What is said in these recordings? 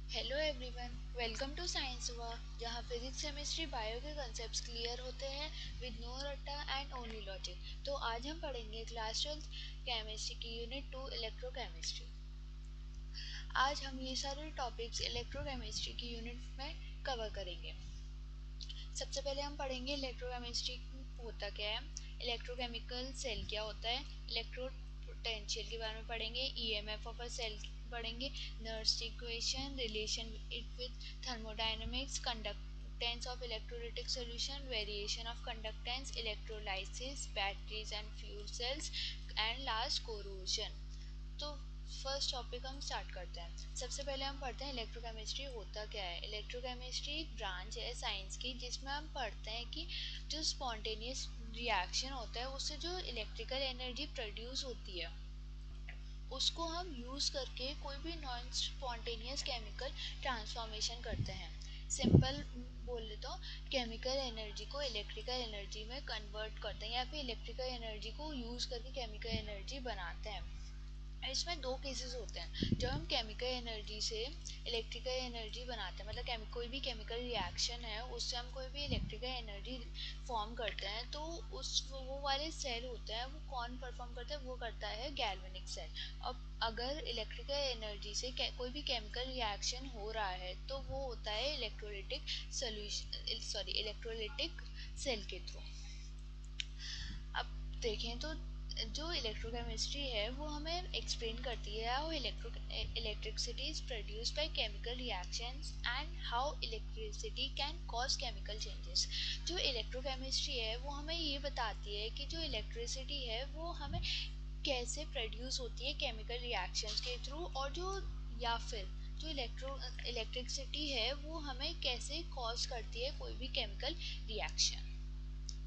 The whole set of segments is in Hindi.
Hello everyone, welcome to science हुआ, जहाँ फिजिक्स केमिस्ट्री बायो के कंसेप्ट क्लियर होते हैं विद नो रट्टा एंड ओनली लॉजिक। तो आज हम पढ़ेंगे क्लास 12 केमिस्ट्री की यूनिट 2 इलेक्ट्रोकेमिस्ट्री। आज हम ये सारे टॉपिक्स इलेक्ट्रोकेमिस्ट्री की यूनिट में कवर करेंगे। सबसे पहले हम पढ़ेंगे इलेक्ट्रोकेमिस्ट्री होता क्या है, इलेक्ट्रोकेमिकल सेल क्या होता है, इलेक्ट्रो पोटेंशियल के बारे में पढ़ेंगे, ईएमएफ ऑफ अ सेल पढ़ेंगे, Nernst equation, relation it with thermodynamics, conductance of electrolytic solution, variation of conductance, electrolysis, batteries and fuel cells and last corrosion. तो फर्स्ट टॉपिक हम स्टार्ट करते हैं। सबसे पहले हम पढ़ते हैं इलेक्ट्रोकेमिस्ट्री होता क्या है। इलेक्ट्रोकेमिस्ट्री एक ब्रांच है साइंस की जिसमें हम पढ़ते हैं कि जो स्पॉन्टेनियस रिएक्शन होता है उससे जो इलेक्ट्रिकल एनर्जी प्रोड्यूस होती है उसको हम यूज़ करके कोई भी नॉन स्पॉन्टेनियस केमिकल ट्रांसफॉर्मेशन करते हैं। सिंपल बोले तो केमिकल एनर्जी को इलेक्ट्रिकल एनर्जी में कन्वर्ट करते हैं या फिर इलेक्ट्रिकल एनर्जी को यूज़ करके केमिकल एनर्जी बनाते हैं। इसमें दो केसेस होते हैं। जब हम केमिकल एनर्जी से इलेक्ट्रिकल एनर्जी बनाते हैं, मतलब कोई भी केमिकल रिएक्शन है उससे हम कोई भी इलेक्ट्रिकल एनर्जी फॉर्म करते हैं, तो उस वो वाले सेल होते हैं वो कौन परफॉर्म करता है, वो करता है गैल्वेनिक सेल। अब अगर इलेक्ट्रिकल एनर्जी से कोई भी केमिकल रिएक्शन हो रहा है तो वो होता है electrolytic solution, sorry electrolytic cell के थ्रू। अब देखें तो जो इलेक्ट्रोकेमिस्ट्री है वो हमें एक्सप्लेन करती है how electricity is produced by chemical reactions and how electricity can cause chemical changes. जो इलेक्ट्रोकेमिस्ट्री है वो हमें ये बताती है कि जो इलेक्ट्रिसिटी है वो हमें कैसे प्रोड्यूस होती है केमिकल रिएक्शंस के थ्रू, और जो या फिर जो इलेक्ट्रिसिटी है वो हमें कैसे कॉज करती है कोई भी केमिकल रिएक्शन।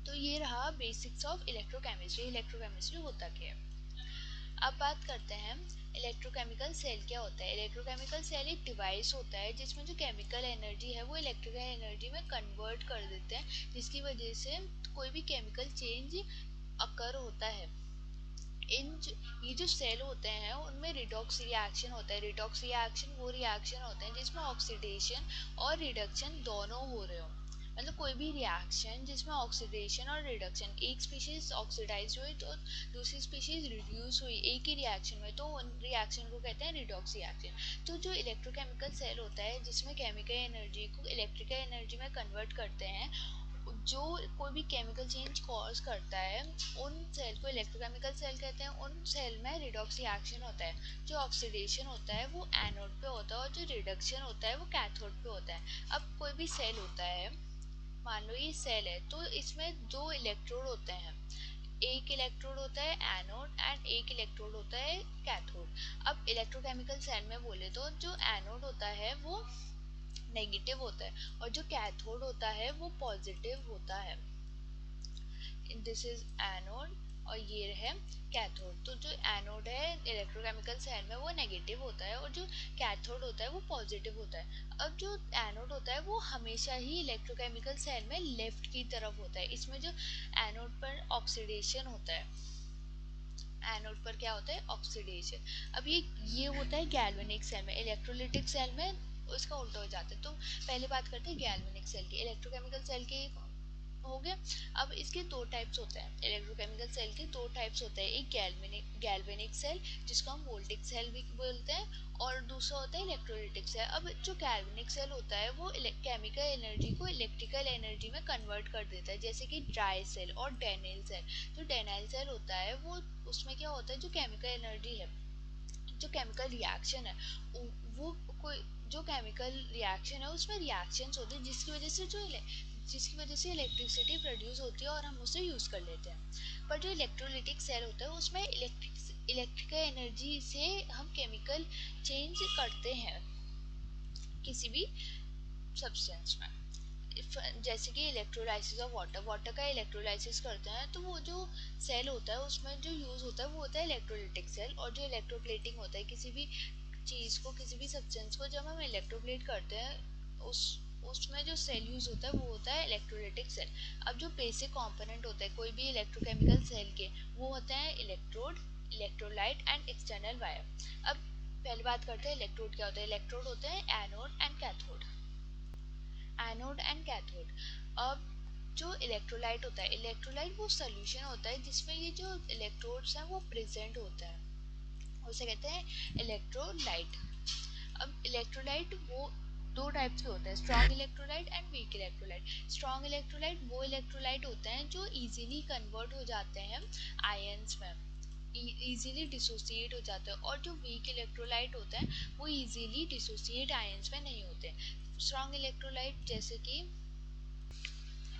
तो ये रहा बेसिक्स ऑफ इलेक्ट्रोकेमिस्ट्री। इलेक्ट्रोकेमिस्ट्री होता क्या है। अब बात करते हैं इलेक्ट्रोकेमिकल सेल क्या होता है। इलेक्ट्रोकेमिकल सेल एक डिवाइस होता है जिसमें जो केमिकल एनर्जी है वो इलेक्ट्रिकल एनर्जी में कन्वर्ट कर देते हैं, जिसकी वजह से कोई भी केमिकल चेंज अकर होता है। ये जो सेल होते हैं उनमें रिडॉक्स रिएक्शन होता है। रिडॉक्स रिएक्शन वो रिएक्शन होते हैं जिसमें ऑक्सीडेशन और रिडक्शन दोनों हो रहे हो, मतलब कोई भी रिएक्शन जिसमें ऑक्सीडेशन और रिडक्शन, एक स्पीशीज ऑक्सीडाइज हुई तो दूसरी स्पीशीज रिड्यूस हुई एक ही रिएक्शन में, तो उन रिएक्शन को कहते हैं रिडॉक्स रिएक्शन। तो जो इलेक्ट्रोकेमिकल सेल होता है जिसमें केमिकल एनर्जी को इलेक्ट्रिकल एनर्जी में कन्वर्ट करते हैं, जो कोई भी केमिकल चेंज कॉज करता है उन सेल को इलेक्ट्रोकेमिकल सेल कहते हैं। उन सेल में रिडॉक्स रिएक्शन होता है। जो ऑक्सीडेशन होता है वो एनोड पे होता है और जो रिडक्शन होता है वो कैथोड पे होता है। अब कोई भी सेल होता है, मान लो ये सेल है, तो इसमें दो इलेक्ट्रोड होते हैं। एक इलेक्ट्रोड होता है एनोड एंड एक इलेक्ट्रोड होता है कैथोड। अब इलेक्ट्रोकेमिकल सेल में बोले तो जो एनोड होता है वो नेगेटिव होता है और जो कैथोड होता है वो पॉजिटिव होता है। दिस इज एनोड और ये है कैथोड। तो जो एनोड है इलेक्ट्रोकेमिकल सेल में वो नेगेटिव होता है और जो कैथोड होता है वो पॉजिटिव होता है। अब जो एनोड होता है वो हमेशा ही इलेक्ट्रोकेमिकल सेल में लेफ्ट की तरफ होता है। इसमें जो एनोड पर ऑक्सीडेशन होता है, एनोड पर क्या होता है ऑक्सीडेशन। अब ये होता है गैल्वेनिक सेल में। इलेक्ट्रोलिटिक सेल में उसका उल्टा हो जाता है। तो पहले बात करते हैं गैल्वेनिक सेल की। इलेक्ट्रोकेमिकल सेल के हो गया। अब इसके दो टाइप्स होते हैं। इलेक्ट्रोकेमिकल सेल के दो टाइप्स होते हैं, एक गैल्वेनिक सेल जिसको हम वोल्टिक सेल भी बोलते हैं, और दूसरा होता है इलेक्ट्रोलिटिक सेल। अब जो गैल्वेनिक सेल होता है वो केमिकल एनर्जी को इलेक्ट्रिकल एनर्जी में कन्वर्ट कर देता है, जैसे कि ड्राई सेल और डेनाइल सेल। जो डेनाइल सेल होता है वो उसमें क्या होता है, जो केमिकल एनर्जी है, जो केमिकल रिएक्शन है, वो कोई जो केमिकल रिएक्शन है उसमें रिएक्शंस होते हैं जिसकी वजह से इलेक्ट्रिसिटी प्रोड्यूस होती है और हम उसे यूज़ कर लेते हैं। पर जो इलेक्ट्रोलिटिक सेल होता है उसमें इलेक्ट्रिकल एनर्जी से हम केमिकल चेंज करते हैं किसी भी सब्सटेंस में। जैसे कि इलेक्ट्रोलाइसिस ऑफ वाटर, वाटर का इलेक्ट्रोलाइसिस करते हैं तो वो जो सेल होता है उसमें जो यूज़ होता है वो होता है इलेक्ट्रोलिटिक सेल। और जो इलेक्ट्रोप्लेटिंग होता है किसी भी चीज़ को, किसी भी सब्सटेंस को जब हम इलेक्ट्रोप्लेट करते हैं उस उसमें जो सेल यूज होता है वो होता है इलेक्ट्रोलिटिक सेल। अब जो बेसिक कंपोनेंट होता है कोई भी इलेक्ट्रोकेमिकल सेल के, वो होते हैं electrode, electrolyte and external wire. अब पहले बात करते हैं इलेक्ट्रोड क्या होता है। इलेक्ट्रोड होते हैं anode and cathode. Anode and cathode. अब जो इलेक्ट्रोलाइट होता है, इलेक्ट्रोलाइट वो सोल्यूशन होता है जिसमें ये जो इलेक्ट्रोड्स हैं वो प्रेजेंट होता है, उसे कहते हैं इलेक्ट्रोलाइट। अब इलेक्ट्रोलाइट वो दो टाइप्स के होते हैं, strong electrolyte and weak electrolyte. Strong electrolyte वो इलेक्ट्रोलाइट होते हैं जो इजीली कन्वर्ट हो जाते हैं आयंस में, इजीली डिसोसिएट हो जाते हैं, और जो वीक इलेक्ट्रोलाइट होते हैं वो इजीली डिसोसिएट आयंस में नहीं होते। स्ट्रॉन्ग इलेक्ट्रोलाइट जैसे कि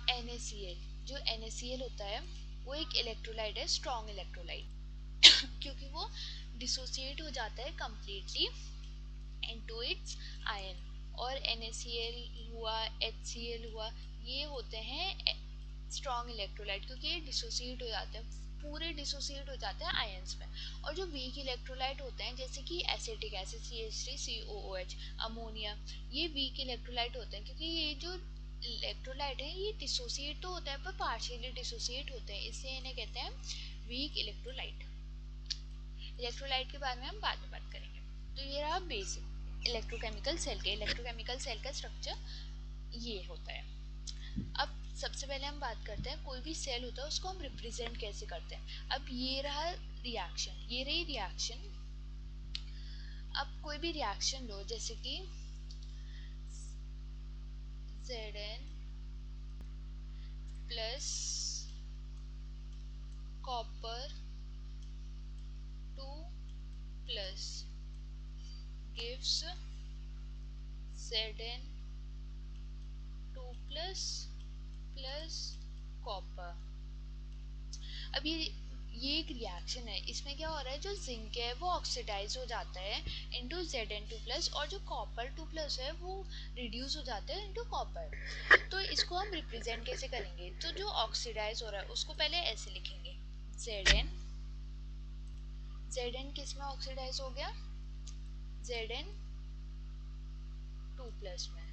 NaCl, जो NaCl होता है वो एक इलेक्ट्रोलाइट है, स्ट्रॉन्ग इलेक्ट्रोलाइट क्योंकि वो डिसोसिएट हो जाता है कंप्लीटली इनटू इट्स आयन। और NaCl हुआ, HCl हुआ, ये होते हैं स्ट्रॉन्ग इलेक्ट्रोलाइट क्योंकि ये डिसोसिएट हो जाते हैं, पूरे डिसोसिएट हो जाते हैं आयंस में। और जो वीक इलेक्ट्रोलाइट होते हैं जैसे कि एसिटिक एसिड CH3COOH, अमोनिया, ये वीक इलेक्ट्रोलाइट होते हैं क्योंकि ये जो इलेक्ट्रोलाइट है ये डिसोसिएट तो होता है पर पार्शियली डिसोसिएट होते हैं, इसलिए इन्हें कहते हैं वीक इलेक्ट्रोलाइट। इलेक्ट्रोलाइट के बारे में हम बाद में बात करेंगे। तो ये रहा बेसिक इलेक्ट्रोकेमिकल सेल के। इलेक्ट्रोकेमिकल सेल का स्ट्रक्चर ये होता है। अब सबसे पहले हम बात करते हैं कोई भी सेल होता है उसको हम रिप्रेजेंट कैसे करते हैं। अब ये रहा रिएक्शन, ये रही रिएक्शन। अब कोई भी रिएक्शन लो जैसे कि Zn plus copper 2 plus gives Zn 2 plus plus copper. अब ये एक रिएक्शन है, इसमें क्या हो रहा है, जो जिंक है वो ऑक्सीडाइज हो जाता है इनटू Zn2 प्लस, और जो कॉपर 2 प्लस है वो रिड्यूस हो जाता है इनटू कॉपर। तो इसको हम रिप्रेजेंट कैसे करेंगे, तो जो ऑक्सीडाइज हो रहा है उसको पहले ऐसे लिखेंगे Zn किस में ऑक्सीडाइज हो गया, Zn2 प्लस में।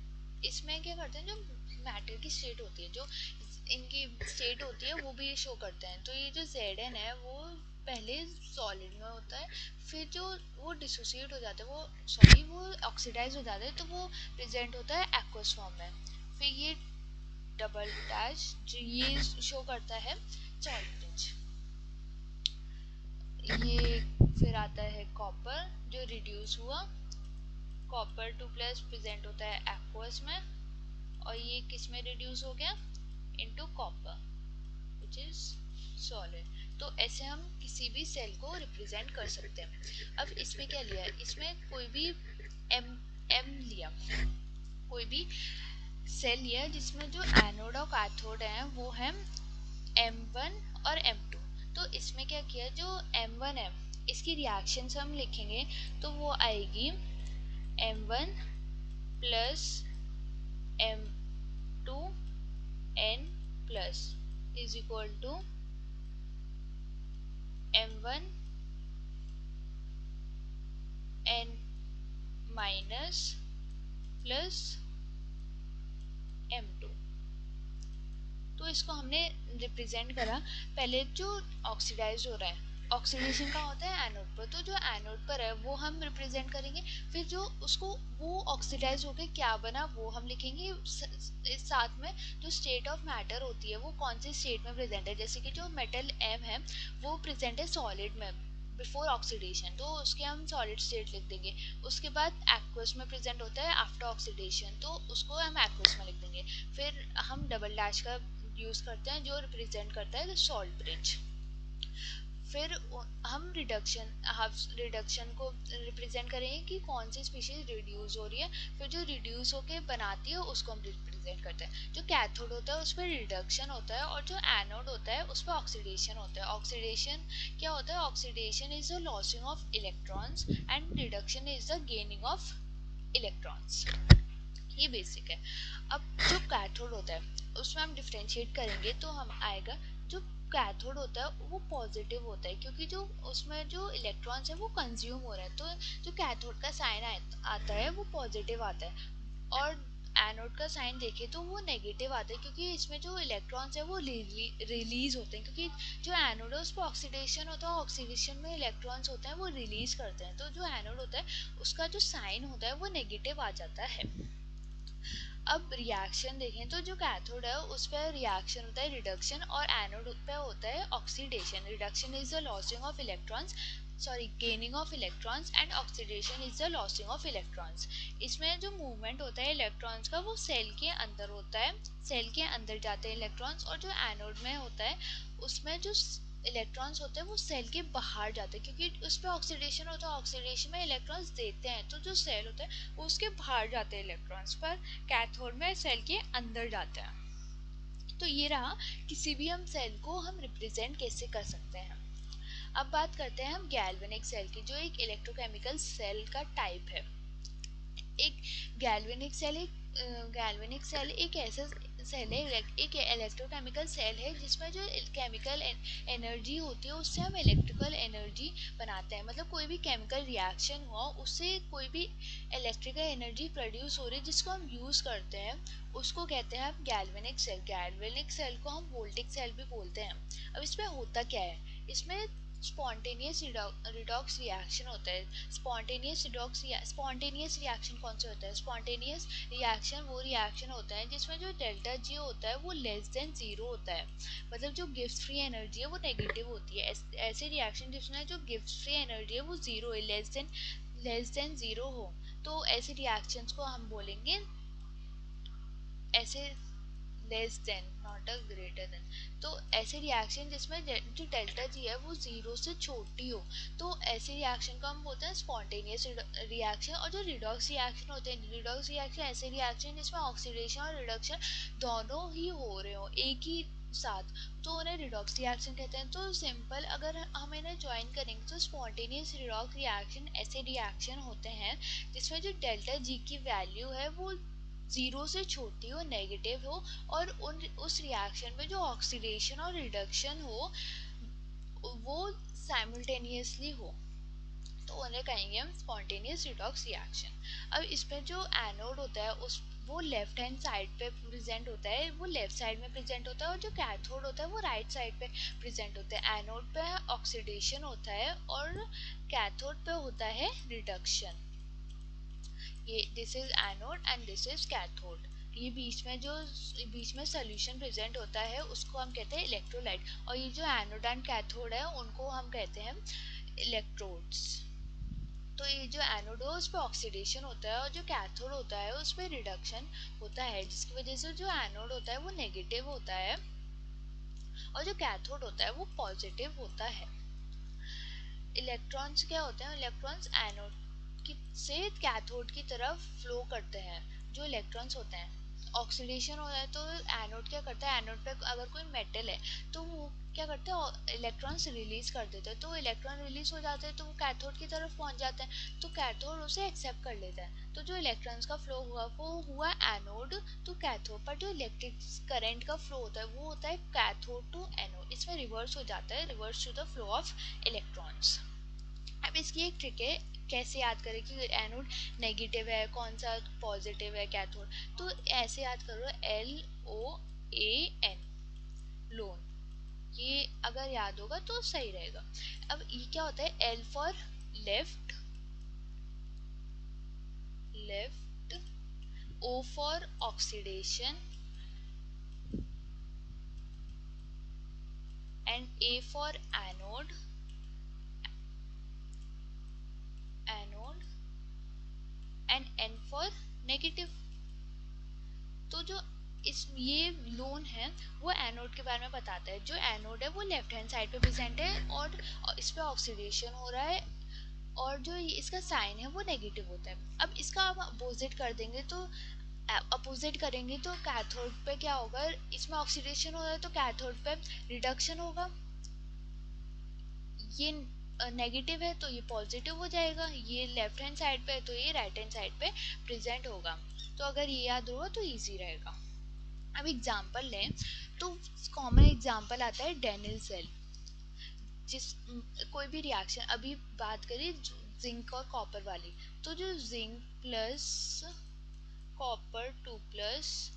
इसमें क्या करते हैं, जो मैटर की स्टेट होती है, जो इनकी स्टेट होती है वो भी शो करते हैं। तो ये जो Zn है वो पहले सॉलिड में होता है, फिर जो वो डिसोसिएट हो जाता है, वो ऑक्सीडाइज हो जाता है, तो वो प्रेजेंट होता है एक्वस फॉर्म में। फिर ये डबल डैश जो ये शो करता है सॉल्वेंट। ये फिर आता है कॉपर जो रिड्यूस हुआ, कॉपर 2 प्लस प्रेजेंट होता है एक्वस में, और ये किस में रिड्यूस हो गया, into copper which is solid. तो ऐसे हम किसी भी सेल को रिप्रेजेंट कर सकते हैं। अब इसमें क्या लिया है, इसमें कोई भी एम लिया, कोई भी सेल लिया जिसमें जो एनोड और कैथोड है वो है M1 और M2। तो इसमें क्या किया, जो M1 है इसकी रिएक्शंस हम लिखेंगे तो वो आएगी M1 plus M2 N plus is equal to M1 N minus plus M2। तो इसको हमने रिप्रेजेंट करा। पहले जो ऑक्सीडाइज हो रहा है, ऑक्सीडेशन का होता है एनोड पर, तो जो एनोड पर है वो हम रिप्रेजेंट करेंगे। फिर जो उसको वो ऑक्सीडाइज होके क्या बना वो हम लिखेंगे। इस साथ में जो स्टेट ऑफ मैटर होती है वो कौन सी स्टेट में प्रेजेंट है, जैसे कि जो मेटल M है वो प्रेजेंट है सॉलिड में बिफोर ऑक्सीडेशन, तो उसके हम सॉलिड स्टेट लिख देंगे। उसके बाद एक्वस में प्रेजेंट होता है आफ्टर ऑक्सीडेशन, तो उसको हम एक्वस में लिख देंगे। फिर हम डबल डैश का यूज करते हैं जो रिप्रेजेंट करता है सॉल्ट ब्रिज। फिर हम रिडक्शन को रिप्रेजेंट करेंगे कि कौन सी स्पीशीज रिड्यूस हो रही है। फिर जो रिड्यूस होके बनाती है उसको हम रिप्रेजेंट करते हैं। जो कैथोड होता है उस पर रिडक्शन होता है, और जो एनोड होता है उस पर ऑक्सीडेशन होता है। ऑक्सीडेशन क्या होता है, oxidation is the losing of electrons and reduction is the gaining of electrons. ये बेसिक है। अब जो कैथोड होता है उसमें हम डिफरेंशिएट करेंगे तो हम आएगा, जो कैथोड होता है वो पॉजिटिव होता है क्योंकि जो उसमें जो इलेक्ट्रॉन्स है वो कंज्यूम हो रहा है, तो जो कैथोड का साइन आता है वो पॉजिटिव आता है। और एनोड का साइन देखें तो वो नेगेटिव आता है, क्योंकि इसमें जो इलेक्ट्रॉन्स है वो रिलीज होते हैं, क्योंकि जो एनोड है उस पर ऑक्सीडेशन होता है, ऑक्सीडेशन में इलेक्ट्रॉन्स होते हैं वो रिलीज करते हैं, तो जो एनोड होता है उसका जो साइन होता है वो नेगेटिव आ जाता है। अब रिएक्शन देखें तो जो कैथोड है उस पर रिएक्शन होता है रिडक्शन, और एनोड पे होता है oxidation. Reduction is the losing of electrons, sorry gaining of electrons, and oxidation is the losing of electrons. इसमें जो मूवमेंट होता है इलेक्ट्रॉन्स का वो सेल के अंदर होता है, सेल के अंदर जाते हैं इलेक्ट्रॉन्स, और जो एनोड में होता है उसमें जो इलेक्ट्रॉन्स होते हैं वो सेल के बाहर जाते हैं, क्योंकि उस पर ऑक्सीडेशन होता है, ऑक्सीडेशन में इलेक्ट्रॉन्स देते हैं, तो जो सेल होता है वो उसके बाहर जाते हैं इलेक्ट्रॉन्स, पर कैथोड में सेल के अंदर जाते हैं। तो ये रहा किसी भी हम सेल को हम रिप्रेजेंट कैसे कर सकते हैं। अब बात करते हैं हम गैल्वेनिक सेल की, जो एक इलेक्ट्रोकेमिकल सेल का टाइप है। एक गैल्वेनिक सेल एक ऐसा सेल है, एक इलेक्ट्रोकेमिकल सेल है जिसमें जो केमिकल एनर्जी होती है उससे हम इलेक्ट्रिकल एनर्जी बनाते हैं। मतलब कोई भी केमिकल रिएक्शन हुआ उससे कोई भी इलेक्ट्रिकल एनर्जी प्रोड्यूस हो रही है जिसको हम यूज़ करते हैं, उसको कहते हैं हम गैल्वेनिक सेल। गैल्वेनिक सेल को हम वोल्टिक सेल भी बोलते हैं। अब इसमें होता क्या है, इसमें स्पॉन्टेनियस रिडॉक्स रिएक्शन होता है। स्पॉन्टेनियस रिएक्शन कौन से होता है? स्पॉन्टेनियस रिएक्शन वो रिएक्शन होता है जिसमें जो डेल्टा जी होता है वो लेस देन जीरो होता है, मतलब जो गिफ्ट फ्री एनर्जी है वो नेगेटिव होती है। ऐसे रिएक्शन जिसमें जो गिफ्ट फ्री एनर्जी है वो जीरो है, लेस देन जीरो हो, तो ऐसे रिएक्शंस को हम बोलेंगे ऐसे less than, not a greater than. तो ऐसे रिएक्शन जिसमें जो डेल्टा जी है वो जीरो से छोटी हो, तो ऐसे रिएक्शन को हम बोलते हैं स्पॉन्टेनियस रिएक्शन। और जो रिडॉक्स रिएक्शन होते हैं, रिडॉक्स रिएक्शन ऐसे रिएक्शन जिसमें ऑक्सीडेशन और रिडक्शन दोनों ही हो रहे हो एक ही साथ, तो उन्हें रिडॉक्स रिएक्शन कहते हैं। तो सिंपल अगर हम इन्हें ज्वाइन करेंगे तो स्पॉन्टेनियस रिडॉक्स रिएक्शन ऐसे रिएक्शन होते हैं जिसमें जो डेल्टा जी की वैल्यू है वो जीरो से छोटी हो, नेगेटिव हो, और उस रिएक्शन में जो ऑक्सीडेशन और रिडक्शन हो वो साइमल्टेनियसली हो, तो उन्हें कहेंगे हम स्पॉन्टेनियस रिडॉक्स रिएक्शन। अब इसमें जो एनोड होता है उस वो लेफ्ट हैंड साइड पे प्रेजेंट होता है, वो लेफ्ट साइड में प्रेजेंट होता है, और जो कैथोड होता है वो राइट साइड पे प्रेजेंट होता है। एनोड पे ऑक्सीडेशन होता है और कैथोड पे होता है रिडक्शन। ये this is anode and this is cathode. ये बीच में सोल्यूशन प्रेजेंट होता है उसको हम कहते हैं इलेक्ट्रोलाइट, और ये जो एनोड एंड कैथोड है उनको हम कहते हैं इलेक्ट्रोड्स। तो ये जो एनोड है उस पर ऑक्सीडेशन होता है और जो कैथोड होता है उस पर रिडक्शन होता है, जिसकी वजह से जो एनोड होता है वो नेगेटिव होता है और जो कैथोड होता है वो पॉजिटिव होता है। इलेक्ट्रॉन्स क्या होते हैं? इलेक्ट्रॉन्स एनोड से कैथोड की तरफ फ्लो करते हैं। जो इलेक्ट्रॉन्स होते हैं ऑक्सीडेशन हो जाए तो एनोड क्या करता है, एनोड पे अगर कोई मेटल है तो वो क्या करते हैं, इलेक्ट्रॉन्स रिलीज कर देते हैं, तो इलेक्ट्रॉन रिलीज हो जाते हैं तो वो कैथोड की तरफ पहुंच जाते हैं, तो कैथोड उसे एक्सेप्ट कर लेता है, तो जो इलेक्ट्रॉन्स का फ्लो हुआ वो हुआ एनोड टू कैथोड। पर जो इलेक्ट्रिक करंट का फ्लो होता है वो होता है कैथोड टू एनोड, इसमें रिवर्स हो जाता है, reverse to the flow of electrons. अब इसकी एक ट्रिक है कैसे याद करें कि एनोड नेगेटिव है कौन सा पॉजिटिव है कैथोड, तो ऐसे याद करो LOAN, लोन। ये अगर याद होगा तो सही रहेगा। अब ये क्या होता है, L for left, left, O for oxidation and A for anode, anode, and N for negative. तो जो इस ये लोन है वो एनोड के बारे में बताता है। जो एनोड है वो लेफ्ट हैंड साइड पे प्रेजेंट है और इस पे ऑक्सीडेशन हो रहा है, और जो इसका साइन है वो नेगेटिव होता है। अब इसका हम अपोजिट कर देंगे तो अपोजिट करेंगे तो कैथोड पे क्या होगा, इसमें ऑक्सीडेशन हो रहा है तो कैथोड पे रिडक्शन होगा। ये नेगेटिव है तो ये पॉजिटिव हो जाएगा, ये लेफ्ट हैंड साइड पे है तो ये राइट हैंड साइड पे प्रेजेंट होगा। तो अगर ये याद होगा तो इजी रहेगा। अब एग्जाम्पल लें तो कॉमन एग्जाम्पल आता है डेनिल सेल। जिस कोई भी रिएक्शन अभी बात करें जिंक और कॉपर वाली, तो जो zinc plus copper 2+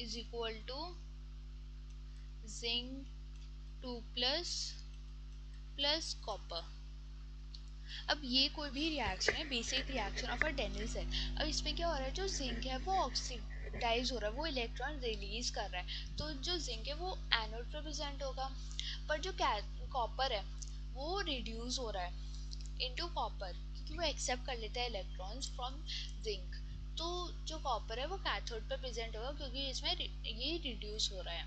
is equal to zinc 2+ plus copper. अब ये कोई भी रिएक्शन है, basic reaction of a Daniell cell. अब इसमें क्या हो रहा है, जो जिंक है वो ऑक्सीडाइज हो रहा है, वो इलेक्ट्रॉन रिलीज कर रहा है, तो जो जिंक है वो एनोड पे प्रेजेंट होगा, पर जो कॉपर है वो रिड्यूस हो रहा है इनटू कॉपर, क्योंकि वो एक्सेप्ट कर लेता है इलेक्ट्रॉन्स फ्रॉम जिंक। तो जो कॉपर है वो कैथोड पे प्रेजेंट होगा, क्योंकि इसमें ये रिड्यूस हो रहा है।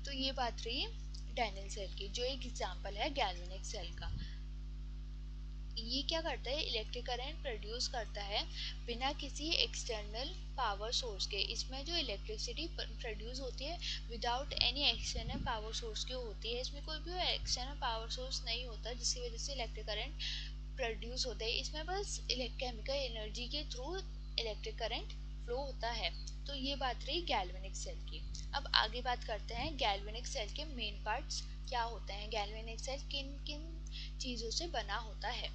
तो ये बात रही डेनिल सेल की, जो एक एग्जांपल है गैल्वेनिक सेल का। ये क्या करता है, इलेक्ट्रिक करंट प्रोड्यूस करता है बिना किसी एक्सटर्नल पावर सोर्स के। इसमें जो इलेक्ट्रिसिटी प्रोड्यूस होती है without any external power source की होती है। इसमें कोई भी एक्सटर्नल पावर सोर्स नहीं होता जिसकी वजह से इलेक्ट्रिक करंट प्रोड्यूस होता है। इसमें बस केमिकल एनर्जी के थ्रू इलेक्ट्रिक करंट फ्लो होता है। तो ये बात रही गैल्वेनिक सेल की। अब आगे बात करते हैं गैल्वेनिक सेल के मेन पार्ट्स क्या होते हैं, गैल्वेनिक सेल किन किन चीज़ों से बना होता है।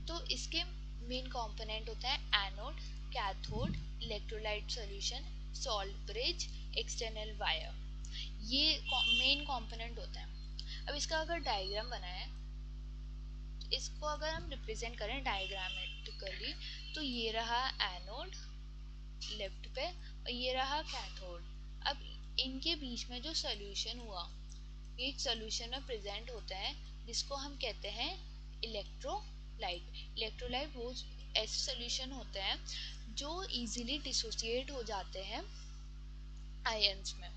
तो इसके मेन कंपोनेंट होता है anode, cathode, electrolyte solution, salt bridge, external wire. ये मेन कंपोनेंट होता है। अब इसका अगर डायग्राम बनाए, इसको अगर हम रिप्रेजेंट करें डायग्रामेटिकली, तो ये रहा एनोड लेफ्ट पे और ये रहा कैथोड। अब इनके बीच में जो सोल्यूशन हुआ, एक सोल्यूशन में प्रेजेंट होता है जिसको हम कहते हैं इलेक्ट्रोलाइट। इलेक्ट्रोलाइट वो ऐसे सोल्यूशन होते हैं जो इजीली डिसोसिएट हो जाते हैं आयंस में।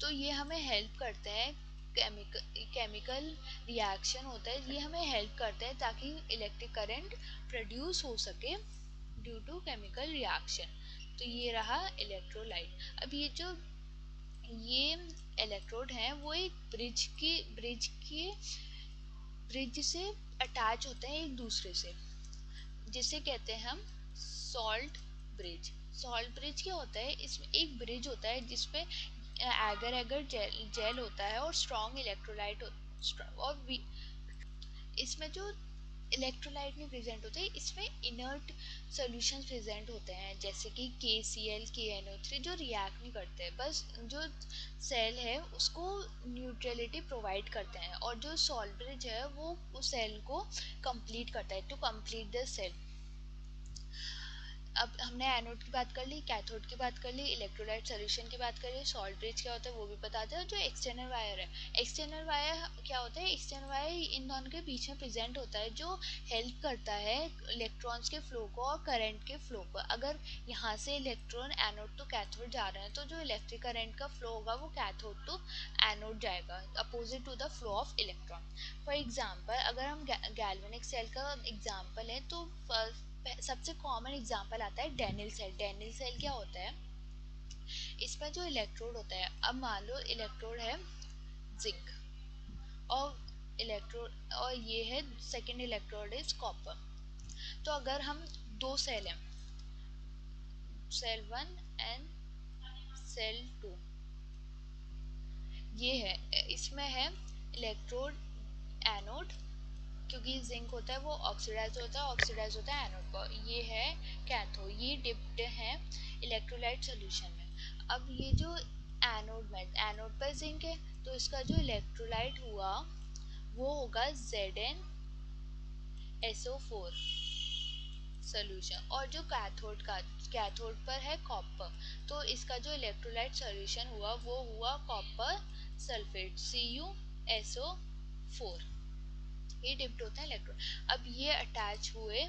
तो ये हमें हेल्प करते हैं, केमिकल रिएक्शन होता है, ये हमें हेल्प करते हैं ताकि इलेक्ट्रिक करंट प्रोड्यूस हो सके ड्यू टू केमिकल रिएक्शन। तो ये रहा इलेक्ट्रोलाइट। अब ये इलेक्ट्रोड हैं वो एक ब्रिज से अटैच होते हैं एक दूसरे से, जिसे कहते हैं हम सॉल्ट ब्रिज। सॉल्ट ब्रिज क्या होता है, इसमें एक ब्रिज होता है जिसपे एगर एगर जेल होता है और स्ट्रॉन्ग इलेक्ट्रोलाइट और इसमें जो इलेक्ट्रोलाइट में प्रेजेंट होते हैं, इसमें इनर्ट सॉल्यूशंस प्रेजेंट होते हैं, जैसे कि KCl KNO3 जो रिएक्ट नहीं करते हैं, बस जो सेल है उसको न्यूट्रलिटी प्रोवाइड करते हैं, और जो सॉल्ट ब्रिज है वो उस सेल को कंप्लीट करता है, टू कंप्लीट द सेल। अब हमने एनोड की बात कर ली, कैथोड की बात कर ली, इलेक्ट्रोलाइट सॉल्यूशन की बात कर ली, सॉल्ट ब्रिज क्या होता है वो भी बता दें। जो एक्सटर्नल वायर है, एक्सटर्नल वायर क्या होता है, एक्सटर्नल वायर इन दोनों के बीच में प्रेजेंट होता है, जो हेल्प करता है इलेक्ट्रॉन्स के फ्लो को और करंट के फ्लो को। अगर यहाँ से इलेक्ट्रॉन एनोड टू कैथोड जा रहे हैं तो जो इलेक्ट्रिक करंट का फ्लो होगा वो कैथोड टू एनोड जाएगा, opposite to the flow of electron. For example अगर हम गैल्वेनिक सेल का एग्जाम्पल है, तो सबसे कॉमन एग्जांपल आता है डेनिल सेल। डेनिल सेल क्या होता है, इसमें जो इलेक्ट्रोड होता है, अब मान लो इलेक्ट्रोड है जिंक और ये है सेकंड इलेक्ट्रोड इज कॉपर। तो अगर हम दो सेल हैं, सेल 1 एंड सेल 2, ये है, इसमें है इलेक्ट्रोड एनोड, क्योंकि जिंक होता है वो ऑक्सीडाइज होता है एनोड पर। ये है कैथोड, ये डिप्ड है इलेक्ट्रोलाइट सॉल्यूशन में। अब ये जो एनोड पर जिंक है, तो इसका जो इलेक्ट्रोलाइट हुआ वो होगा ZnSO4 सोल्यूशन, और जो कैथोड पर है कॉपर, तो इसका जो इलेक्ट्रोलाइट सॉल्यूशन हुआ वो हुआ कॉपर सल्फेट CuSO4। ये डिप्ट होते हैं इलेक्ट्रॉन। अब ये अटैच हुए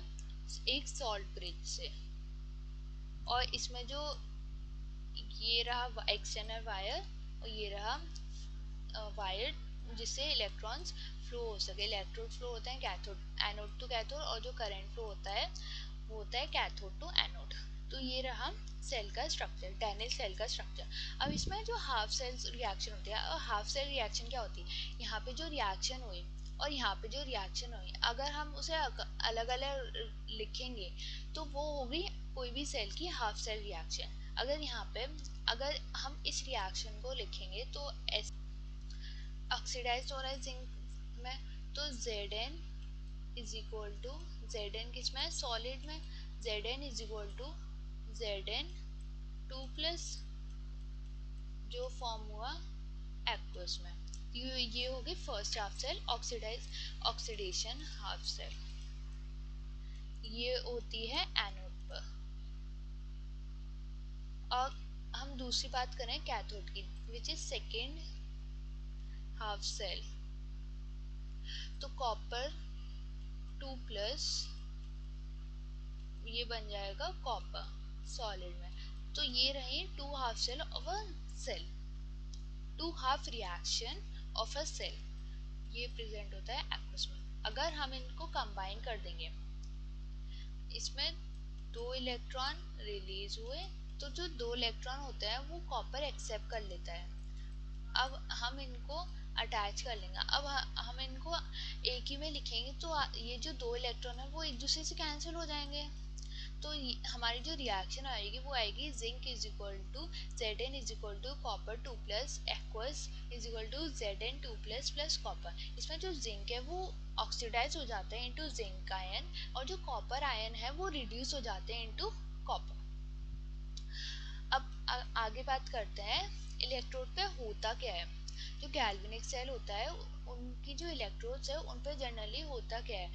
एक सॉल्ट ब्रिज से, और इसमें जो ये रहा एक्सटर्नल वायर और ये रहा वायर जिससे इलेक्ट्रॉन्स फ्लो हो सके। इलेक्ट्रोड फ्लो होते हैं कैथोड एनोड टू कैथोड, और जो करंट फ्लो होता है वो होता है कैथोड टू एनोड। तो ये रहा सेल का स्ट्रक्चर, डेनिल सेल का स्ट्रक्चर। अब इसमें जो हाफ सेल रिएक्शन होती है, और हाफ सेल रिएक्शन क्या होती है, यहाँ पे जो रिएक्शन हुई और यहाँ पे जो रिएक्शन हुई, अगर हम उसे अलग अलग लिखेंगे तो वो होगी कोई भी सेल की हाफ सेल रिएक्शन। अगर यहाँ पे अगर हम इस रिएक्शन को लिखेंगे तो ऑक्सीडाइज्ड हो रहा है जिंक में, तो Zn is equal to Zn किस में, सॉलिड में Zn is equal to Zn 2+ जो फॉर्म हुआ एक्वस में। ये हो गई first half cell oxidation half cell. ये होती है एनोड पर। और हम दूसरी बात करें कैथोड की, which is second half cell. तो कॉपर 2+, ये बन जाएगा कॉपर सॉलिड में। तो ये रही two half cell of a cell, two half reaction of a cell. ये प्रेजेंट होता है एक्वस में। अगर हम इनको कंबाइन कर देंगे, इसमें 2 इलेक्ट्रॉन रिलीज हुए, तो जो 2 इलेक्ट्रॉन होते हैं वो कॉपर एक्सेप्ट कर लेता है। अब हम इनको अटैच कर लेंगे। अब हम इनको एक ही में लिखेंगे तो ये जो 2 इलेक्ट्रॉन है वो एक दूसरे से कैंसिल हो जाएंगे। तो हमारी जो रिएक्शन आएगी वो आएगी zinc is equal to Zn is equal to copper 2+ aqueous is equal to Zn 2+ plus copper. इसमें जो जिंक है वो ऑक्सीडाइज हो जाते हैं इनटू जिंक आयन, और जो कॉपर आयन है वो रिड्यूस हो जाते हैं इनटू कॉपर। अब आगे बात करते हैं इलेक्ट्रोड पे होता क्या है। जो गैल्वेनिक सेल होता है उनकी जो इलेक्ट्रोड्स है उन पे जनरली होता क्या है।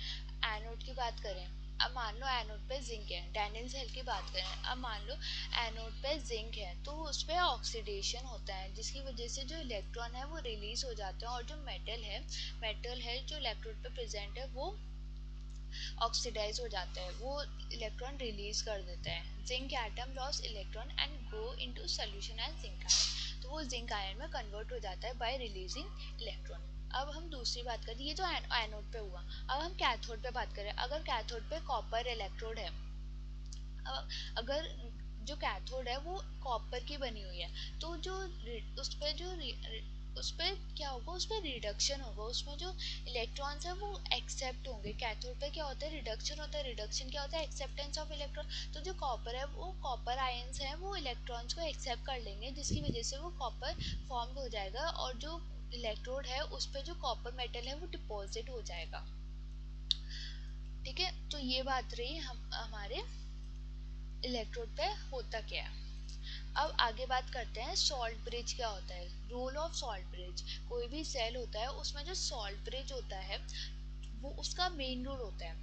एनोड की बात करें, अब मान लो एनोड पे जिंक है। डैनियल सेल की बात करें, अब मान लो एनोड पे जिंक है, तो उस पे ऑक्सीडेशन होता है जिसकी वजह से जो इलेक्ट्रॉन है वो रिलीज हो जाते हैं, और जो मेटल है जो इलेक्ट्रोड पे प्रेजेंट है वो ऑक्सीडाइज हो जाता है, वो इलेक्ट्रॉन रिलीज कर देता है। Zinc atom loss electron and go into solution as zinc ion, तो वो जिंक आयन में कन्वर्ट हो जाता है बाय रिलीजिंग इलेक्ट्रॉन। अब हम दूसरी बात करें, ये तो एनोड पे हुआ। अब हम कैथोड पे बात करें। अगर कैथोड पे कॉपर इलेक्ट्रोड है, अगर जो कैथोड है वो कॉपर की बनी हुई है, तो जो उस पे जो उस पर क्या होगा, उस पर रिडक्शन होगा, उसमें जो इलेक्ट्रॉन्स है वो एक्सेप्ट होंगे। कैथोड पे क्या होता है, रिडक्शन होता है। रिडक्शन क्या होता है, एक्सेप्टेंस ऑफ इलेक्ट्रॉन। तो जो कॉपर है वो कॉपर आयंस हैं वो इलेक्ट्रॉन्स को एक्सेप्ट कर लेंगे, जिसकी वजह से वो कॉपर फॉर्म हो जाएगा, और जो इलेक्ट्रोड है उस पर जो कॉपर मेटल है वो डिपॉजिट हो जाएगा। ठीक है, तो ये बात रही हमारे इलेक्ट्रोड पे होता क्या है। अब आगे बात करते हैं सॉल्ट ब्रिज क्या होता है, रोल ऑफ सॉल्ट ब्रिज। कोई भी सेल होता है उसमें जो सॉल्ट ब्रिज होता है वो उसका मेन रोल होता है।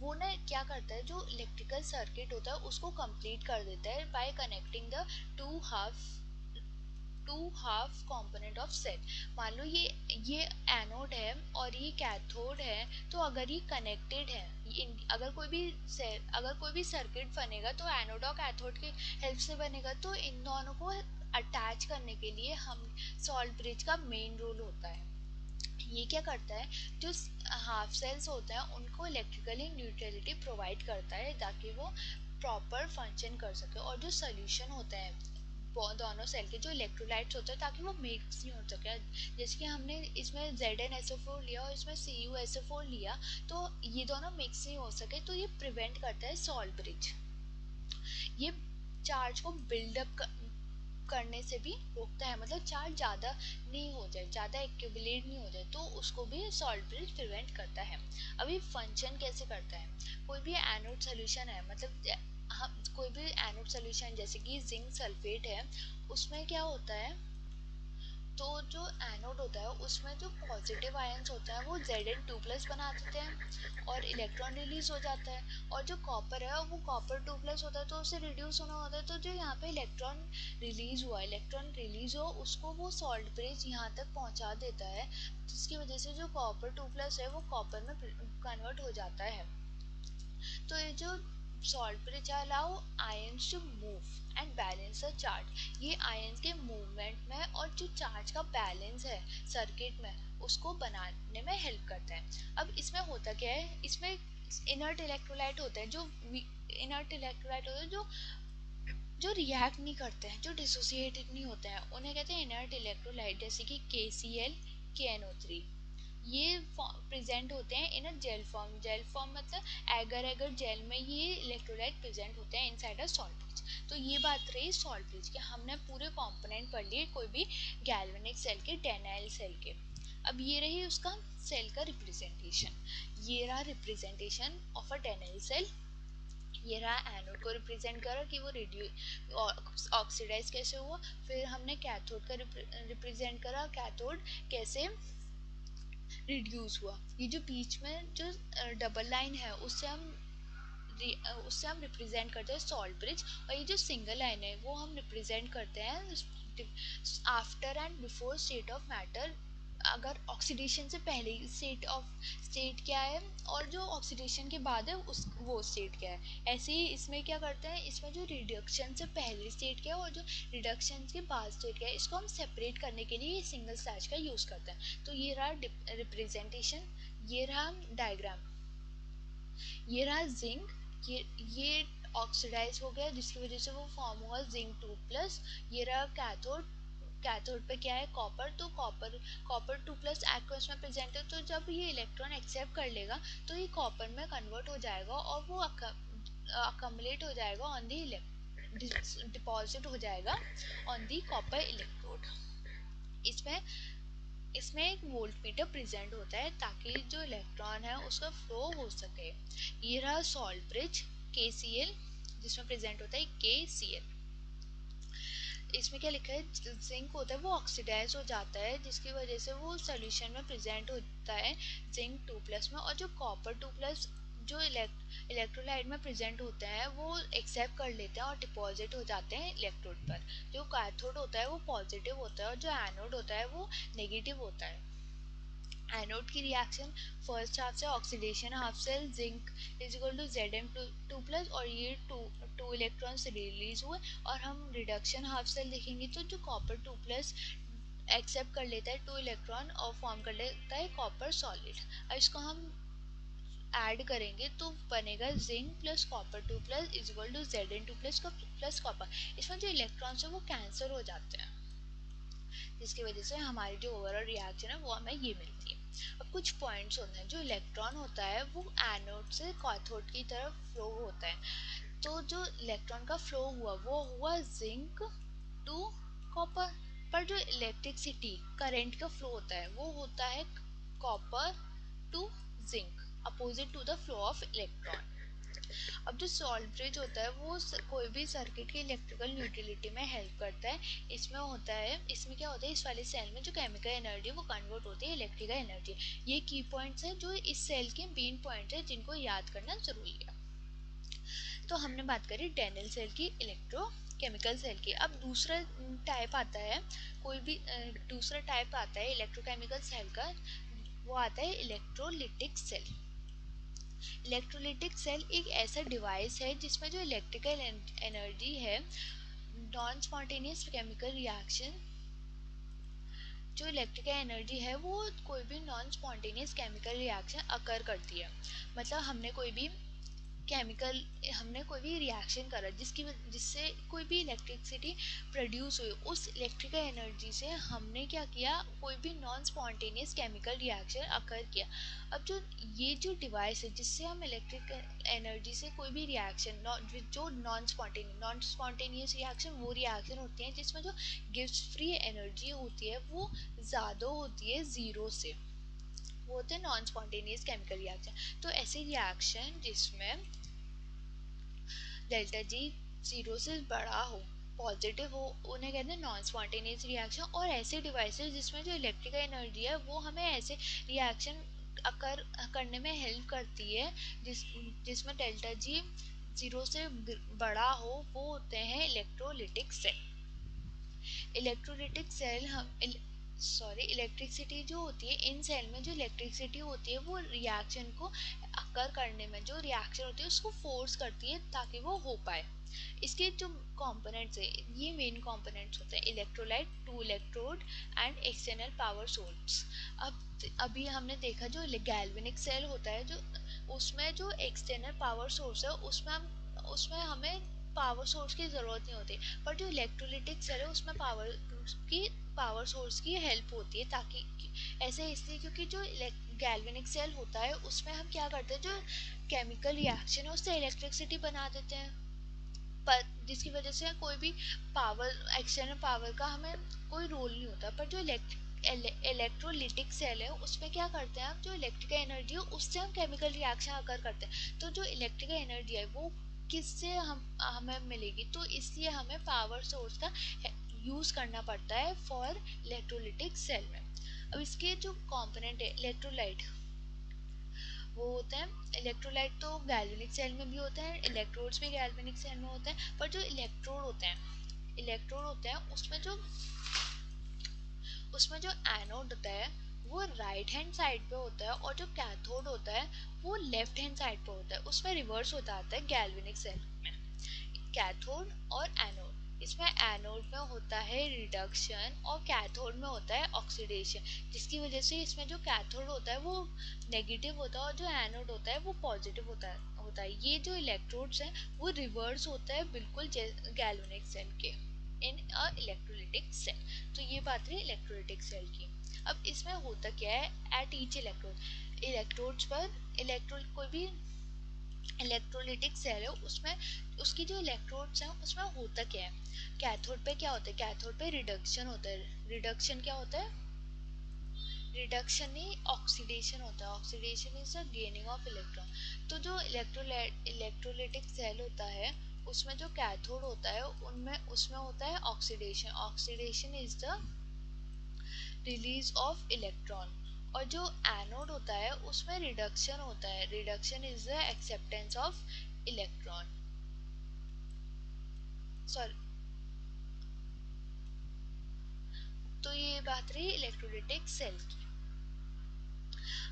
वो ना क्या करता है, जो इलेक्ट्रिकल सर्किट होता है उसको कंप्लीट कर देता है bye connecting the two half component of set. मान लो ये एनोड है और ये कैथोड है, तो अगर ये कनेक्टेड है, अगर कोई भी सर्किट बनेगा तो एनोड और कैथोड की हेल्प से बनेगा। तो इन दोनों को अटैच करने के लिए हम सॉल्ट ब्रिज का मेन रोल होता है। ये क्या करता है, जो हाफ सेल्स होते हैं उनको इलेक्ट्रिकली न्यूट्रलिटी प्रोवाइड करता है ताकि वो प्रॉपर फंक्शन कर सके। और जो सोल्यूशन होता है दोनों सेल के, जो इलेक्ट्रोलाइट्स होते हैं, ताकि वो मिक्स नहीं हो सके। जैसे कि हमने इसमें ZnSO4 लिया और इसमें CuSO4 लिया, तो ये दोनों मिक्स नहीं हो सके, तो ये प्रिवेंट करता है सॉल्ट ब्रिज। ये चार्ज को बिल्डअप करने से भी रोकता है, मतलब चार्ज ज़्यादा नहीं हो जाए, ज़्यादा एक्यूमुलेट नहीं हो जाए, तो उसको भी सॉल्ट ब्रिज प्रिवेंट करता है। अभी फंक्शन कैसे करता है, कोई भी एनोड सोल्यूशन है, मतलब हम कोई भी एनोड सोल्यूशन जैसे कि जिंक सल्फेट है, उसमें क्या होता है, तो जो एनोड होता है उसमें जो पॉजिटिव आयंस होता है वो Zn2+ बना देते हैं और इलेक्ट्रॉन रिलीज हो जाता है। और जो कॉपर है वो कॉपर 2+ होता है, तो उसे रिड्यूस होना होता है। तो जो यहाँ पे इलेक्ट्रॉन रिलीज हो उसको वो सॉल्ट ब्रिज यहाँ तक पहुँचा देता है, जिसकी वजह से जो कॉपर 2+ है वो कॉपर में कन्वर्ट हो जाता है। तो ये जो salt bridge allow ions to move and balance the charge, ये आयंस के मूवमेंट में और जो चार्ज का बैलेंस है सर्किट में उसको बनाने में हेल्प करता है। अब इसमें होता क्या है, इसमें इनर्ट इलेक्ट्रोलाइट होते हैं, जो इनर्ट इलेक्ट्रोलाइट होते हैं जो जो रिएक्ट नहीं करते हैं, जो डिसोसिएटेड नहीं होते हैं, उन्हें कहते हैं इनर्ट इलेक्ट्रोलाइट, जैसे कि KCl KNO3। ये प्रेजेंट होते हैं इन अ जेल फॉर्म मतलब एगर एगर जेल में ये इलेक्ट्रोलाइट प्रेजेंट होते हैं इनसाइड अ सॉल्ट ब्रिज। तो ये बात रही सॉल्ट ब्रिज की, हमने पूरे कंपोनेंट पढ़ लिए कोई भी गैल्वेनिक सेल के, डेनाइल सेल के। अब ये रही उसका सेल का रिप्रेजेंटेशन, ये रहा representation of a Daniell cell. ये रहा एनोड को रिप्रेजेंट करा कि वो ऑक्सीडाइज कैसे हुआ। फिर हमने कैथोड का रिप्रेजेंट करा, कैथोड कैसे रिड्यूस हुआ। ये जो बीच में जो डबल लाइन है उससे हम रिप्रेजेंट करते हैं सॉल्ट ब्रिज, और ये जो सिंगल लाइन है वो हम रिप्रेजेंट करते हैं after and before state of matter. अगर ऑक्सीडेशन से पहले स्टेट क्या है और जो ऑक्सीडेशन के बाद है उस वो स्टेट क्या है। ऐसे ही इसमें क्या करते हैं, इसमें जो रिडक्शन से पहले स्टेट क्या है और जो रिडक्शन के बाद स्टेट क्या है, इसको हम सेपरेट करने के लिए सिंगल स्लैश का यूज करते हैं। तो ये रहा रिप्रेजेंटेशन। ये रहा डायग्राम। ये रहा जिंक। ये ऑक्सीडाइज हो गया जिसकी वजह से वो फॉर्म हुआ जिंक 2+। ये रहा कैथोड। कैथोड पे क्या है, कॉपर। तो कॉपर 2+ एक्वस में प्रेजेंट है, तो जब ये इलेक्ट्रॉन एक्सेप्ट कर लेगा तो ये कॉपर में कन्वर्ट हो जाएगा और वो अकमलेट हो जाएगा ऑन दी डिपॉजिट हो जाएगा ऑन दी कॉपर इलेक्ट्रोड। इसमें इसमें एक वोल्टमीटर प्रेजेंट होता है ताकि जो इलेक्ट्रॉन है उसका फ्लो हो सके। ये रहा सॉल्ट ब्रिज KCl, जिसमें प्रेजेंट होता है KCl। इसमें क्या लिखा है, जिंक होता है वो ऑक्सीडाइज हो जाता है जिसकी वजह से वो सोल्यूशन में प्रेजेंट होता है जिंक 2+ में, और जो कॉपर 2+ जो इलेक्ट्रोलाइट में प्रेजेंट होते हैं वो एक्सेप्ट कर लेते हैं और डिपॉजिट हो जाते हैं इलेक्ट्रोड पर। जो कैथोड होता है वो पॉजिटिव होता है और जो एनोड होता है वो नेगेटिव होता है। एनोड की रिएक्शन फर्स्ट हाफ से ऑक्सीडेशन हाफ से zinc is equal to Zn2+, और ये टू इलेक्ट्रॉन्स रिलीज हुए। और हम रिडक्शन हाफ सेल देखेंगे तो जो कॉपर 2+ एक्सेप्ट कर लेता है 2 इलेक्ट्रॉन और फॉर्म कर लेता है कॉपर सॉलिड। अब इसको हम ऐड करेंगे तो बनेगा zinc plus copper 2+ is equal to Zn2+ copper. इसमें जो इलेक्ट्रॉन्स है वो कैंसिल हो जाते हैं जिसकी वजह से हमारी जो ओवरऑल रिएक्शन है वो हमें ये मिलती है। अब कुछ पॉइंट्स होते हैं, जो इलेक्ट्रॉन होता है वो एनोड से कैथोड की तरफ फ्लो होता है। तो जो इलेक्ट्रॉन का फ्लो हुआ वो हुआ जिंक टू कॉपर, पर जो इलेक्ट्रिसिटी करंट का फ्लो होता है वो होता है copper to zinc, opposite to the flow of electron. अब जो सॉल्ट ब्रिज होता है वो कोई भी सर्किट की इलेक्ट्रिकल न्यूट्रलिटी में हेल्प करता है। इसमें क्या होता है, इस वाले सेल में जो केमिकल एनर्जी वो कन्वर्ट होती है इलेक्ट्रिकल एनर्जी। ये की पॉइंट्स हैं जो इस सेल के मेन पॉइंट्स हैं जिनको याद करना जरूरी है। तो हमने बात करी डेनियल सेल की, इलेक्ट्रो केमिकल सेल की। अब दूसरा टाइप आता है, कोई भी दूसरा टाइप आता है इलेक्ट्रोकेमिकल सेल का, वो आता है इलेक्ट्रोलिटिक सेल। इलेक्ट्रोलिटिक सेल एक ऐसा डिवाइस है जिसमें जो इलेक्ट्रिकल एनर्जी है, नॉन स्पॉन्टेनियस केमिकल रिएक्शन, जो इलेक्ट्रिकल एनर्जी है वो कोई भी non spontaneous chemical reaction occur करती है। मतलब हमने कोई भी रिएक्शन करा जिससे कोई भी इलेक्ट्रिसिटी प्रोड्यूस हुई, उस इलेक्ट्रिकल एनर्जी से हमने क्या किया, कोई भी non spontaneous chemical reaction occur किया। अब जो डिवाइस है जिससे हम इलेक्ट्रिक एनर्जी से कोई भी रिएक्शन, जो नॉन स्पॉन्टेनियस रिएक्शन वो रिएक्शन होती है जिसमें जो गिव्स फ्री एनर्जी होती है वो ज़्यादा होती है ज़ीरो से, वो होते हैं नॉन स्पॉन्टेनियस केमिकल रिएक्शन। तो ऐसे रिएक्शन जिसमें डेल्टा जी 0 से बड़ा हो, पॉजिटिव हो, उन्हें कहते हैं नॉन स्पॉन्टेनियस रिएक्शन। और ऐसे डिवाइसेस जिसमें जो इलेक्ट्रिकल एनर्जी है वो हमें ऐसे रिएक्शन करने में हेल्प करती है जिसमें डेल्टा जी 0 से बड़ा हो, वो होते हैं electrolytic cell. Electrolytic cell electricity जो होती है इन सेल में, जो इलेक्ट्रिसिटी होती है वो रिएक्शन को अकर करने में, जो रिएक्शन होती है उसको फोर्स करती है ताकि वो हो पाए। इसके जो कंपोनेंट्स है, ये मेन कंपोनेंट्स होते हैं electrolyte, two electrode and external power source. अभी हमने देखा जो गैल्वेनिक सेल होता है, जो उसमें जो एक्सटर्नल पावर सोर्स है उसमें हमें पावर सोर्स की ज़रूरत नहीं होती, पर जो इलेक्ट्रोलिटिक सेल है उसमें पावर सोर्स की हेल्प होती है। ताकि ऐसे इसलिए क्योंकि जो गैल्वेनिक सेल होता है उसमें हम क्या करते हैं, जो केमिकल रिएक्शन है उससे इलेक्ट्रिसिटी बना देते हैं, पर जिसकी वजह से कोई भी एक्सटर्नल पावर का हमें कोई रोल नहीं होता। पर जो इलेक्ट्रोलिटिक सेल है उसमें क्या करते हैं हम, जो इलेक्ट्रिकल एनर्जी है उससे हम केमिकल रिएक्शन अकर करते हैं। तो जो इलेक्ट्रिकल एनर्जी है वो किससे हम हमें मिलेगी, तो इसलिए हमें पावर सोर्स का यूज करना पड़ता है फॉर इलेक्ट्रोलिटिक सेल में। अब इसके जो कंपोनेंट है इलेक्ट्रोलाइट वो होते हैं, इलेक्ट्रोलाइट तो गैल्वेनिक सेल में भी होते हैं, इलेक्ट्रोड्स भी गैल्वेनिक सेल में होते हैं, पर जो इलेक्ट्रोड होते हैं उसमें जो एनोड होता है वो राइट हैंड साइड पे होता है, और जो कैथोड होता है वो लेफ्ट हैंड साइड पे होता है। उसमें रिवर्स होता आता है गैल्वेनिक सेल में, कैथोड और एनोड। इसमें एनोड में होता है रिडक्शन और कैथोड में होता है ऑक्सीडेशन, जिसकी वजह से इसमें जो कैथोड होता है वो नेगेटिव होता है और जो एनोड होता है वो पॉजिटिव होता है। ये जो इलेक्ट्रोड्स हैं वो रिवर्स होता है बिल्कुल गैल्वेनिक सेल के इन अ इलेक्ट्रोलिटिक सेल। तो ये बात रही इलेक्ट्रोलिटिक सेल की। अब इसमें होता क्या है, एट ईच इलेक्ट्रोड्स पर कोई भी इलेक्ट्रोलिटिक सेल है उसमें उसकी जो इलेक्ट्रोड्स हैं उसमें होता क्या है, कैथोड पे क्या होता है, कैथोड पे रिडक्शन होता है। रिडक्शन क्या होता है, रिडक्शन ही ऑक्सीडेशन होता है। Oxidation is the gaining of electron. तो जो इलेक्ट्रोलिटिक सेल होता है उसमें जो कैथोड होता है उनमें उसमें होता है oxidation. Oxidation is the release of electron. और जो एनोड होता है उसमें रिडक्शन होता है। Reduction is the acceptance of electron. Sorry, तो ये बात रही इलेक्ट्रोलिटिक सेल की।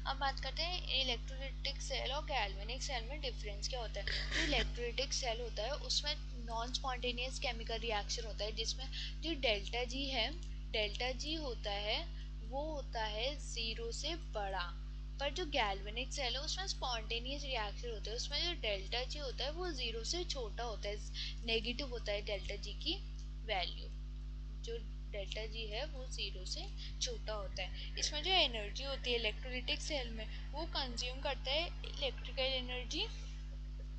अब बात करते हैं इलेक्ट्रोलिटिक सेल और गैल्वेनिक सेल में डिफरेंस क्या होता है। जो इलेक्ट्रोलिटिक सेल होता है उसमें नॉन स्पॉन्टेनियस केमिकल रिएक्शन होता है, जिसमें जो डेल्टा जी है, डेल्टा जी होता है वो होता है 0 से बड़ा। पर जो गैल्वेनिक सेल है उसमें स्पॉन्टेनियस रिएक्शन होता है, उसमें जो डेल्टा जी होता है वो 0 से छोटा होता है, नेगेटिव होता है डेल्टा जी की वैल्यू। जो डेल्टा जी है वो 0 से छोटा होता है। इसमें जो एनर्जी होती है इलेक्ट्रोलिटिक सेल में वो कंज्यूम करता है इलेक्ट्रिकल एनर्जी,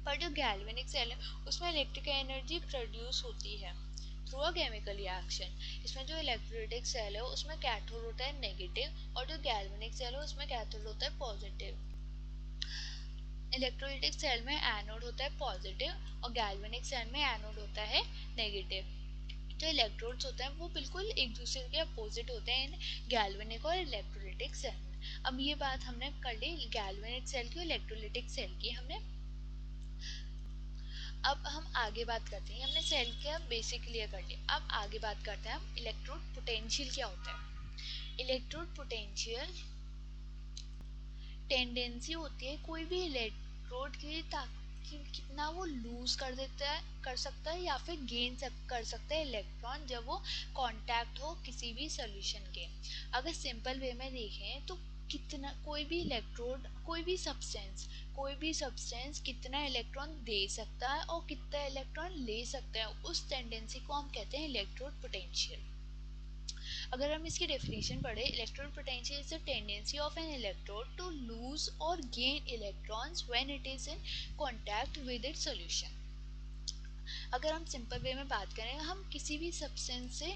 पर जो गैल्वेनिक सेल है उसमें इलेक्ट्रिकल एनर्जी प्रोड्यूस होती है थ्रू अ केमिकल रिएक्शन। इसमें जो इलेक्ट्रोलिटिक सेल है उसमें कैथोड होता है नेगेटिव, और जो गैल्वेनिक सेल है उसमें कैथोड होता है पॉजिटिव। इलेक्ट्रोलिटिक सेल में एनोड होता है पॉजिटिव और गैल्वेनिक सेल में एनोड होता है नेगेटिव। जो इलेक्ट्रोड्स होते हैं वो बिल्कुल एक दूसरे के अपोजिट होते हैं इन गैल्वेनिक और इलेक्ट्रोलिटिक सेल में। अब ये बात हमने कर ली गैल्वेनिक सेल की और इलेक्ट्रोलिटिक सेल की हमने। अब हम आगे बात करते हैं, हमने सेल का बेसिक क्लियर कर लिया। अब आगे बात करते हैं हम इलेक्ट्रोड पोटेंशियल क्या होता है। इलेक्ट्रोड पोटेंशियल टेंडेंसी होती है कोई भी इलेक्ट्रोड की ताकि कितना वो लूज कर सकता है या फिर कर सकता है इलेक्ट्रॉन जब वो कांटेक्ट हो किसी भी सॉल्यूशन के। अगर सिंपल वे में देखें तो कितना कोई भी सब्सटेंस कितना इलेक्ट्रॉन दे सकता है और कितना इलेक्ट्रॉन ले सकता है, उस टेंडेंसी को हम कहते हैं इलेक्ट्रोड पोटेंशियल। अगर हम इसकी डेफिनेशन पढ़े, electrode potential is the tendency of an electrode to lose और gain electrons when it is in contact with its solution. अगर हम सिंपल वे में बात करें, हम किसी भी सब्सटेंस से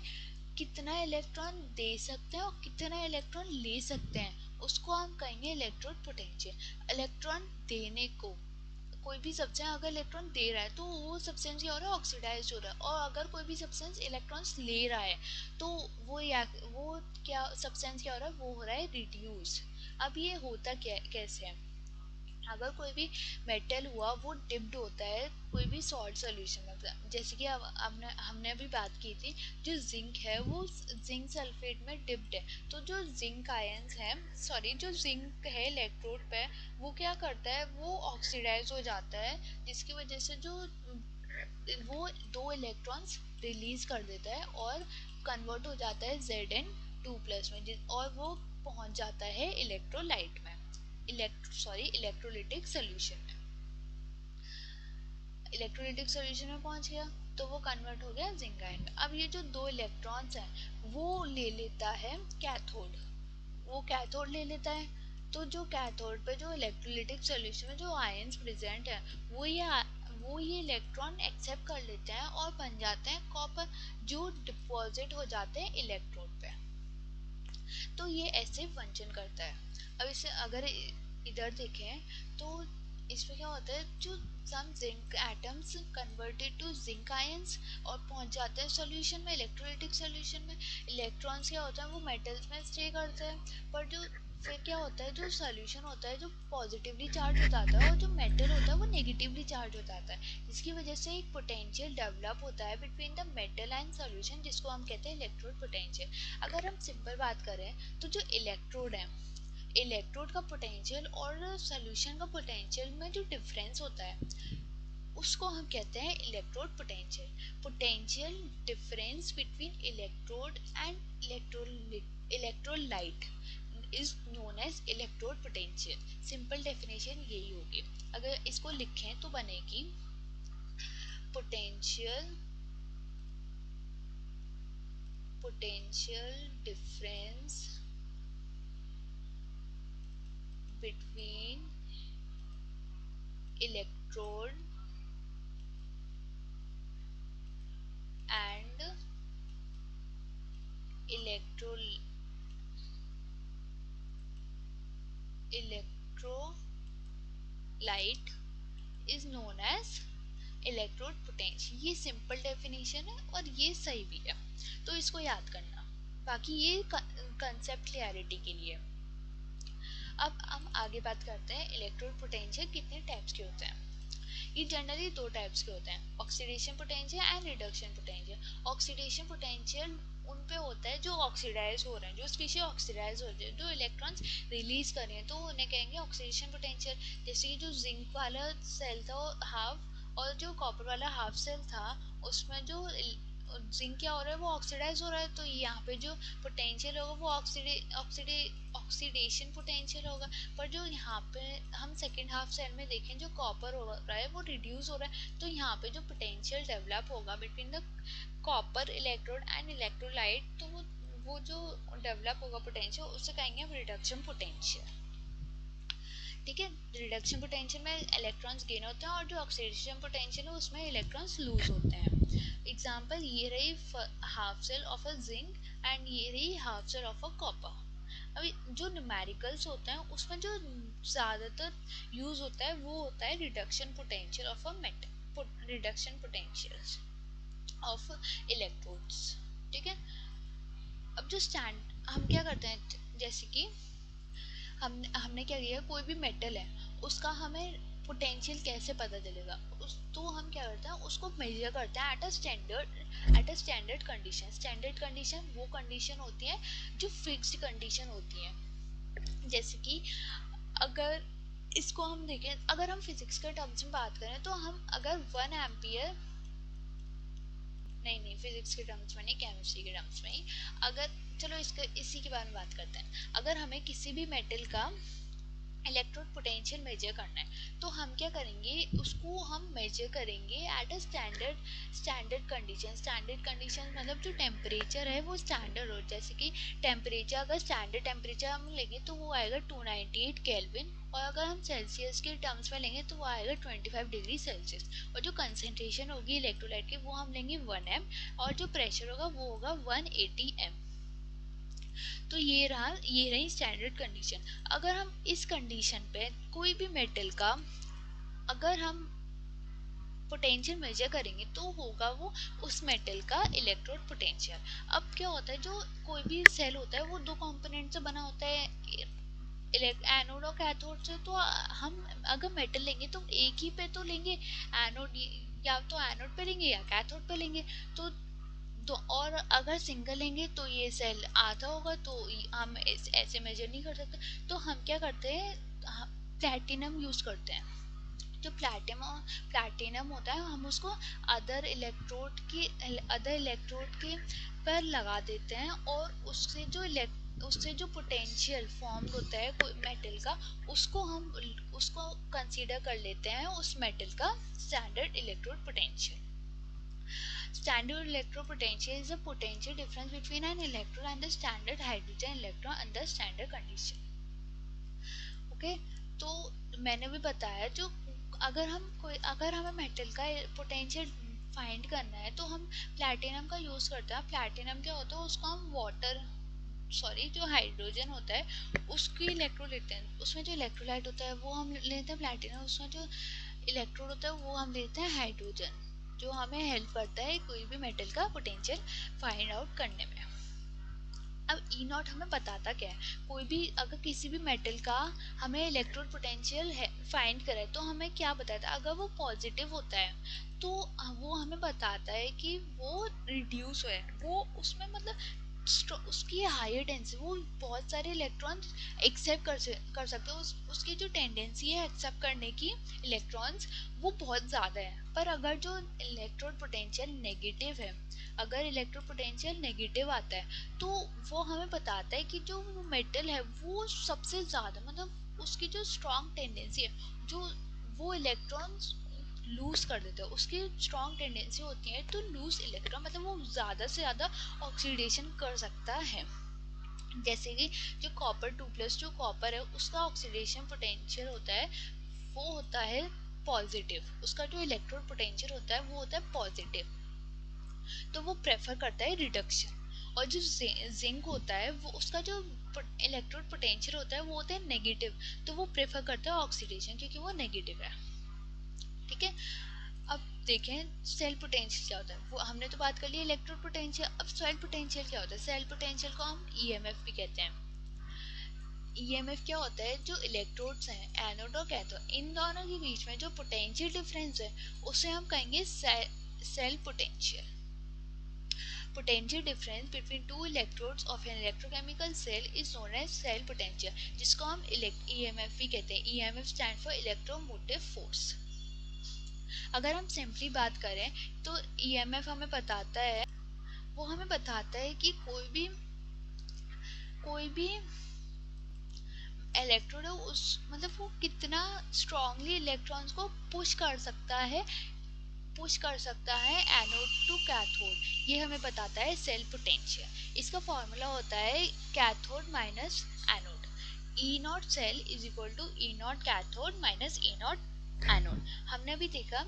कितना इलेक्ट्रॉन दे सकते हैं और कितना इलेक्ट्रॉन ले सकते हैं उसको हम कहेंगे इलेक्ट्रोड पोटेंशियल। इलेक्ट्रॉन देने को कोई भी सब्सटेंस अगर इलेक्ट्रॉन दे रहा है तो वो सब्सटेंस क्या हो रहा है, ऑक्सीडाइज हो रहा है। और अगर कोई भी सब्सटेंस इलेक्ट्रॉन्स ले रहा है तो वो क्या सब्सटेंस क्या हो रहा है, वो हो रहा है रिड्यूस। अब ये होता क्या कैसे है, अगर कोई भी मेटल हुआ वो डिप्ड होता है कोई भी सॉल्ट सॉल्यूशन में, जैसे कि अब हमने अभी बात की थी, जो जिंक है वो जिंक सल्फेट में डिप्ड है। तो जो जिंक आयंस है, सॉरी जो जिंक है इलेक्ट्रोड पे वो क्या करता है, वो ऑक्सीडाइज हो जाता है, जिसकी वजह से जो वो 2 इलेक्ट्रॉन्स रिलीज कर देता है और कन्वर्ट हो जाता है Zn2+ में, और वो पहुंच जाता है इलेक्ट्रोलाइट में, इलेक्ट्रोलिटिक सोल्यूशन में। इलेक्ट्रोलिटिक सोल्यूशन में पहुंच गया तो वो कन्वर्ट हो गया जिंक आयन में। अब ये जो 2 इलेक्ट्रॉन्स हैं वो ले लेता है कैथोड, वो कैथोड ले लेता है। तो जो कैथोड पे जो इलेक्ट्रोलिटिक सोल्यूशन में जो आयंस प्रेजेंट है वो ये इलेक्ट्रॉन एक्सेप्ट कर लेते हैं और बन जाते हैं कॉपर, जो डिपॉजिट हो जाते हैं इलेक्ट्रोड पे। तो ये ऐसे फंक्शन करता है। अब इसे अगर इधर देखें तो इसमें क्या होता है, जो some zinc atoms converted to zinc ions और पहुंच जाते हैं सॉल्यूशन में, इलेक्ट्रोलाइटिक सॉल्यूशन में। इलेक्ट्रॉन्स क्या होता है वो मेटल्स में स्टे करते हैं, पर जो फिर क्या होता है जो सॉल्यूशन होता है जो पॉजिटिवली चार्ज हो जाता है और जो मेटल होता है वो नेगेटिवली चार्ज हो जाता है, जिसकी वजह से एक पोटेंशियल डेवलप होता है between the metal and solution, जिसको हम कहते हैं इलेक्ट्रोड पोटेंशियल। अगर हम सिंपल बात करें तो जो इलेक्ट्रोड है, इलेक्ट्रोड का पोटेंशियल और सॉल्यूशन का पोटेंशियल में जो डिफरेंस होता है उसको हम कहते हैं electrode potential. Potential difference between electrode and electrolyte is known as electrode potential. Simple definition यही होगी। अगर इसको लिखें तो बनेगी potential difference between electrode and electrolyte is known as electrode potential. ये सिंपल डेफिनेशन है और ये सही भी है, तो इसको याद करना। बाकी ये कंसेप्ट क्लैरिटी के लिए। अब हम आगे बात करते हैं इलेक्ट्रोड पोटेंशियल कितने टाइप्स के होते हैं। ये जनरली दो टाइप्स के होते हैं, oxidation potential and reduction potential. Oxidation potential उन पे होता है जो ऑक्सीडाइज हो रहे हैं, जो स्पीशीज ऑक्सीडाइज हो रहे हैं, जो इलेक्ट्रॉन्स रिलीज कर रहे हैं, तो उन्हें कहेंगे ऑक्सीडेशन पोटेंशियल। जैसे कि जो जिंक वाला सेल था हाफ और जो कॉपर वाला हाफ सेल था, उसमें जो जिंक क्या हो रहा है वो ऑक्सीडाइज हो रहा है, तो यहाँ पे जो पोटेंशियल होगा वो ऑक्सीडेशन पोटेंशियल होगा। पर जो यहाँ पे हम सेकेंड हाफ सेल में देखें जो कॉपर हो रहा है वो रिड्यूस हो रहा है, तो यहाँ पे जो पोटेंशियल डेवलप होगा between the copper electrode and electrolyte, तो वो जो डेवलप होगा पोटेंशियल उसे कहेंगे हम रिडक्शन पोटेंशियल। ठीक है, रिडक्शन पोटेंशियल में इलेक्ट्रॉन्स गेन होते हैं और जो ऑक्सीडेशन पोटेंशियल है उसमें इलेक्ट्रॉन्स लूज होते हैं। एग्जांपल ये रही half cell of a zinc and ये रही half cell of a copper. अभी जो न्यूमेरिकल्स होते हैं उसमें जो ज़्यादातर यूज होता है वो होता है reduction potential of a metal, reduction potential of electrodes. ठीक है, अब जो स्टैंड हम क्या करते हैं, जैसे कि हमने क्या किया, कोई भी मेटल है उसका हमें पोटेंशियल कैसे पता चलेगा, तो हम क्या करते हैं उसको मेजर करते हैं at a standard condition. Standard condition वो कंडीशन होती है जो फिक्स्ड कंडीशन होती है। जैसे कि अगर इसको हम देखें, अगर हम फिजिक्स के टर्म्स में बात करें तो हम अगर 1 एम्पियर, नहीं फिजिक्स के टर्म्स में नहीं, केमिस्ट्री के टर्म्स में ही, अगर चलो इसी के बारे में बात करते हैं। अगर हमें किसी भी मेटल का इलेक्ट्रोड पोटेंशियल मेजर करना है तो हम क्या करेंगे, उसको हम मेजर करेंगे at a standard condition. Standard condition मतलब जो टेम्परेचर है वो स्टैंडर्ड हो। जैसे कि टेम्परेचर, अगर स्टैंडर्ड टेम्परेचर हम लेंगे तो वो आएगा 298 केल्विन, और अगर हम सेल्सियस के टर्म्स में लेंगे तो वो आएगा 25 डिग्री सेल्सियस। और जो कंसनट्रेशन होगी इलेक्ट्रोलाइट की वो हम लेंगे 1 m, और जो प्रेशर होगा वो होगा 180 m। तो ये रही स्टैंडर्ड कंडीशन। अगर हम इस कंडीशन पे कोई भी मेटल का अगर हम पोटेंशियल मेजर करेंगे तो होगा वो उस मेटल का इलेक्ट्रोड पोटेंशियल। अब क्या होता है, जो कोई भी सेल होता है वो दो कंपोनेंट से बना होता है, एनोड और कैथोड से। तो हम अगर मेटल लेंगे तो एक ही पे तो लेंगे, एनोड या तो एनोड पे लेंगे या कैथोड पे लेंगे। तो और अगर सिंगल लेंगे तो ये सेल आधा होगा, तो हम ऐसे मेजर नहीं कर सकते। तो हम क्या करते हैं, प्लैटिनम यूज करते हैं। जो प्लैटिनम होता है हम उसको अदर इलेक्ट्रोड के पर लगा देते हैं, और उससे जो पोटेंशियल फॉर्म होता है कोई मेटल का उसको कंसीडर कर लेते हैं उस मेटल का standard electrode potential. Standard electropotential is the potential difference between an electron and the standard hydrogen electron under standard condition. Okay, तो मैंने भी बताया जो अगर हमें मेटल का पोटेंशियल फाइंड करना है तो हम प्लैटिनम का यूज करते हैं। प्लैटिनम क्या होता है, उसको हम जो हाइड्रोजन होता है उसकी इलेक्ट्रो लेते हैं, उसमें जो इलेक्ट्रोलाइट होता है वो हम लेते हैं प्लैटिनम, उसमें जो इलेक्ट्रोड होता है वो हम लेते हैं हाइड्रोजन, जो हमें हेल्प करता है कोई भी मेटल का पोटेंशियल फाइंड आउट करने में। अब ई नॉट हमें बताता क्या है, कोई भी अगर किसी भी मेटल का हमें इलेक्ट्रोड पोटेंशियल फाइंड करे तो हमें क्या बताता है, अगर वो पॉजिटिव होता है तो वो हमें बताता है कि वो रिड्यूस है, वो उसमें मतलब उसकी हायर डेंसिटी, वो बहुत सारे इलेक्ट्रॉन्स एक्सेप्ट कर सकते हैं, उसकी जो टेंडेंसी है एक्सेप्ट करने की इलेक्ट्रॉन्स वो बहुत ज़्यादा है। पर अगर जो इलेक्ट्रोड पोटेंशियल नेगेटिव है, अगर इलेक्ट्रोड पोटेंशियल नेगेटिव आता है तो वो हमें बताता है कि जो मेटल है वो सबसे ज़्यादा मतलब उसकी जो स्ट्रॉन्ग टेंडेंसी है, जो वो इलेक्ट्रॉन्स लूज कर देते हैं, उसकी स्ट्रॉन्ग टेंडेंसी होती है तो लूज इलेक्ट्रॉन मतलब वो ज़्यादा से ज़्यादा ऑक्सीडेशन कर सकता है। जैसे कि जो कॉपर 2+ जो कॉपर है उसका ऑक्सीडेशन पोटेंशियल होता है वो होता है पॉजिटिव, उसका जो इलेक्ट्रोड पोटेंशियल होता है वो होता है पॉजिटिव, तो वो प्रेफर करता है रिडक्शन। और जो जिंक होता है वो उसका जो इलेक्ट्रोड पोटेंशियल होता है वो होता है नेगेटिव, तो वो प्रेफर करता है ऑक्सीडेशन क्योंकि वो नेगेटिव है। ठीक है, अब देखें सेल पोटेंशियल क्या होता है, वो हमने तो बात कर ली इलेक्ट्रोड पोटेंशियल। अब सेल पोटेंशियल क्या होता है, सेल पोटेंशियल को हम ईएमएफ भी कहते हैं। ईएमएफ क्या होता है, जो इलेक्ट्रोड्स हैं एनोड और कैथोड इन दोनों के बीच में जो पोटेंशियल डिफरेंस है उसे हम कहेंगे cell potential. Potential difference between two electrodes of an electrochemical cell is known as cell potential, जिसको हम EMF भी कहते हैं। EMF stand for electromotive force। अगर हम सिंपली बात करें तो EMF हमें बताता है, वो हमें बताता है कि कोई भी इलेक्ट्रोड है उस मतलब वो कितना स्ट्रांगली इलेक्ट्रॉन्स को पुश कर सकता है एनोड टू कैथोड, ये हमें बताता है सेल पोटेंशियल। इसका फॉर्मूला होता है cathode minus anode, E naught cell is equal to E naught cathode minus E naught anode. हमने अभी देखा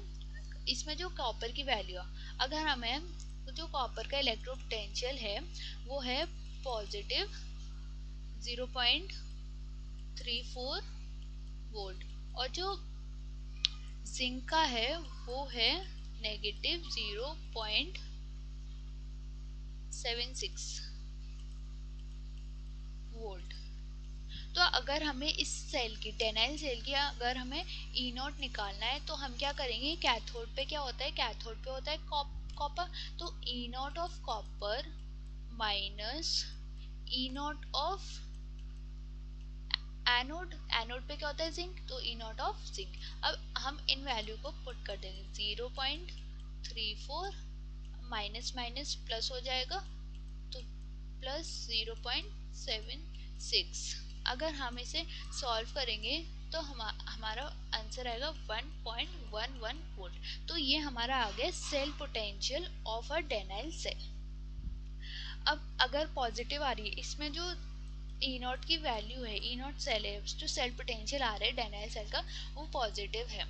इसमें जो कॉपर की वैल्यू है, अगर हमें जो कॉपर का इलेक्ट्रो पोटेंशियल है वो है पॉजिटिव 0.34 वोल्ट और जो जिंक का है वो है नेगेटिव 0.76 वोल्ट। तो अगर हमें इस सेल की डेनाइल सेल की अगर हमें ई नॉट निकालना है तो हम क्या करेंगे, कैथोड पे क्या होता है, कैथोड पे होता है कॉपर, तो E naught of copper minus E naught of anode, anode पे क्या होता है जिंक, तो ई नॉट ऑफ जिंक। अब हम इन वैल्यू को पुट कर देंगे 0.34 माइनस माइनस प्लस हो जाएगा तो प्लस 0.76। अगर हम इसे सॉल्व करेंगे तो हमारा आंसर आएगा 1.11 वोल्ट। तो ये हमारा आ गया cell potential of a Daniell cell. अब अगर पॉजिटिव आ रही है, इसमें जो ई नॉट की वैल्यू है, ई नॉट सेल है, जो सेल पोटेंशियल आ रहा है डेनाइल सेल का वो पॉजिटिव है,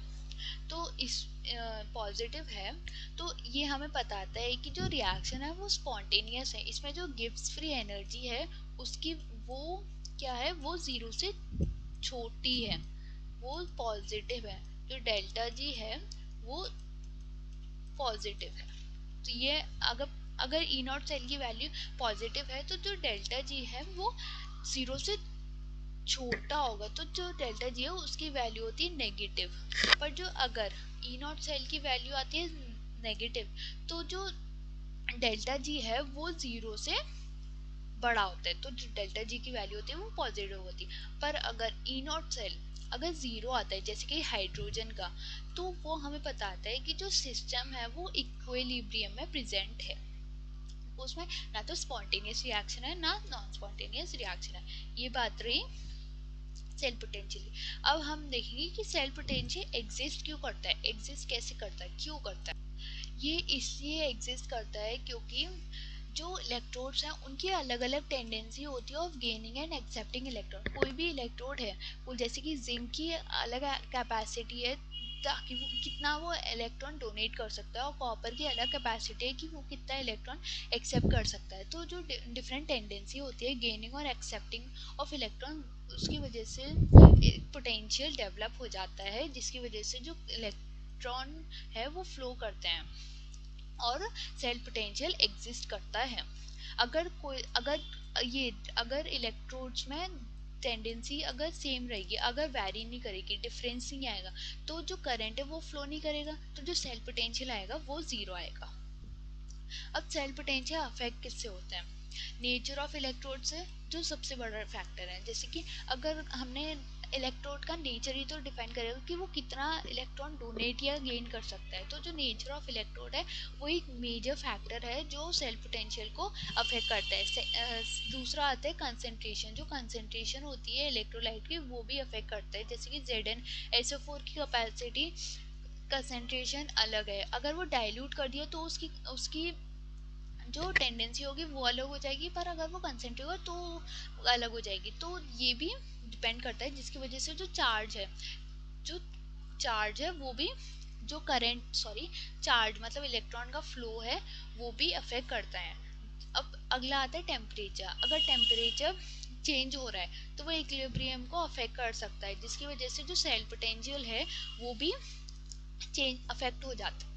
तो इस पॉजिटिव है तो ये हमें बताता है कि जो रिएक्शन है वो स्पॉन्टेनियस है, इसमें जो गिब्स फ्री एनर्जी है उसकी वो क्या है, वो जीरो से छोटी है, वो पॉजिटिव है, जो डेल्टा जी है वो पॉजिटिव है। तो ये अगर अगर ई नॉट सेल की वैल्यू पॉजिटिव है तो जो डेल्टा जी है वो जीरो से छोटा होगा, तो जो डेल्टा जी है उसकी वैल्यू होती है नेगेटिव। पर जो अगर ई नॉट सेल की वैल्यू आती है नेगेटिव तो जो डेल्टा जी है वो जीरो से बड़ा होता है, तो जो डेल्टा जी की वैल्यू होती है वो पॉजिटिव होती है। पर अगर ई नॉट सेल अगर जीरो आता है जैसे कि हाइड्रोजन का, तो वो हमें बताता है कि जो सिस्टम है वो इक्विलिब्रियम में प्रेजेंट है, उसमें ना तो स्पॉन्टेनियस रिएक्शन है ना नॉन स्पॉन्टेनियस रिएक्शन है। ये बात रही सेल पोटेंशियल। अब हम देखेंगे कि सेल पोटेंशियल एग्जिस्ट क्यों करता है, एग्जिस्ट कैसे करता है, क्यों करता है। ये इसलिए एग्जिस्ट करता है क्योंकि जो इलेक्ट्रोड्स हैं उनकी अलग अलग टेंडेंसी होती है of gaining and accepting electron. कोई भी इलेक्ट्रोड है वो जैसे कि जिंक की अलग कैपेसिटी है ताकि वो कितना वो इलेक्ट्रॉन डोनेट कर सकता है, और कॉपर की अलग कैपेसिटी है कि वो कितना इलेक्ट्रॉन एक्सेप्ट कर सकता है। तो जो डिफरेंट टेंडेंसी होती है गेनिंग और एक्सेप्टिंग ऑफ इलेक्ट्रॉन, उसकी वजह से पोटेंशियल डेवलप हो जाता है, जिसकी वजह से जो इलेक्ट्रॉन है वो फ्लो करते हैं और सेल पोटेंशियल एग्जिस्ट करता है। अगर इलेक्ट्रोड्स में टेंडेंसी अगर सेम रहेगी, अगर वैरी नहीं करेगी, डिफरेंस नहीं आएगा, तो जो करंट है वो फ्लो नहीं करेगा, तो जो सेल पोटेंशियल आएगा वो जीरो आएगा। अब सेल पोटेंशियल अफेक्ट किससे होता है? नेचर ऑफ इलेक्ट्रोड से, जो सबसे बड़ा फैक्टर है। जैसे कि अगर हमने इलेक्ट्रोड का नेचर ही तो डिफाइन करेगा कि वो कितना इलेक्ट्रॉन डोनेट या गेन कर सकता है, तो जो नेचर ऑफ इलेक्ट्रोड है वो एक मेजर फैक्टर है जो सेल पोटेंशियल को अफेक्ट करता है। दूसरा आता है कंसंट्रेशन। जो कंसंट्रेशन होती है इलेक्ट्रोलाइट की वो भी अफेक्ट करता है। जैसे कि ZnSO4 की कैपेसिटी कंसंट्रेशन अलग है, अगर वो डाइल्यूट कर दिया तो उसकी उसकी जो टेंडेंसी होगी वो अलग हो जाएगी, पर अगर वो कंसेंट्रेट होगा तो अलग हो जाएगी। तो ये भी डिपेंड करता है, जिसकी वजह से जो चार्ज है वो भी, जो करंट सॉरी चार्ज मतलब इलेक्ट्रॉन का फ्लो है वो भी अफेक्ट करता है। अब अगला आता है टेम्परेचर। अगर टेम्परेचर चेंज हो रहा है तो वो इक्विलिब्रियम को अफेक्ट कर सकता है, जिसकी वजह से जो सेल पोटेंशियल है वो भी चेंज अफेक्ट हो जाता है।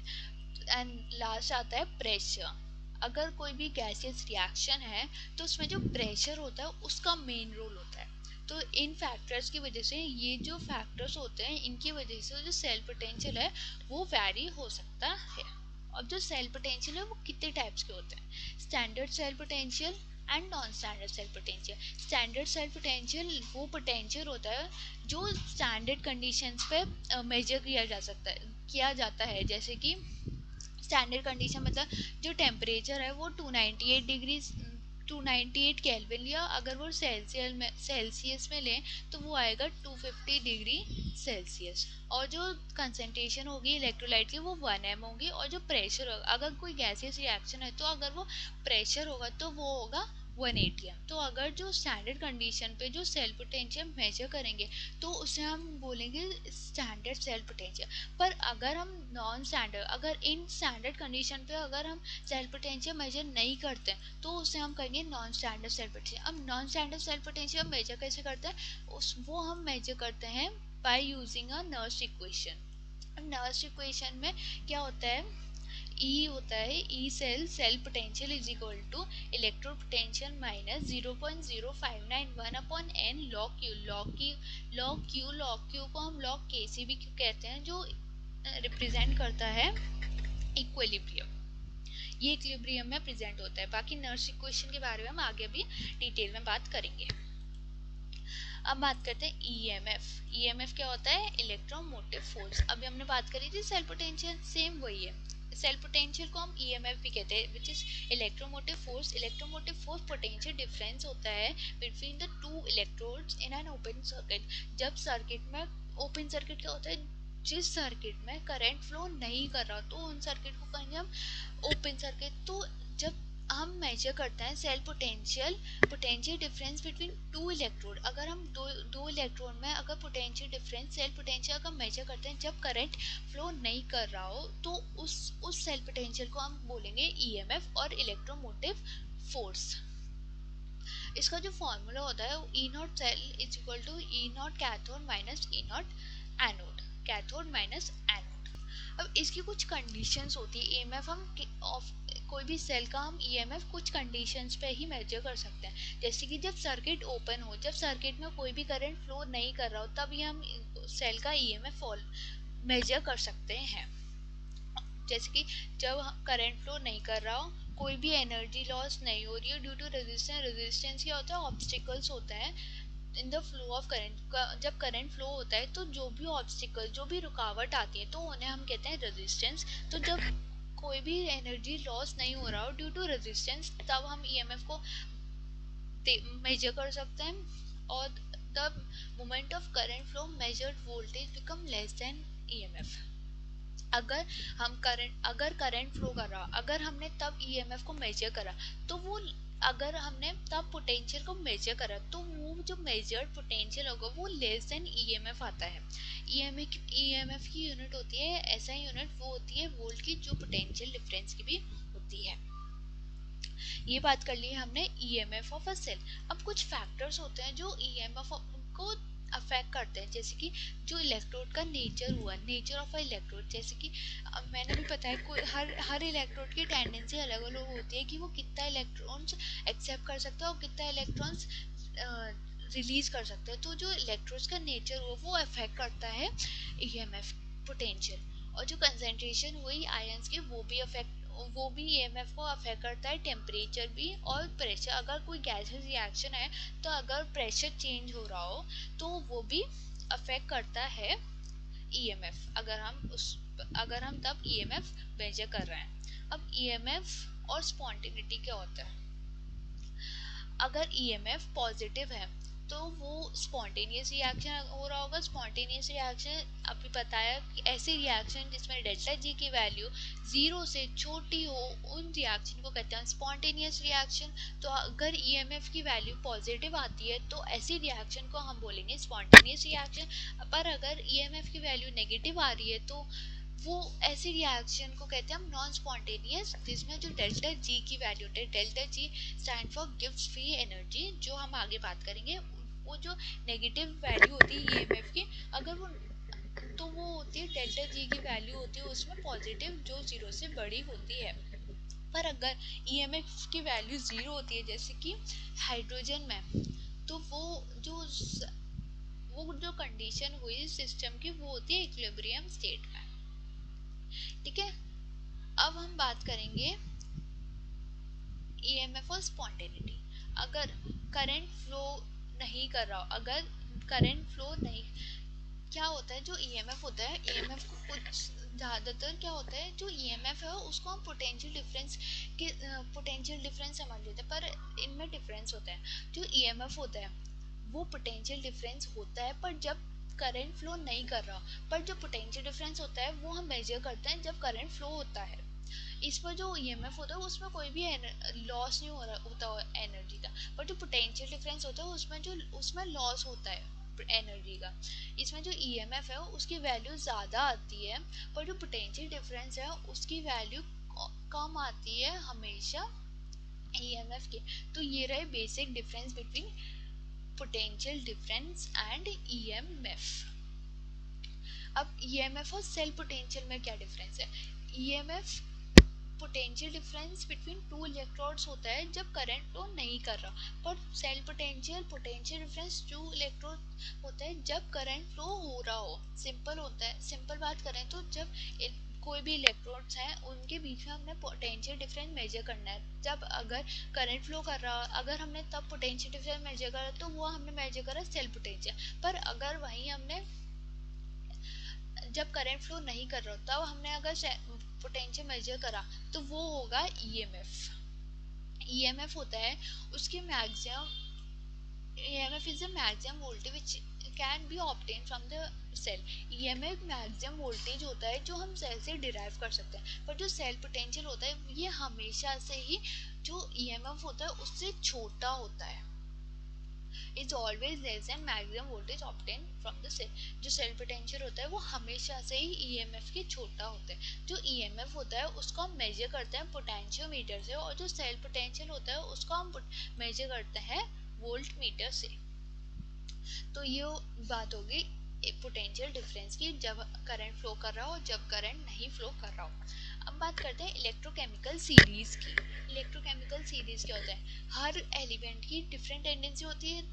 एंड लास्ट आता है प्रेशर। अगर कोई भी गैसियस रिएक्शन है तो उसमें जो प्रेशर होता है उसका मेन रोल होता है। तो इन फैक्टर्स की वजह से, ये जो फैक्टर्स होते हैं इनकी वजह से जो सेल पोटेंशियल है वो वैरी हो सकता है। अब जो सेल पोटेंशियल है वो कितने टाइप्स के होते हैं? Standard cell potential and non standard cell potential. Standard cell potential वो पोटेंशियल होता है जो स्टैंडर्ड कंडीशंस पे मेजर किया जाता है। जैसे कि स्टैंडर्ड कंडीशन मतलब जो टेम्परेचर है वो 298 केल्विन लिया, अगर वो सेल्सियस में लें तो वो आएगा 250 डिग्री सेल्सियस। और जो कंसंट्रेशन होगी इलेक्ट्रोलाइट की वो 1 m होगी। और जो प्रेशर होगा, अगर कोई गैसियस रिएक्शन है तो अगर वो प्रेशर होगा तो वो होगा 180 m। तो अगर जो स्टैंडर्ड कंडीशन पे जो सेल पोटेंशियल मेजर करेंगे तो उसे हम बोलेंगे स्टैंडर्ड सेल पोटेंशियल। पर अगर हम नॉन स्टैंडर्ड, अगर इन स्टैंडर्ड कंडीशन पे अगर हम सेल पोटेंशियल मेजर नहीं करते तो उसे हम कहेंगे नॉन स्टैंडर्ड सेल पोटेंशियल। अब non standard cell potential measure कैसे करते हैं? वो हम मेजर करते हैं by using a Nernst equation. अब नर्स इक्वेशन में क्या होता है? ई होता है E cell potential is equal to electrode potential minus 0.0591 upon n log Q. Log Q को हम लॉग के सी भी कहते हैं, जो रिप्रेजेंट करता है इक्विलिब्रियम। ये इक्विलिब्रियम में प्रेजेंट होता है। बाकी नर्स इक्वेशन के बारे में हम आगे भी डिटेल में बात करेंगे। अब बात करते हैं ईएमएफ। ईएमएफ क्या होता है? Electromotive force. अभी हमने बात करी थी सेल पोटेंशियल, सेम वही है। सेल पोटेंशियल को हम ईएमएफ भी कहते हैं, which is electromotive force. Electromotive force potential difference होता है between the two electrodes in an open circuit. जब सर्किट में, ओपन सर्किट क्या होता है? जिस सर्किट में करंट फ्लो नहीं कर रहा तो उन सर्किट को कहेंगे हम ओपन सर्किट। तो जब हम मेजर करते हैं cell potential difference between two electrode, अगर हम दो इलेक्ट्रोड में अगर पोटेंशियल डिफरेंस सेल पोटेंशियल का मेजर करते हैं जब करंट फ्लो नहीं कर रहा हो, तो उस सेल पोटेंशियल को हम बोलेंगे ईएमएफ और इलेक्ट्रोमोटिव फोर्स। इसका जो फॉर्मूला होता है E naught cell is equal to E naught cathode minus E naught anode, cathode minus anode. अब इसकी कुछ कंडीशंस होती है। ईएमएफ हम कोई भी सेल का हम ईएमएफ कुछ कंडीशंस पे ही मेजर कर सकते हैं। जैसे कि जब सर्किट ओपन हो, जब सर्किट में कोई भी करंट फ्लो नहीं कर रहा हो, तब ये हम सेल का ईएमएफ मेजर कर सकते हैं। जैसे कि जब करंट फ्लो नहीं कर रहा हो, कोई भी एनर्जी लॉस नहीं हो रही है ड्यू टू रेजिस्टेंस क्या होता है? ऑब्स्टिकल्स होता है in the flow of current. जब करंट फ्लो होता है तो जो भी ऑब्स्टिकल, जो भी रुकावट आती है तो उन्हें हम कहते हैं रेजिस्टेंस। तो जब कोई भी एनर्जी लॉस नहीं हो रहा हो ड्यू टू रेजिस्टेंस, तब हम ईएमएफ को मेजर कर सकते हैं। और the moment of current flow measured voltage become less than EMF. अगर करंट फ्लो कर रहा, अगर हमने तब ईएमएफ को मेजर करा तो वो अगर हमने तब पोटेंशियल को मेजर करा तो वो जो मेजर्ड पोटेंशियल होगा वो लेस देन ईएमएफ आता है। ईएमएफ की यूनिट होती है ऐसा यूनिट, वो होती है वोल्ट की, जो पोटेंशियल डिफरेंस की भी होती है। ये बात कर ली हमने ईएमएफ ऑफ अ सेल। अब कुछ फैक्टर्स होते हैं जो ईएमएफ को अफेक्ट करते हैं, जैसे कि जो इलेक्ट्रोड का नेचर हुआ, नेचर ऑफ अ इलेक्ट्रोड, जैसे कि मैंने भी बताया कोई हर इलेक्ट्रोड की टेंडेंसी अलग अलग होती है कि वो कितना इलेक्ट्रॉन्स एक्सेप्ट कर सकता है और कितना इलेक्ट्रॉन्स रिलीज कर सकता है। तो जो इलेक्ट्रोड्स का नेचर हुआ वो अफेक्ट करता है ईएमएफ पोटेंशियल। और जो कंसंट्रेशन हुई आयंस की वो भी ईएमएफ को अफेक्ट करता है, टेम्परेचर भी और प्रेशर। अगर कोई गैसेस रिएक्शन है तो अगर प्रेशर चेंज हो रहा हो तो वो भी अफेक्ट करता है ईएमएफ, अगर हम तब ईएमएफ मेजर कर रहे हैं। अब ईएमएफ और स्पॉन्टेनिटी क्या होता है? अगर ईएमएफ पॉजिटिव है तो वो स्पॉन्टेनियस रिएक्शन हो रहा होगा। स्पॉन्टेनियस रिएक्शन अभी बताया कि ऐसी रिएक्शन जिसमें डेल्टा जी की वैल्यू 0 से छोटी हो, उन रिएक्शन को कहते हैं स्पॉन्टेनियस रिएक्शन। तो अगर ईएमएफ की वैल्यू पॉजिटिव आती है तो ऐसी रिएक्शन को हम बोलेंगे स्पॉन्टेनियस रिएक्शन। पर अगर ईएमएफ की वैल्यू नेगेटिव आ रही है तो वो ऐसी रिएक्शन को कहते हैं हम नॉन स्पॉन्टेनियस, जिसमें जो डेल्टा जी की वैल्यू होती है, delta G stand for gives free energy, जो हम आगे बात करेंगे। वो जो नेगेटिव वैल्यू होती है ईएमएफ की, अगर वो तो वो होती है डेल्टा जी की वैल्यू होती है उसमें पॉजिटिव, जो 0 से बड़ी होती है। पर अगर ईएमएफ की वैल्यू 0 होती है जैसे कि हाइड्रोजन में, तो वो जो कंडीशन हुई सिस्टम की वो होती है इक्विलिब्रियम स्टेट में। ठीक है, अब हम बात करेंगे ईएमएफ और स्पॉन्टेनिटी। अगर करंट फ्लो नहीं कर रहा हो, अगर करंट फ्लो नहीं, क्या होता है जो ईएमएफ होता है, ईएमएफ को कुछ ज़्यादातर क्या होता है, जो ईएमएफ है उसको हम पोटेंशियल डिफरेंस समझ लेते हैं, पर इनमें डिफरेंस होता है। जो ईएमएफ होता है वो पोटेंशियल डिफरेंस होता है पर जब करंट फ्लो नहीं कर रहा, पर जो पोटेंशियल डिफरेंस होता है वो हम मेजर करते हैं जब करंट फ्लो होता है। इसमें जो ईएमएफ होता है उसमें कोई भी लॉस नहीं हो रहा होता एनर्जी का, पर जो पोटेंशियल डिफरेंस होता है उसमें लॉस होता है एनर्जी का। इसमें जो ईएमएफ है उसकी वैल्यू ज़्यादा आती है, पर जो पोटेंशियल डिफरेंस है उसकी वैल्यू कम आती है हमेशा ईएमएफ के। तो ये रहे basic difference between potential difference and EMF. अब ईएमएफ और सेल पोटेंशियल में क्या डिफरेंस है? EMF potential difference between two electrodes होता है जब करंट फ्लो नहीं कर रहा, पर cell potential difference two electrode होता है जब करंट फ्लो हो रहा हो। सिंपल होता है, सिंपल बात करें तो जब कोई भी इलेक्ट्रोड्स हैं उनके बीच में हमने पोटेंशियल डिफरेंस मेजर करना है। जब अगर करंट फ्लो कर रहा, अगर हमने तब पोटेंशियल डिफरेंस मेजर करा तो वो हमने मेजर करा सेल पोटेंशियल। पर अगर वहीं हमने जब करंट फ्लो नहीं कर रहा तब हमने अगर पोटेंशियल मेजर करा तो वो होगा ईएमएफ। ईएमएफ होता है उसके maximum, EMF is the maximum voltage which can be obtain from the cell. EMF maximum voltage होता है जो हम सेल से डिराइव कर सकते हैं, पर जो सेल पोटेंशियल होता है ये हमेशा से ही जो ईएमएफ होता है उससे छोटा होता है, is always less than maximum voltage obtain from the cell. जो सेल पोटेंशियल होता है वो हमेशा से ही ईएमएफ के छोटा होता है। जो ईएमएफ होता है उसको हम मेजर करते हैं पोटेंशियोमीटर से, और जो सेल पोटेंशियल होता है उसको हम मेजर करते हैं वोल्ट मीटर से। तो ये बात होगी पोटेंशियल डिफरेंस की, जब करंट फ्लो कर रहा हो जब करंट नहीं फ्लो कर रहा हो। अब बात करते हैं इलेक्ट्रोकेमिकल सीरीज की। इलेक्ट्रोकेमिकल सीरीज क्या होता है? हर एलिमेंट की डिफरेंट टेंडेंसी होती है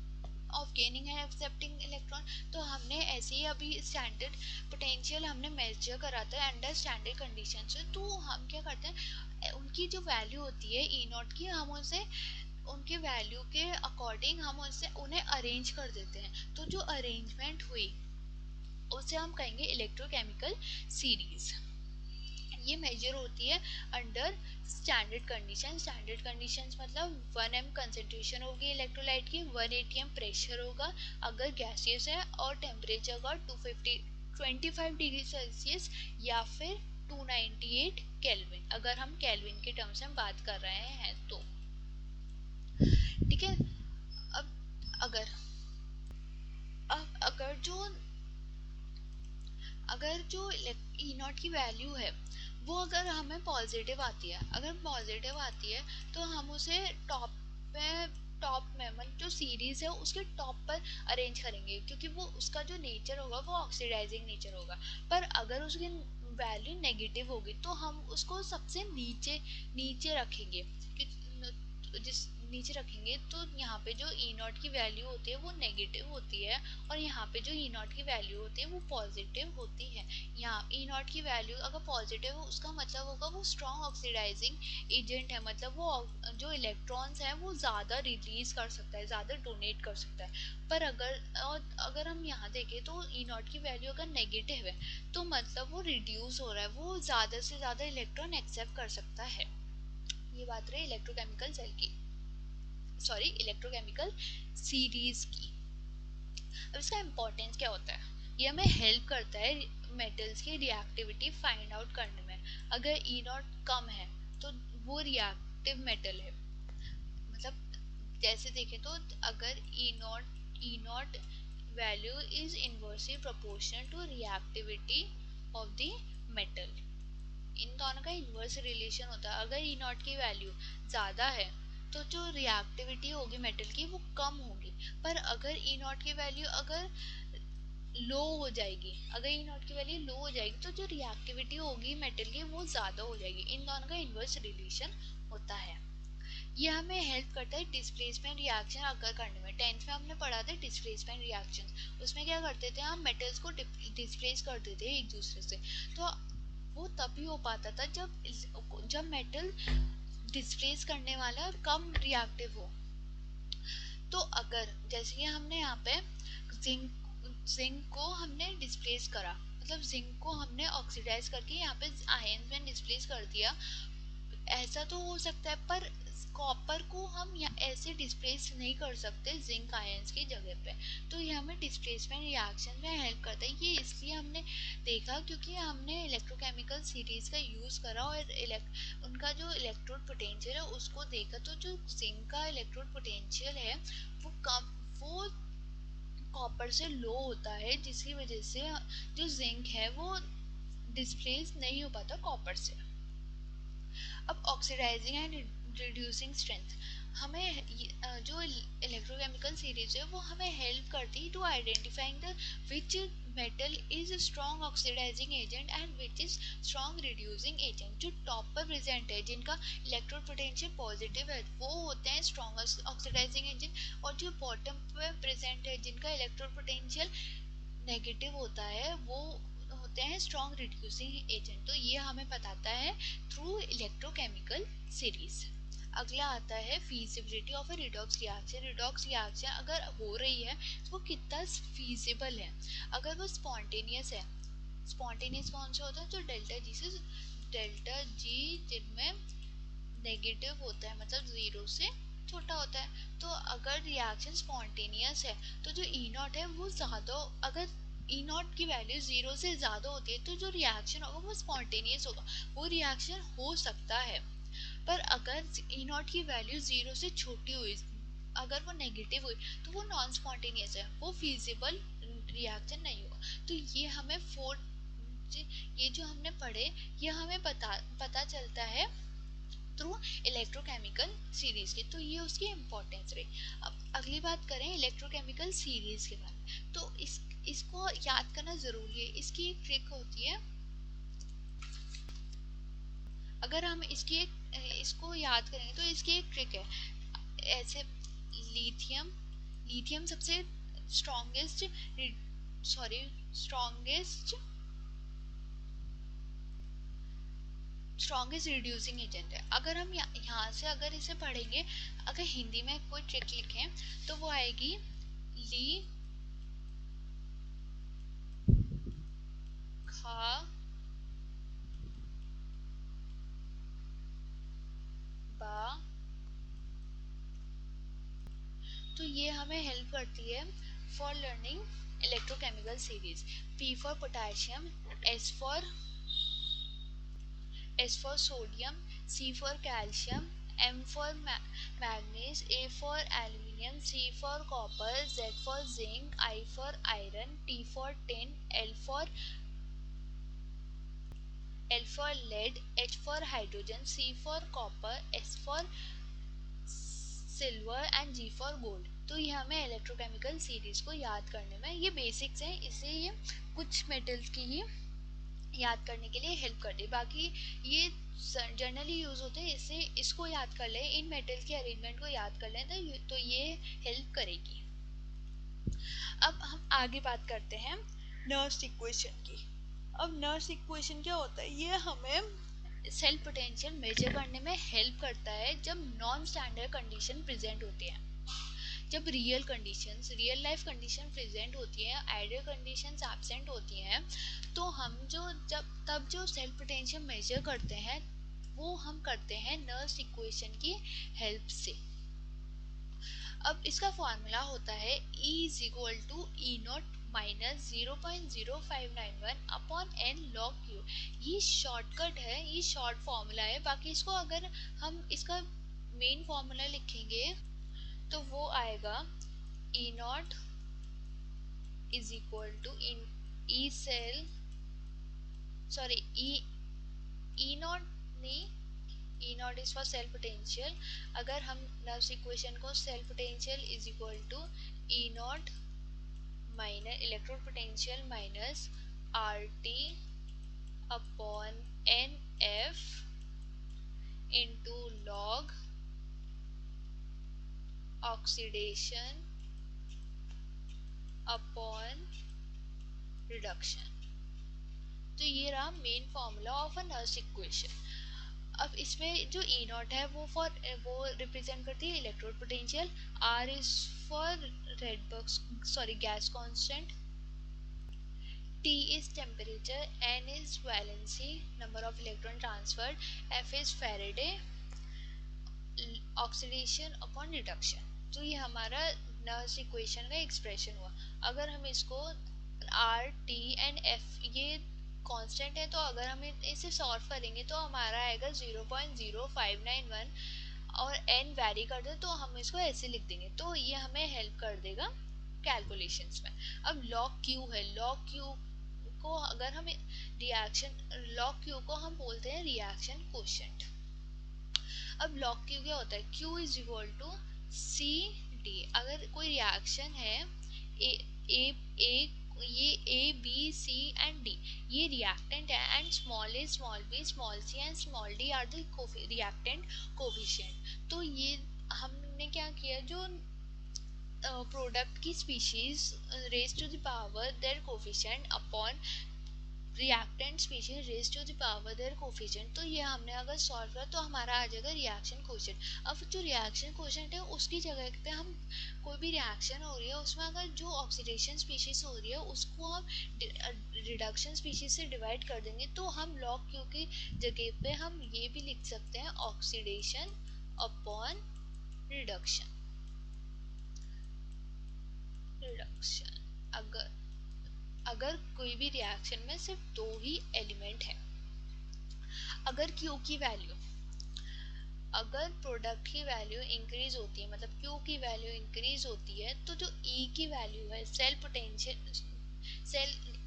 ऑफ गेनिंग है एक्सेप्टिंग इलेक्ट्रॉन। तो हमने ऐसे ही अभी स्टैंडर्ड पोटेंशियल हमने मेजर करा था अंडर स्टैंडर्ड कंडीशन से। तो हम क्या करते हैं, उनकी जो वैल्यू होती है ई नॉट की, हम उनसे उनके वैल्यू के अकॉर्डिंग हम उन्हें अरेंज कर देते हैं। तो जो अरेंजमेंट हुई उसे हम कहेंगे इलेक्ट्रोकेमिकल सीरीज। ये मेजर होती है under standard condition. Standard conditions मतलब 1 m कंसेंट्रेशन होगी इलेक्ट्रोलाइट की, 180 m प्रेशर होगा अगर गैसियस है, और टेम्परेचर होगा 25 डिग्री सेल्सियस या फिर 298 केल्विन, अगर हम केल्विन के टर्म्स में बात कर रहे हैं तो। ठीक है। अब अगर अब अगर जो ई नॉट की वैल्यू है वो अगर हमें पॉजिटिव आती है, अगर पॉजिटिव आती है तो हम उसे टॉप में मतलब जो सीरीज है उसके टॉप पर अरेंज करेंगे, क्योंकि वो उसका जो नेचर होगा वो ऑक्सीडाइजिंग नेचर होगा। पर अगर उसकी वैल्यू नेगेटिव होगी तो हम उसको सबसे नीचे नीचे रखेंगे, जिस नीचे रखेंगे तो यहाँ पे जो ई नॉट की वैल्यू होती है वो नेगेटिव होती है, और यहाँ पे जो ई नॉट की वैल्यू होती है वो पॉजिटिव होती है। यहाँ ई नॉट की वैल्यू अगर पॉजिटिव हो उसका मतलब होगा वो स्ट्रॉन्ग ऑक्सीडाइजिंग एजेंट है, मतलब वो जो इलेक्ट्रॉन्स है वो ज़्यादा रिलीज कर सकता है, ज़्यादा डोनेट कर सकता है। पर अगर हम यहाँ देखें तो ई नॉट की वैल्यू अगर नेगेटिव है तो मतलब वो रिड्यूस हो रहा है, वो ज़्यादा से ज़्यादा इलेक्ट्रॉन एक्सेप्ट कर सकता है। ये बात रही इलेक्ट्रोकेमिकल सेल की, सॉरी इलेक्ट्रोकेमिकल सीरीज की। अब इसका इम्पोर्टेंस क्या होता है? ये हमें हेल्प करता है मेटल्स की रिएक्टिविटी फाइंड आउट करने में। अगर ई नॉट कम है तो वो रिएक्टिव मेटल है, मतलब जैसे देखें तो अगर E naught value is inversely proportional to reactivity of the metal, इन दोनों का इनवर्स रिलेशन होता है। अगर ई नॉट की वैल्यू ज़्यादा है तो जो रिएक्टिविटी होगी मेटल की वो कम होगी, पर अगर ई नॉट की वैल्यू अगर लो हो जाएगी, अगर ई नॉट की वैल्यू लो हो जाएगी तो जो रिएक्टिविटी होगी मेटल की वो ज़्यादा हो जाएगी। इन दोनों का इनवर्स रिलेशन होता है। ये हमें हेल्प करता है डिस्प्लेसमेंट रिएक्शन अगर करने में। 10th में हमने पढ़ा था डिस्प्लेसमेंट रिएक्शन, उसमें क्या करते थे हम मेटल्स को डिस्प्लेस करते थे एक दूसरे से। तो वो तभी हो पाता था जब मेटल डिस्प्लेस करने वाला कम रिएक्टिव हो। तो अगर जैसे कि हमने यहाँ पे जिंक जिंक को हमने डिस्प्लेस करा, मतलब जिंक को हमने ऑक्सीडाइज करके यहाँ पे आयन में डिस्प्लेस कर दिया, ऐसा तो हो सकता है, पर कॉपर को हम ऐसे डिस्प्लेस नहीं कर सकते जिंक आयंस की जगह पे। तो ये हमें डिस्प्लेसमेंट रिएक्शन में हेल्प करता है। ये इसलिए हमने देखा क्योंकि हमने इलेक्ट्रोकेमिकल सीरीज का यूज करा और उनका जो इलेक्ट्रोड पोटेंशियल है उसको देखा, तो जो जिंक का इलेक्ट्रोड पोटेंशियल है वो कॉपर से लो होता है, जिसकी वजह से जो जिंक है वो डिस्प्लेस नहीं हो पाता कॉपर से। अब ऑक्सीडाइजिंग एंड रिड्यूसिंग स्ट्रेंथ, हमें जो इलेक्ट्रोकेमिकल सीरीज है वो हमें हेल्प करती है to identifying the which metal is strong oxidising agent and which is strong reducing agent. जो टॉप पर प्रेजेंट है जिनका इलेक्ट्रोड पोटेंशियल पॉजिटिव है वो होते हैं स्ट्रॉन्ग ऑक्सीडाइजिंग एजेंट, और जो बॉटम पर प्रेजेंट है जिनका इलेक्ट्रोड पोटेंशियल नेगेटिव होता है वो होते हैं स्ट्रॉन्ग रिड्यूसिंग एजेंट। तो ये हमें बताता है थ्रू इलेक्ट्रोकेमिकल सीरीज। अगला आता है feasibility of A redox reaction. Redox reaction अगर हो रही है तो वो कितना फीजिबल है। अगर वो स्पॉन्टेनियस है, स्पॉन्टेनियस कौन सा होता है? जो डेल्टा जी जिनमें नेगेटिव होता है, मतलब जीरो से छोटा होता है। तो अगर रिएक्शन स्पॉन्टेनियस है तो जो ई नॉट है वो ज़्यादा, अगर ई नॉट की वैल्यू जीरो से ज़्यादा होती है तो जो रिएक्शन होगा वो स्पॉन्टेनियस होगा, वो रिएक्शन हो सकता है। पर अगर ई नॉट की वैल्यू जीरो से छोटी हुई, अगर वो नेगेटिव हुई तो वो नॉन स्पॉन्टेनियस है, वो फिजिबल रिएक्शन नहीं होगा। तो ये हमें ये जो हमने पढ़े ये हमें पता चलता है थ्रू इलेक्ट्रोकेमिकल सीरीज के। तो ये उसकी इम्पोर्टेंस रही। अब अगली बात करें इलेक्ट्रोकेमिकल सीरीज के बारे में, तो इसको याद करना जरूरी है। इसकी एक ट्रिक होती है, अगर हम इसको याद करेंगे तो इसकी एक ट्रिक है। ऐसे लिथियम लिथियम सबसे strongest sorry strongest strongest reducing agent है। अगर हम यहाँ से अगर इसे पढ़ेंगे, अगर हिंदी में कोई ट्रिक लिखें तो वो आएगी ली खा बा। तो ये हमें हेल्प करती है for learning electrochemical series. P for potassium, S for sodium, C for calcium M for manganese, A for aluminium, C for copper, Z for zinc, I for iron, T for tin, L for lead, H for hydrogen, C for copper, S for silver and G for gold. तो ये हमें इलेक्ट्रोकेमिकल सीरीज को याद करने में, ये बेसिक्स हैं, इससे ये कुछ मेटल्स की ही याद करने के लिए हेल्प करती है। बाकी ये जनरली यूज होते हैं, इससे इसको याद कर लें, इन मेटल्स के अरेंजमेंट को याद कर लें तो ये हेल्प करेगी। अब हम आगे बात करते हैं नर्व्स इक्वेशन की। अब नर्व्स इक्वेशन क्या होता है, ये हमें सेल पोटेंशियल मेजर करने में हेल्प करता है जब नॉन स्टैंडर्ड कंडीशन प्रेजेंट होती है। जब रियल लाइफ कंडीशन प्रेजेंट होती है, आइडियल कंडीशंस एब्सेंट होती हैं, तो हम जो सेल पोटेंशियल मेजर करते हैं वो हम करते हैं नर्व्स इक्वेशन की हेल्प से। अब इसका फॉर्मूला होता है E is equal to E naught minus 0.0591 upon n log Q. ये शॉर्टकट है, ये शॉर्ट फॉर्मूला है। बाकी इसको अगर हम इसका मेन फॉर्मूला लिखेंगे तो वो आएगा E naught is equal to E cell sorry E naught नहीं, E naught is for cell potential. अगर हम नर्व्स इक्वेशन को cell potential is equal to E naught minus electrode potential minus R T upon n F into log oxidation upon reduction, तो ये रहा main formula of a Nernst equation. अब इसमें जो ई नॉट है वो रिप्रेजेंट करती है electrode potential, R is for gas constant, T is temperature, n is valency number of electron transferred, F is Faraday oxidation upon reduction. तो ये हमारा नर्व्स इक्वेशन का एक्सप्रेशन हुआ। अगर हम इसको आर टी एंड एफ ये कांस्टेंट है, तो अगर हम इसे सॉल्व करेंगे तो हमारा आएगा 0.0591 और n वैरी कर दे तो हम इसको ऐसे लिख देंगे, तो ये हमें हेल्प कर देगा कैलकुलेशंस में। अब लॉग क्यू है, लॉग क्यू को अगर हम लॉग क्यू को हम बोलते हैं रिएक्शन कोशेंट। अब लॉग क्यू क्या होता है, Q is equal to C D. अगर कोई रिएक्शन है ए ए ये A B C and D, ये रिएक्टेंट है, and small a small b small c and small d are the reactant coefficient. तो ये हमने क्या किया, जो प्रोडक्ट की species raise to the power their coefficient upon reactant species raise to the power their coefficient, तो ये हमने अगर सॉल्व किया तो हमारा आ जाएगा रिएक्शन कोशेंट। अब जो रिएक्शन कोशेंट है उसकी जगह पे हम कोई भी रिएक्शन हो रही है उसमें अगर जो ऑक्सीडेशन स्पीशीज हो रही है उसको हम रिडक्शन स्पीशीज से डिवाइड कर देंगे, तो हम लॉग क्यू की जगह पे हम ये भी लिख सकते हैं ऑक्सीडेशन अपॉन रिडक्शन। अगर कोई भी रिएक्शन में सिर्फ दो ही एलिमेंट है, अगर Q की वैल्यू, अगर प्रोडक्ट की वैल्यू इंक्रीज होती है, मतलब Q की वैल्यू इंक्रीज होती है, तो जो E की वैल्यू है सेल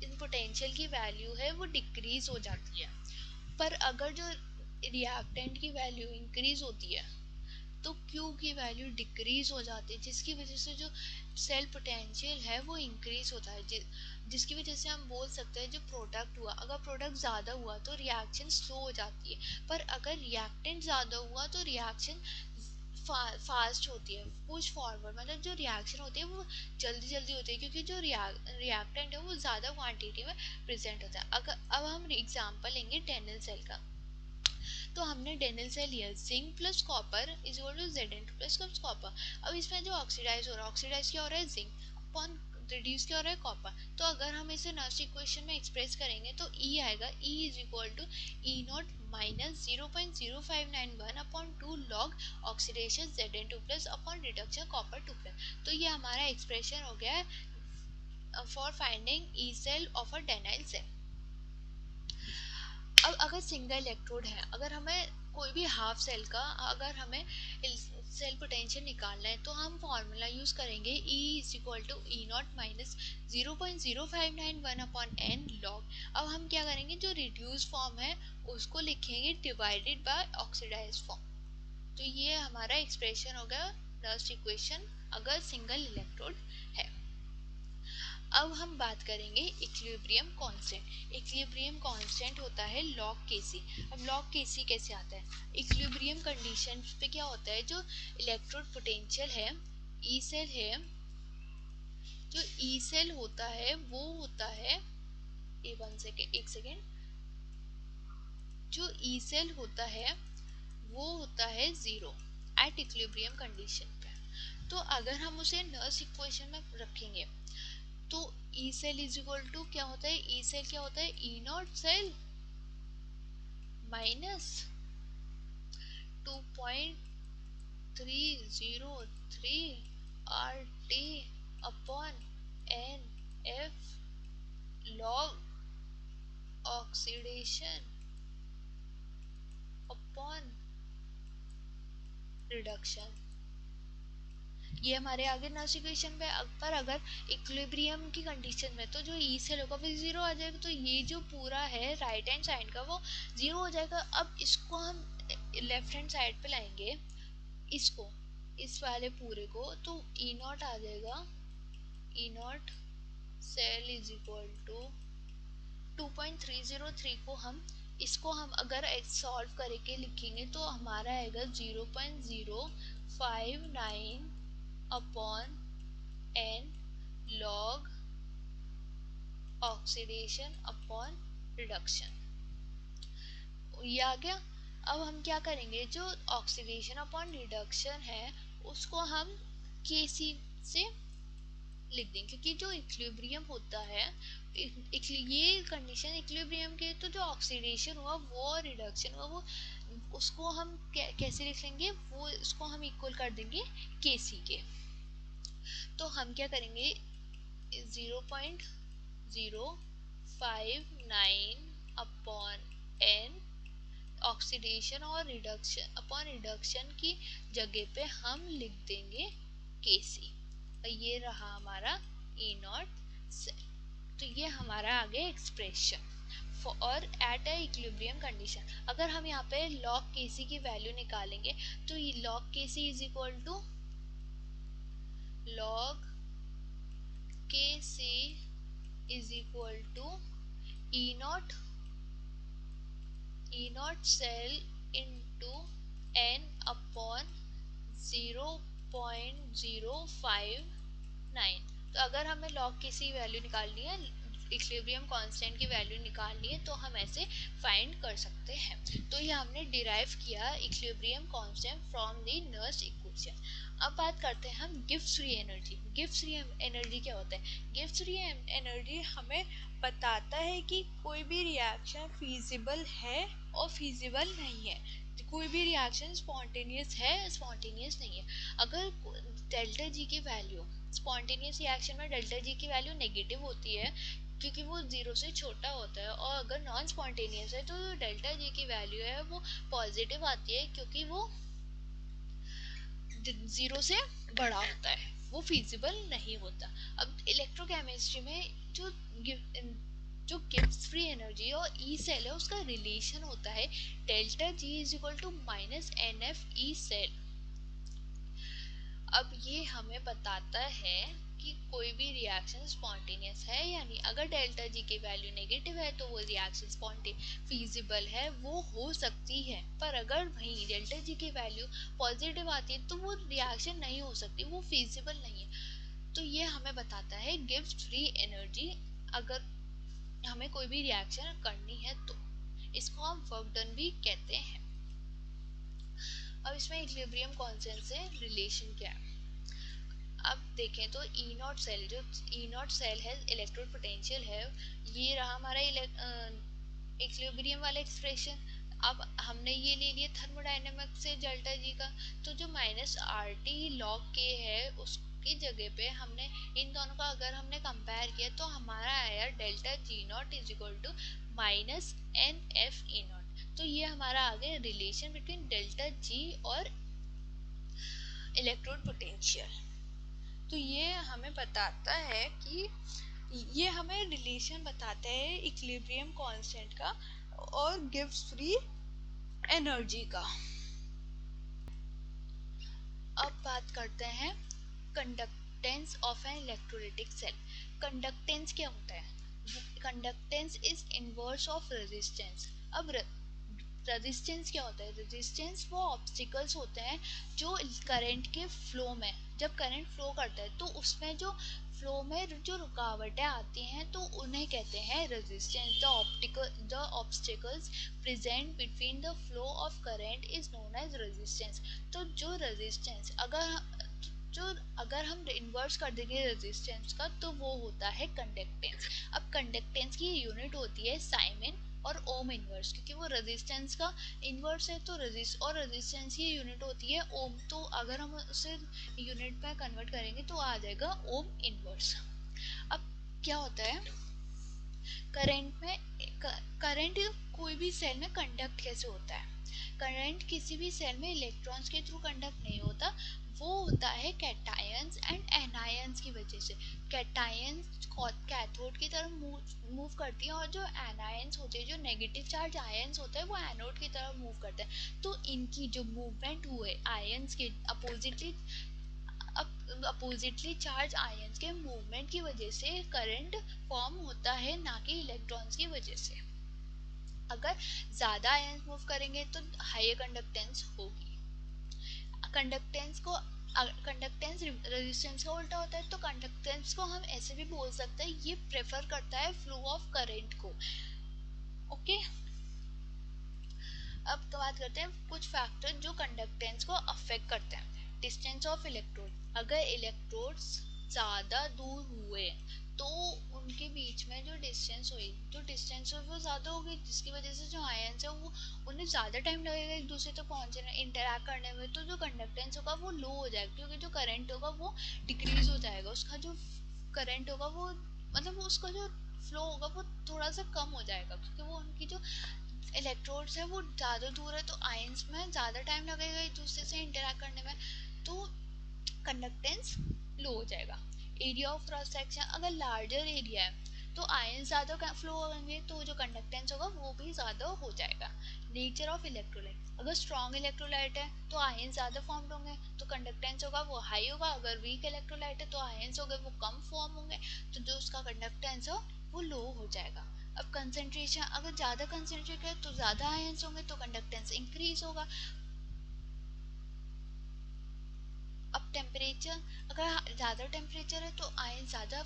पोटेंशियल की वैल्यू है वो डिक्रीज हो जाती है। पर अगर जो रिएक्टेंट की वैल्यू इंक्रीज होती है तो Q की वैल्यू डिक्रीज हो जाती है, जिसकी वजह से जो सेल पोटेंशियल है वो इंक्रीज होता है, जिसकी वजह से हम बोल सकते हैं जो प्रोडक्ट हुआ, अगर प्रोडक्ट ज़्यादा हुआ तो रिएक्शन स्लो हो जाती है, पर अगर रिएक्टेंट ज़्यादा हुआ तो रिएक्शन फास्ट होती है, पुश फॉरवर्ड, मतलब जो रिएक्शन होती है वो जल्दी जल्दी होती है, क्योंकि जो रिएक्टेंट है वो ज़्यादा क्वांटिटी में प्रेजेंट होता है। अगर अब हम एग्जांपल लेंगे टेनल सेल का, तो हमने डेनल से लिया zinc plus copper is equal to Zn plus copper. अब इसमें जो ऑक्सीडाइज हो रहा है, ऑक्सीडाइज क्या हो रहा है, जिंक अपॉन रिड्यूस क्या हो रहा है, कॉपर। तो अगर हम इसे नर्व्स इक्वेशन में एक्सप्रेस करेंगे तो E आएगा, E is equal to E naught minus 0.0591 upon 2 log oxidation Zn2 plus upon reduction copper 2 plus. तो ये हमारा एक्सप्रेशन हो गया है for finding E cell of a Daniell cell. अब अगर सिंगल इलेक्ट्रोड है, अगर हमें कोई भी हाफ सेल का अगर हमें सेल पोटेंशियल निकालना है तो हम फॉर्मूला यूज करेंगे E is equal to E naught minus 0.0591 upon n log. अब हम क्या करेंगे, जो रिड्यूस फॉर्म है उसको लिखेंगे डिवाइडेड बाय ऑक्सीडाइज फॉर्म। तो ये हमारा एक्सप्रेशन हो गया नर्स्ट इक्वेशन अगर सिंगल इलेक्ट्रोड है। अब हम बात करेंगे इक्विलिब्रियम कांस्टेंट। इक्विलिब्रियम कांस्टेंट होता है लॉग केसी। अब लॉग केसी कैसे आता है, इक्विलिब्रियम कंडीशन पे क्या होता है, जो इलेक्ट्रोड पोटेंशियल है ई सेल है, जो ई सेल होता है वो होता है एक सेकेंड, जो ई सेल होता है वो होता है जीरो एट इक्विलिब्रियम कंडीशन पे। तो अगर हम उसे नर्स इक्वेशन में रखेंगे तो E cell is equal to क्या होता है, ई सेल क्या होता है, E naught cell minus 2.303 R T upon n F log oxidation upon reduction. ये हमारे आगे नर्स इक्वेशन पे। पर अगर इक्विलिब्रियम की कंडीशन में तो जो ई सेल होगा वो जीरो आ जाएगा, तो ये जो पूरा है राइट हैंड साइड का वो जीरो हो जाएगा। अब इसको हम लेफ्ट हैंड साइड पे लाएंगे, इसको इस वाले पूरे को, तो ई नॉट आ जाएगा, E naught cell is equal to 2.303 को हम इसको हम अगर सॉल्व करके लिखेंगे तो हमारा आएगा 0.059 upon n log oxidation upon reduction. ये आ गया। अब हम क्या करेंगे, जो ऑक्सीडेशन अपॉन रिडक्शन है उसको हम केसी से लिख देंगे, क्योंकि जो इक्विलिब्रियम होता है ये कंडीशन इक्विलिब्रियम के, तो जो ऑक्सीडेशन हुआ वो और रिडक्शन हुआ वो उसको हम कैसे लिख लेंगे, वो उसको हम इक्वल कर देंगे केसी के। तो हम क्या करेंगे, 0.059 अपॉन एन ऑक्सीडेशन और रिडक्शन अपॉन रिडक्शन की जगह पे हम लिख देंगे केसी। ये रहा हमारा ई नॉट सेल। तो ये हमारा आगे एक्सप्रेशन और एट अ इक्विलिब्रियम कंडीशन। अगर हम यहाँ पे लॉग केसी की वैल्यू निकालेंगे तो ये log Kc is equal to log Kc is equal to E naught cell into n upon 0.059। तो अगर हमें लॉग की सी वैल्यू निकालनी है, इक्विलिब्रियम कांस्टेंट की वैल्यू निकालनी है, तो हम ऐसे फाइंड कर सकते हैं। तो ये हमने डिराइव किया equilibrium constant from the nurse equation. अब बात करते हैं हम Gibbs free energy. Gibbs free energy क्या होता है, गिब्स फ्री एनर्जी हमें बताता है कि कोई भी रिएक्शन फीजिबल है और फीजिबल नहीं है, कोई भी रिएक्शन स्पॉन्टेनियस है स्पॉन्टेनियस नहीं है। अगर डेल्टा जी की वैल्यू स्पॉन्टेनियस रिएक्शन में डेल्टा जी की वैल्यू नेगेटिव होती है क्योंकि वो जीरो से छोटा होता है, और अगर नॉन स्पॉन्टेनियस है तो डेल्टा जी की वैल्यू है वो पॉजिटिव आती है क्योंकि वो जीरो से बड़ा होता है, वो फिजिबल नहीं होता। अब इलेक्ट्रोकेमिस्ट्री में जो गिब्स फ्री एनर्जी और ई सेल है उसका रिलेशन होता है delta G is equal to minus n F E cell. अब ये हमें बताता है कि कोई भी रिएक्शन स्पॉन्टेनियस है या नहीं। अगर डेल्टा जी की वैल्यू नेगेटिव है तो वो रिएक्शन फीजिबल है, वो हो सकती है। पर अगर वहीं डेल्टा जी की वैल्यू पॉजिटिव आती है तो वो रिएक्शन नहीं हो सकती, वो फीजिबल नहीं है। तो ये हमें बताता है गिब्स फ्री एनर्जी अगर हमें कोई भी रिएक्शन करनी है तो। इसको हम वर्क डन भी कहते हैं। अब इसमें इक्विलिब्रियम कांस्टेंट से रिलेशन क्या है, अब देखें तो ई नॉट सेल, जो ई नॉट सेल है इलेक्ट्रोड पोटेंशियल है, ये रहा हमारा इक्विलिब्रियम वाला एक्सप्रेशन। अब हमने ये ले लिया थर्मोडायनेमिक्स से डेल्टा जी का, तो जो माइनस आर टी लॉग के है उसकी जगह पे हमने इन दोनों का अगर हमने कंपेयर किया तो हमारा आया delta G naught is equal to minus n F E naught. तो ये हमारा आ गया रिलेशन बिटवीन डेल्टा जी और इलेक्ट्रोड पोटेंशियल। तो ये हमें बताता है कि ये हमें रिलेशन बताता है इक्विलिब्रियम कांस्टेंट का और गिब्स फ्री एनर्जी का। अब बात करते हैं conductance of an electrolytic cell. Conductance क्या होता है? Conductance is inverse of resistance. अब रेजिस्टेंस क्या होता है? रेजिस्टेंस वो ऑब्स्टिकल्स होते हैं जो करंट के फ्लो में, जब करंट फ्लो करता है तो उसमें जो फ्लो में जो रुकावटें आती हैं तो उन्हें कहते हैं resistance. The obstacles present between the flow of current is known as resistance. तो जो रेजिस्टेंस अगर हम इन्वर्स कर देंगे रेजिस्टेंस का तो वो होता है कंडक्टेंस। अब कंडक्टेंस की यूनिट होती है साइमन और ओम इनवर्स, क्योंकि वो रेजिस्टेंस का इनवर्स है तो रेजिस्टेंस की यूनिट होती है ओम। तो अगर हम उसे यूनिट में कन्वर्ट करेंगे तो आ जाएगा ओम इनवर्स। अब क्या होता है करंट में? करंट कोई भी सेल में कंडक्ट कैसे होता है? करंट किसी भी सेल में इलेक्ट्रॉन्स के थ्रू कंडक्ट नहीं होता, वो होता है कैटायंस एंड एनायंस की वजह से। कैटायंस कैथोड की तरफ मूव करती है और जो एनायंस होते हैं, जो नेगेटिव चार्ज आयंस होते हैं, वो एनोड की तरफ मूव करते हैं। तो इनकी जो मूवमेंट हुए आयंस के अपोजिटली चार्ज आयंस के मूवमेंट की वजह से करंट फॉर्म होता है, ना कि इलेक्ट्रॉन्स की वजह से। अगर ज्यादा आयंस मूव करेंगे तो हायर कंडक्टेंस होगी। कंडक्टेंस रेजिस्टेंस का उल्टा होता है, तो कंडक्टेंस को हम ऐसे भी बोल सकते हैं, ये प्रेफर करता है फ्लो ऑफ करंट को। ओके, अब बात करते हैं कुछ फैक्टर जो कंडक्टेंस को अफेक्ट करते हैं। Distance of electrode. अगर इलेक्ट्रोड्स ज़्यादा दूर हुए तो उनके बीच में जो डिस्टेंस हुई वो ज़्यादा होगी, जिसकी वजह से जो आयंस है वो उन्हें ज़्यादा टाइम लगेगा एक दूसरे तक पहुंचने, इंटरैक्ट करने में। तो जो कंडक्टेंस होगा वो लो हो जाएगा, क्योंकि जो करंट होगा वो डिक्रीज हो जाएगा। उसका जो करंट होगा वो मतलब उसका जो फ्लो होगा वो थोड़ा सा कम हो जाएगा, क्योंकि वो उनकी जो इलेक्ट्रोड्स है वो ज़्यादा दूर है, तो आयंस में ज़्यादा टाइम लगेगा एक दूसरे से इंटरैक्ट करने में, तो कंडक्टेंस लो हो जाएगा। Area of cross section. अगर लार्जर एरिया है तो आयन ज़्यादा फ्लो होंगे, तो जो कंडक्टेंस होगा वो भी ज़्यादा हो जाएगा। Nature of electrolyte. अगर स्ट्रॉन्ग इलेक्ट्रोलाइट है तो आयन ज़्यादा फॉर्म होंगे, तो कंडक्टेंस होगा वो हाई होगा। अगर वीक इलेक्ट्रोलाइट है तो आयंस हो गए वो कम फॉर्म होंगे, तो जो उसका कंडक्टेंस हो वो लो हो जाएगा। अब कंसेंट्रेशन, अगर ज़्यादा कंसेंट्रेट है तो ज़्यादा आयंस होंगे, तो कंडक्टेंस इंक्रीज होगा। अब टेम्परेचर, अगर ज़्यादा टेम्परेचर है तो आयन ज़्यादा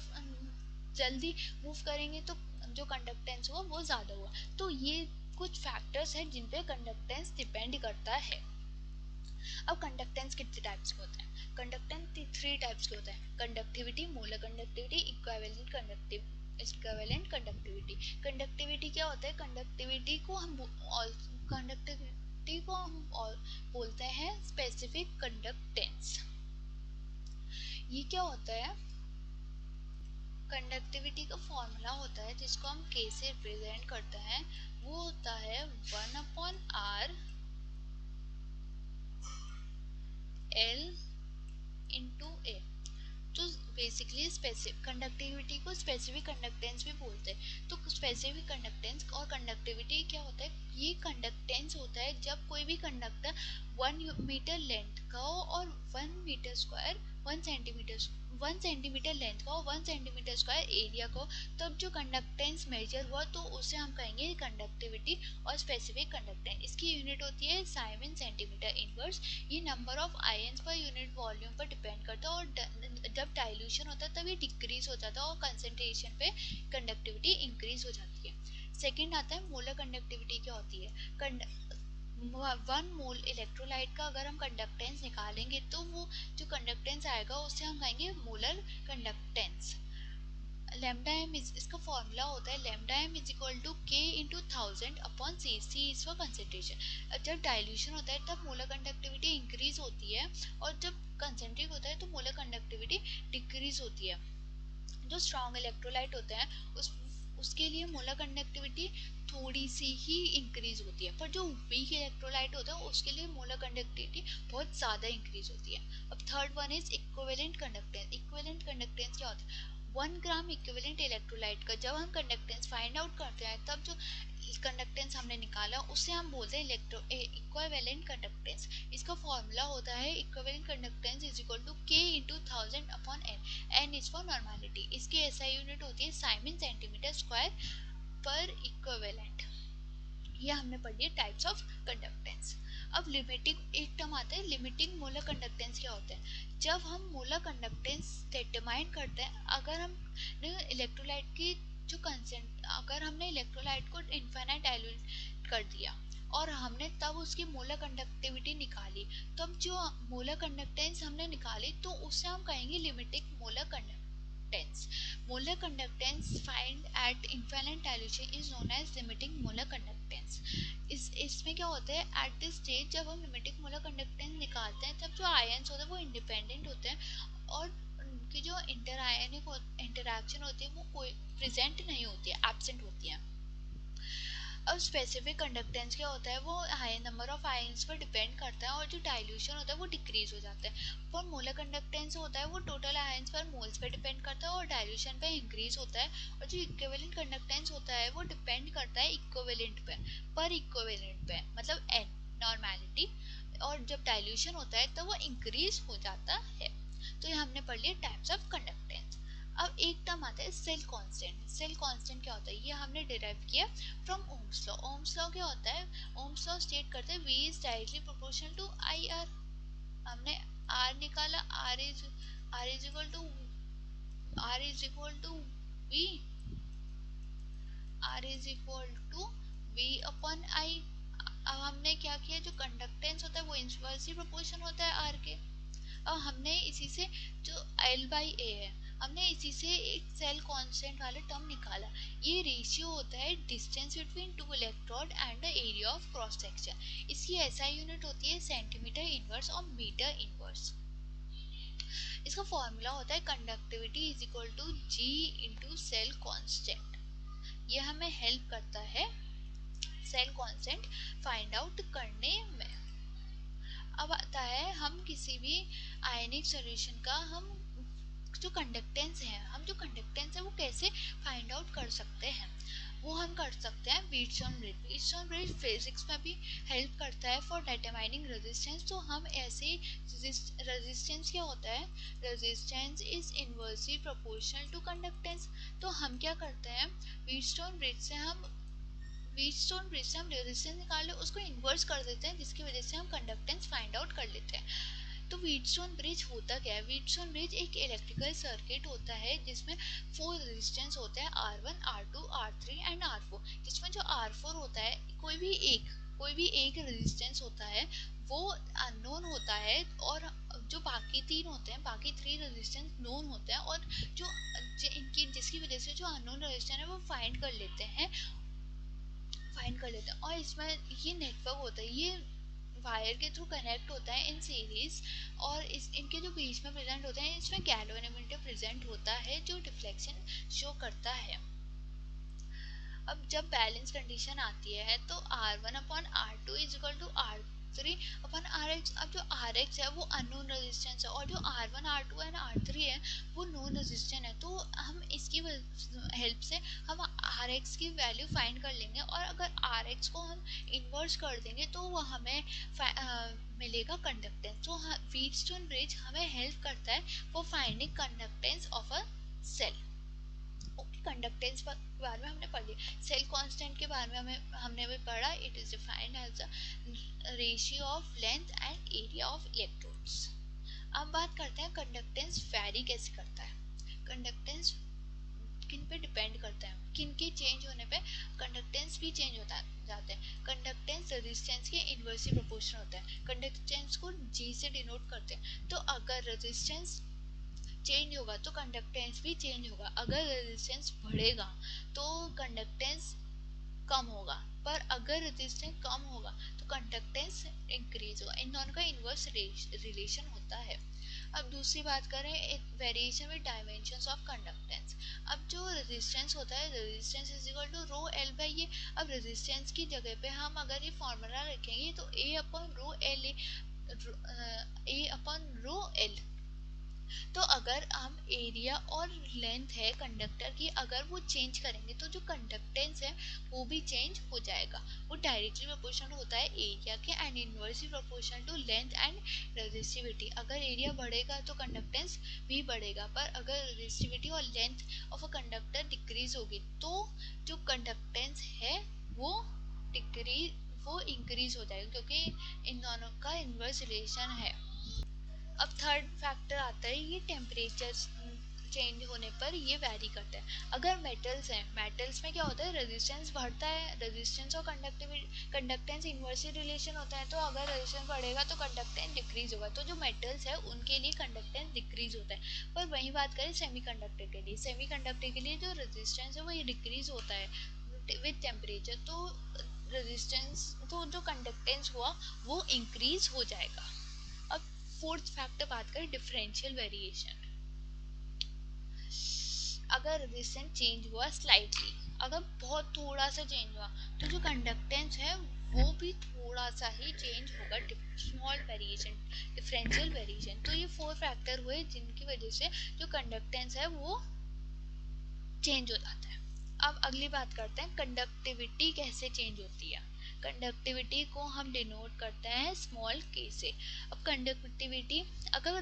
जल्दी मूव करेंगे, तो जो कंडक्टेंस हुआ वो ज़्यादा हुआ। तो ये कुछ फैक्टर्स हैं जिन पे कंडक्टेंस डिपेंड करता है। अब कंडक्टेंस कितने टाइप्स के होते हैं? कंडक्टेंस 3 टाइप्स के होते हैं: conductivity, molar conductivity, equivalent conductivity. Conductivity क्या होता है? कंडक्टिविटी को हम बोलते हैं स्पेसिफिक कंडक्टेंस। ये क्या होता है? कंडक्टिविटी का फॉर्मूला होता है जिसको हम K से रिप्रेजेंट करते हैं, वो होता है 1/R L इंटू A। तो बेसिकली स्पेसिफिक कंडक्टिविटी को स्पेसिफिक कंडक्टेंस भी बोलते हैं। तो स्पेसिफिक कंडक्टेंस और कंडक्टिविटी क्या होता है? ये कंडक्टेंस होता है जब कोई भी कंडक्टर 1 मीटर लेंथ का हो और 1 मीटर स्क्वायर 1 सेंटीमीटर लेंथ का और 1 सेंटीमीटर स्क्वायर एरिया को, तब जो कंडक्टेंस मेजर हुआ तो उसे हम कहेंगे कंडक्टिविटी और स्पेसिफिक कंडक्टेंस। इसकी यूनिट होती है साइमन सेंटीमीटर इनवर्स। ये number of ions per unit volume पर डिपेंड करता है, और जब डाइल्यूशन होता है तब ये डिक्रीज हो जाता है और कंसंट्रेशन पे कंडक्टिविटी इंक्रीज हो जाती है। सेकंड आता है मोलर कंडक्टिविटी। क्या होती है? 1 मोल इलेक्ट्रोलाइट का अगर हम कंडक्टेंस निकालेंगे तो वो जो कंडक्टेंस आएगा उससे हम कहेंगे मोलर कंडक्टेंस। लैम्डा एम इसका फॉर्मूला होता है lambda M is equal to K into 1000 upon C. C is for concentration. जब डाइल्यूशन होता है तब मोलर कंडक्टिविटी इंक्रीज होती है, और जब कंसेंट्रेट होता है तो मोलर कंडक्टिविटी डिक्रीज होती है। जो स्ट्रॉन्ग इलेक्ट्रोलाइट होते हैं उसके लिए मोलर कंडक्टिविटी थोड़ी सी ही इंक्रीज होती है, पर जो वीक इलेक्ट्रोलाइट होता है उसके लिए मोलर कंडक्टिविटी बहुत ज़्यादा इंक्रीज होती है। अब third one is equivalent conductance. Equivalent conductance क्या होता है? 1 ग्राम इक्विवेलेंट इलेक्ट्रोलाइट का जब हम कंडक्टेंस फाइंड आउट करते हैं, तब जो कंडक्टेंस हमने निकाला उसे हम बोलते हैं इक्विवेलेंट कंडक्टेंस। इसका फॉर्मूला होता है equivalent conductance is equal to K into 1000 upon N. N is for normality. इसकी एसआई यूनिट होती है siemens centimetre square per equivalent. ये हमने पढ़ लिया टाइप्स ऑफ कंडक्टेंस। अब लिमिटिंग एक टर्म आता है, लिमिटिंग मोलर कंडक्टेंस क्या होता है? जब हम मोलर कंडक्टेंस डिटरमाइन करते हैं, अगर हम इलेक्ट्रोलाइट की जो कंसेंट, अगर हमने इलेक्ट्रोलाइट को इनफाइनाइट डाइल्यूट कर दिया और हमने तब उसकी मोलर कंडक्टिविटी निकाली, तब जो मोलर कंडक्टेंस हमने निकाली तो उससे हम कहेंगे limiting molar conductance. Molar conductance find at infinite dilution is known as limiting molar conductance. इसमें क्या होता है, एट दिस स्टेज जब हम लिमिटिंग मोलर कंडक्टेंस निकालते हैं, तब जो आयंस होते हैं वो इंडिपेंडेंट होते हैं और उनकी जो इंटर आयनिक इंटरेक्शन होती है वो कोई प्रेजेंट नहीं होती है, एब्सेंट होती है। अब स्पेसिफिक कंडक्टेंस क्या होता है, वो हाई नंबर ऑफ आयंस पर डिपेंड करता है और जो डाइल्यूशन होता है वो डिक्रीज हो जाता है। पर मोलर कंडक्टेंस होता है वो टोटल आयंस पर मोल्स पे डिपेंड करता है और डाइल्यूशन पे इंक्रीज होता है। और जो इक्विवेलेंट कंडक्टेंस होता है वो डिपेंड करता है इक्विवेलेंट पे, पर इक्विवेलेंट पे मतलब एन नॉर्मेलिटी। और जब डाइल्यूशन होता है तो वो इंक्रीज हो जाता है। तो ये हमने पढ़ लिया टाइप्स ऑफ कंडक्टेंस। अब एक टर्म आता है सेल कांस्टेंट। सेल कांस्टेंट क्या होता है, ये हमने डिराइव किया from Ohm's law. Ohm's law क्या होता है, ओम्स लॉ स्टेट करते हैं V is directly proportional to I R. हमने R निकाला, R is equal to V, R is equal to V upon I। अब हमने क्या किया, जो कंडक्टेंस होता है वो इनवर्सली प्रोपोर्शन होता है R के। अब हमने इसी से जो L बाई A है, हमने इसी से एक सेल कांस्टेंट वाला टर्म निकाला। ये रेशियो होता है distance between two electrode and the area of cross section. इसकी एसआई यूनिट होती है सेंटीमीटर इनवर्स और मीटर इनवर्स। इसका फॉर्मूला होता है conductivity is equal to G into cell constant. ये हमें हेल्प करता है सेल कांस्टेंट फाइंड आउट करने में। अब आता है हम किसी भी आयनिक सॉल्यूशन का हम जो कंडक्टेंस है वो कैसे फाइंड आउट कर सकते हैं। वो हम कर सकते हैं Wheatstone bridge. Wheatstone bridge physics में भी हेल्प करता है फॉर डिटरमाइनिंग रेजिस्टेंस। तो हम ऐसे रेजिस्टेंस क्या होता है, resistance is inversely proportional to conductance. तो हम क्या करते हैं, व्हीटस्टोन ब्रिज से हम रेजिस्टेंस निकाल ले, उसको इन्वर्स कर देते हैं, जिसकी वजह से हम कंडक्टेंस फाइंड आउट कर लेते हैं। तो व्हीटस्टोन ब्रिज होता क्या है, व्हीटस्टोन ब्रिज एक इलेक्ट्रिकल सर्किट होता है जिसमें 4 रेजिस्टेंस होते हैं, R1, R2, R3 and R4। जिसमें जो R4 होता है, कोई भी एक रेजिस्टेंस होता है वो अननोन होता है, और जो बाकी 3 होते हैं, बाकी 3 रेजिस्टेंस नोन होते हैं, और जिसकी वजह से जो अननोन रेजिस्टेंस है वो फाइंड कर लेते हैं। और इसमें ये नेटवर्क होता है, ये वायर के थ्रू कनेक्ट होता है इन सीरीज। और इनके जो बीच में प्रेजेंट होते हैं, इसमें गैल्वेनोमीटर प्रेजेंट होता है जो डिफ्लेक्शन शो करता है। अब जब बैलेंस कंडीशन आती है तो R1 upon R2 is equal to R3 upon RH। अब जो RH है वो अननोन रेजिस्टेंस है, और जो R1, R2 एंड R3 है वो नोन रेजिस्टेंट है। तो हम इसकी हेल्प से हम RH की वैल्यू फाइंड कर लेंगे, और अगर RH को हम इन्वर्स कर देंगे तो वो हमें मिलेगा कंडक्टेंस। तो व्हीटस्टोन ब्रिज हमें हेल्प करता है for finding conductance of a cell. Okay, conductance के बारे में हमने पढ़ लिया। सेल कांस्टेंट के बारे में हमने भी पढ़ा। It is defined as the ratio of length and area of electrodes. अब बात करते हैं कंडक्टेंस वैरी कैसे करता है। कंडक्टेंस किन पे डिपेंड करता है, किन के चेंज होने पे कंडक्टेंस भी चेंज होता जाता है। कंडक्टेंस रेजिस्टेंस के इनवर्सली प्रोपोर्शनल होता है। कंडक्टेंस को G से डिनोट करते हैं। तो अगर रेजिस्टेंस चेंज होगा तो कंडक्टेंस भी चेंज होगा। अगर रेजिस्टेंस बढ़ेगा तो कंडक्टेंस कम होगा, पर अगर रेजिस्टेंस कम होगा तो कंडक्टेंस इंक्रीज होगा। इन दोनों का इनवर्स रिलेशन होता है। अब दूसरी बात करें variation with dimensions of conductance. अब जो रेजिस्टेंस होता है, resistance is equal to rho L by A. अब रेजिस्टेंस की जगह पे हम अगर ये फॉर्मूला रखेंगे तो ए अपॉन रो एल, ए अपॉन रो एल। तो अगर हम एरिया और लेंथ है कंडक्टर की, अगर वो चेंज करेंगे तो जो कंडक्टेंस है वो भी चेंज हो जाएगा। वो डायरेक्टली प्रोपोर्शनल होता है एरिया के and inversely proportional to length and resistivity. अगर एरिया बढ़ेगा तो कंडक्टेंस भी बढ़ेगा, पर अगर रेजिस्टिविटी और length of a conductor decrease होगी तो जो कंडक्टेंस है वो डिक्रीज वो इंक्रीज हो जाएगा, क्योंकि इन दोनों का इनवर्स रिलेशन है। अब थर्ड फैक्टर आता है ये टेम्परेचर चेंज होने पर ये वैरी करता है। अगर मेटल्स हैं, मेटल्स में क्या होता है, रेजिस्टेंस बढ़ता है, रेजिस्टेंस और कंडक्टेंस इनवर्सली रिलेशन होता है। तो अगर रेजिस्टेंस बढ़ेगा तो कंडक्टेंस डिक्रीज होगा, तो जो मेटल्स है उनके लिए कंडक्टेंस डिक्रीज होता है। पर वही बात करें सेमीकंडक्टर के लिए, सेमीकंडक्टर के लिए जो रेजिस्टेंस है वो ये डिक्रीज होता है विद टेम्परेचर। तो रेजिस्टेंस तो जो कंडक्टेंस हुआ वो इंक्रीज हो जाएगा। अब फोर्थ फैक्टर बात करें डिफरेंशियल वेरिएशन। अगर रेजिस्टेंस चेंज हुआ स्लाइटली, अगर बहुत थोड़ा सा चेंज हुआ तो जो कंडक्टेंस है वो भी थोड़ा सा ही चेंज होगा, स्मॉल वेरिएशन, डिफरेंशियल वेरिएशन। तो ये फोर फैक्टर हुए जिनकी वजह से जो कंडक्टेंस है वो चेंज हो जाता है। अब अगली बात करते हैं कंडक्टिविटी कैसे चेंज होती है। कंडक्टिविटी को हम डिनोट करते हैं स्मॉल के से। अब कंडक्टिविटी अगर